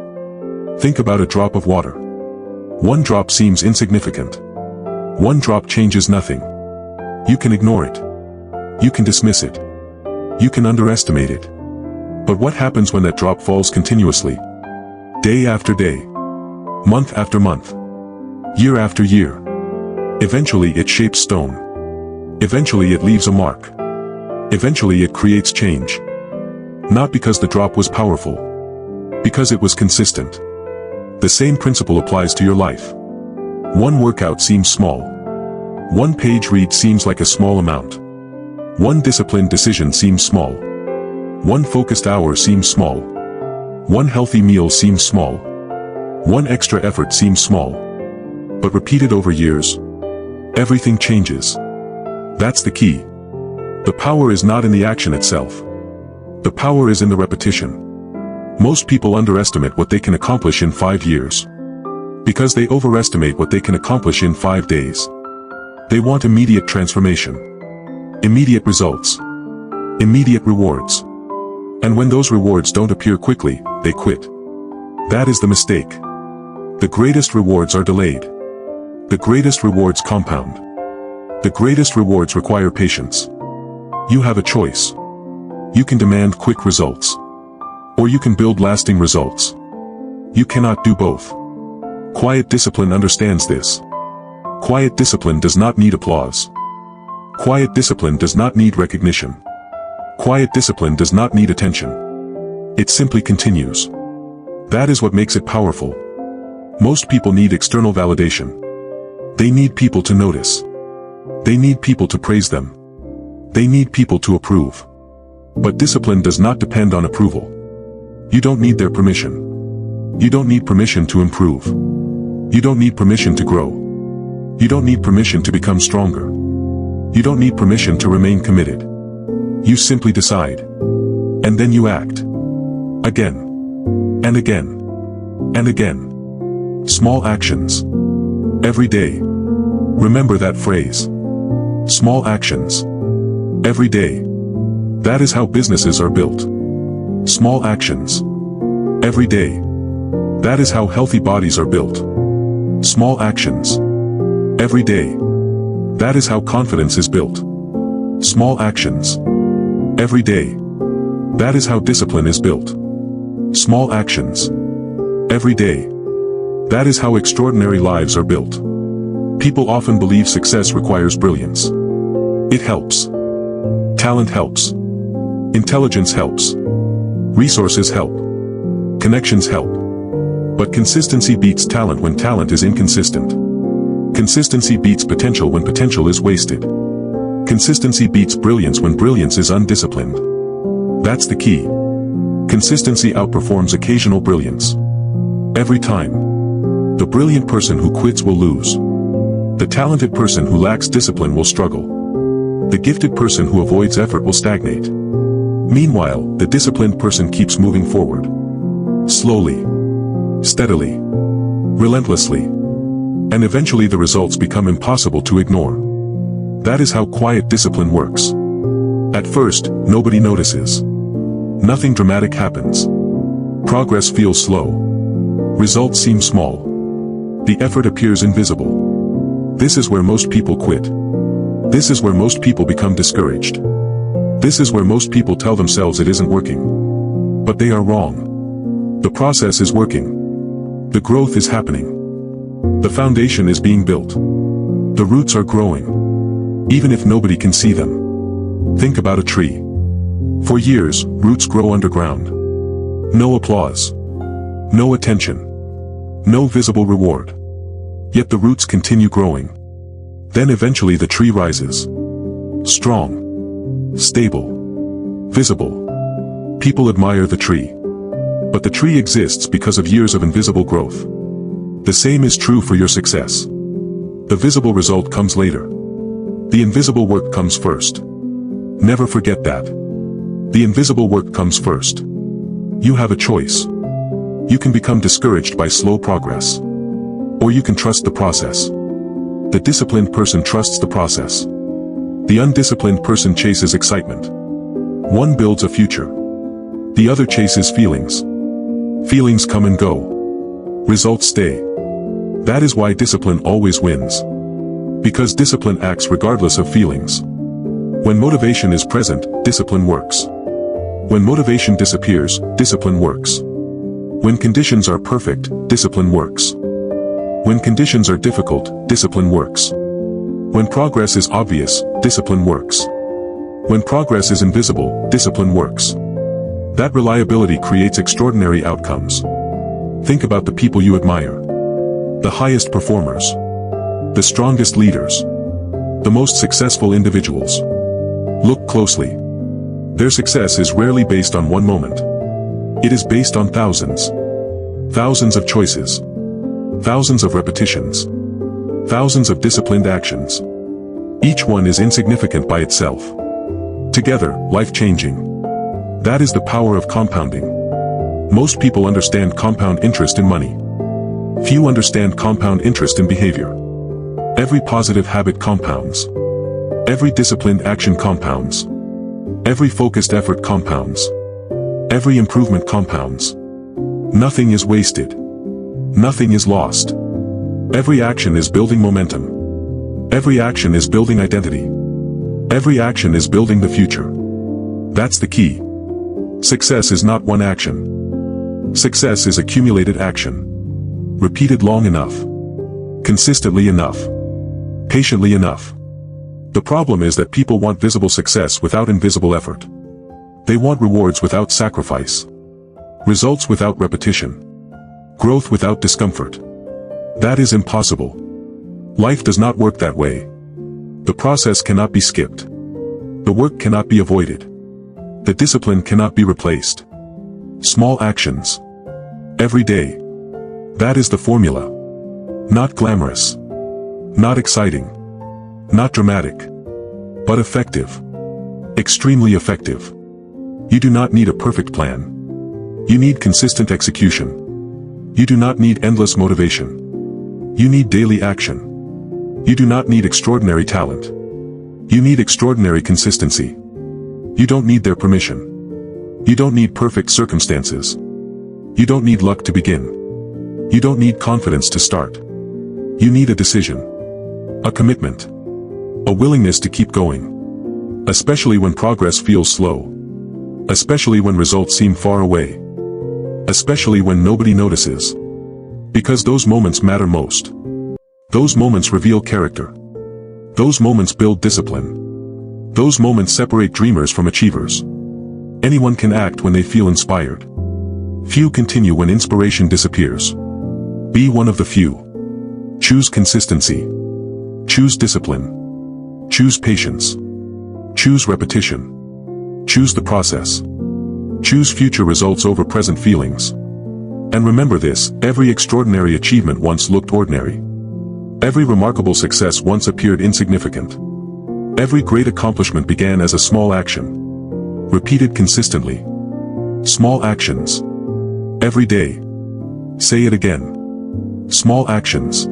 Think about a drop of water. 1 drop seems insignificant. 1 drop changes nothing. You can ignore it. You can dismiss it. You can underestimate it. But what happens when that drop falls continuously? Day after day. Month after month. Year after year. Eventually it shapes stone. Eventually it leaves a mark. Eventually it creates change. Not because the drop was powerful. Because it was consistent. The same principle applies to your life. 1 workout seems small. 1 page read seems like a small amount. 1 disciplined decision seems small. 1 focused hour seems small. 1 healthy meal seems small. 1 extra effort seems small. But repeated over years, everything changes. That's the key. The power is not in the action itself. The power is in the repetition. Most people underestimate what they can accomplish in 5 years. Because they overestimate what they can accomplish in 5 days. They want immediate transformation. Immediate results. Immediate rewards. And when those rewards don't appear quickly, they quit. That is the mistake. The greatest rewards are delayed. The greatest rewards compound. The greatest rewards require patience. You have a choice. You can demand quick results. Or you can build lasting results. You cannot do both. Quiet discipline understands this. Quiet discipline does not need applause. Quiet discipline does not need recognition. Quiet discipline does not need attention. It simply continues. That is what makes it powerful. Most people need external validation. They need people to notice. They need people to praise them. They need people to approve. But discipline does not depend on approval. You don't need their permission. You don't need permission to improve. You don't need permission to grow. You don't need permission to become stronger. You don't need permission to remain committed. You simply decide. And then you act. Again. And again. And again. Small actions. Every day. Remember that phrase. Small actions. Every day. That is how businesses are built. Small actions. Every day. That is how healthy bodies are built. Small actions. Every day. That is how confidence is built. Small actions. Every day. That is how discipline is built. Small actions. Every day. That is how extraordinary lives are built. People often believe success requires brilliance. It helps. Talent helps. Intelligence helps. Resources help. Connections help. But consistency beats talent when talent is inconsistent. Consistency beats potential when potential is wasted. Consistency beats brilliance when brilliance is undisciplined. That's the key. Consistency outperforms occasional brilliance. Every time. The brilliant person who quits will lose. The talented person who lacks discipline will struggle. The gifted person who avoids effort will stagnate. Meanwhile, the disciplined person keeps moving forward. Slowly. Steadily. Relentlessly. And eventually the results become impossible to ignore. That is how quiet discipline works. At first, nobody notices. Nothing dramatic happens. Progress feels slow. Results seem small. The effort appears invisible. This is where most people quit. This is where most people become discouraged. This is where most people tell themselves it isn't working. But they are wrong. The process is working. The growth is happening. The foundation is being built. The roots are growing. Even if nobody can see them. Think about a tree. For years, roots grow underground. No applause. No attention. No visible reward. Yet the roots continue growing. Then eventually the tree rises. Strong. Stable. Visible. People admire the tree. But the tree exists because of years of invisible growth. The same is true for your success. The visible result comes later. The invisible work comes first. Never forget that. The invisible work comes first. You have a choice. You can become discouraged by slow progress. Or you can trust the process. The disciplined person trusts the process. The undisciplined person chases excitement. One builds a future. The other chases feelings. Feelings come and go. Results stay. That is why discipline always wins. Because discipline acts regardless of feelings. When motivation is present, discipline works. When motivation disappears, discipline works. When conditions are perfect, discipline works. When conditions are difficult, discipline works. When progress is obvious, discipline works. When progress is invisible, discipline works. That reliability creates extraordinary outcomes. Think about the people you admire. The highest performers. The strongest leaders. The most successful individuals. Look closely. Their success is rarely based on one moment. It is based on thousands. Thousands of choices. Thousands of repetitions. Thousands of disciplined actions. Each one is insignificant by itself. Together, life-changing. That is the power of compounding. Most people understand compound interest in money. Few understand compound interest in behavior. Every positive habit compounds. Every disciplined action compounds. Every focused effort compounds. Every improvement compounds. Nothing is wasted. Nothing is lost. Every action is building momentum. Every action is building identity. Every action is building the future. That's the key. Success is not one action. Success is accumulated action. Repeated long enough. Consistently enough. Patiently enough. The problem is that people want visible success without invisible effort. They want rewards without sacrifice. Results without repetition. Growth without discomfort. That is impossible. Life does not work that way. The process cannot be skipped. The work cannot be avoided. The discipline cannot be replaced. Small actions. Every day. That is the formula. Not glamorous. Not exciting. Not dramatic. But effective. Extremely effective. You do not need a perfect plan. You need consistent execution. You do not need endless motivation. You need daily action. You do not need extraordinary talent. You need extraordinary consistency. You don't need their permission. You don't need perfect circumstances. You don't need luck to begin. You don't need confidence to start. You need a decision. A commitment. A willingness to keep going. Especially when progress feels slow. Especially when results seem far away. Especially when nobody notices. Because those moments matter most. Those moments reveal character. Those moments build discipline. Those moments separate dreamers from achievers. Anyone can act when they feel inspired. Few continue when inspiration disappears. Be one of the few. Choose consistency. Choose discipline. Choose patience. Choose repetition. Choose the process. Choose future results over present feelings. And remember this, every extraordinary achievement once looked ordinary. Every remarkable success once appeared insignificant. Every great accomplishment began as a small action. Repeated consistently. Small actions. Every day. Say it again. Small actions.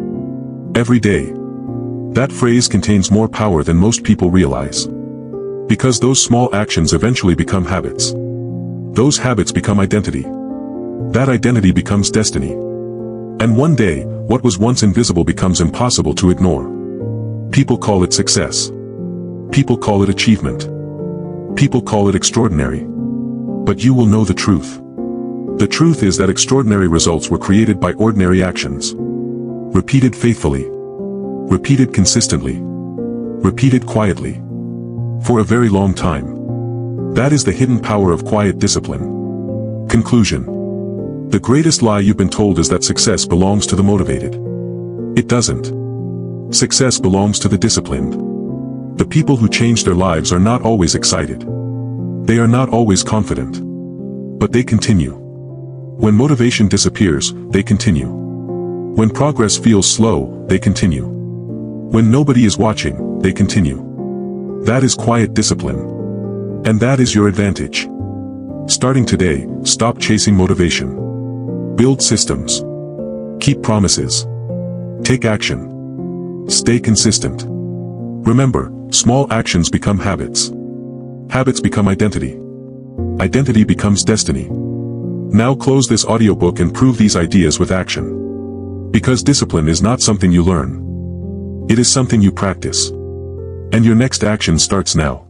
Every day. That phrase contains more power than most people realize. Because those small actions eventually become habits. Those habits become identity. That identity becomes destiny. And one day, what was once invisible becomes impossible to ignore. People call it success. People call it achievement. People call it extraordinary. But you will know the truth. The truth is that extraordinary results were created by ordinary actions. Repeated faithfully. Repeated consistently. Repeated quietly. For a very long time. That is the hidden power of quiet discipline. Conclusion. The greatest lie you've been told is that success belongs to the motivated. It doesn't. Success belongs to the disciplined. The people who change their lives are not always excited. They are not always confident. But they continue. When motivation disappears, they continue. When progress feels slow, they continue. When nobody is watching, they continue. That is quiet discipline. And that is your advantage. Starting today, stop chasing motivation. Build systems. Keep promises. Take action. Stay consistent. Remember, small actions become habits. Habits become identity. Identity becomes destiny. Now close this audiobook and prove these ideas with action. Because discipline is not something you learn. It is something you practice. And your next action starts now.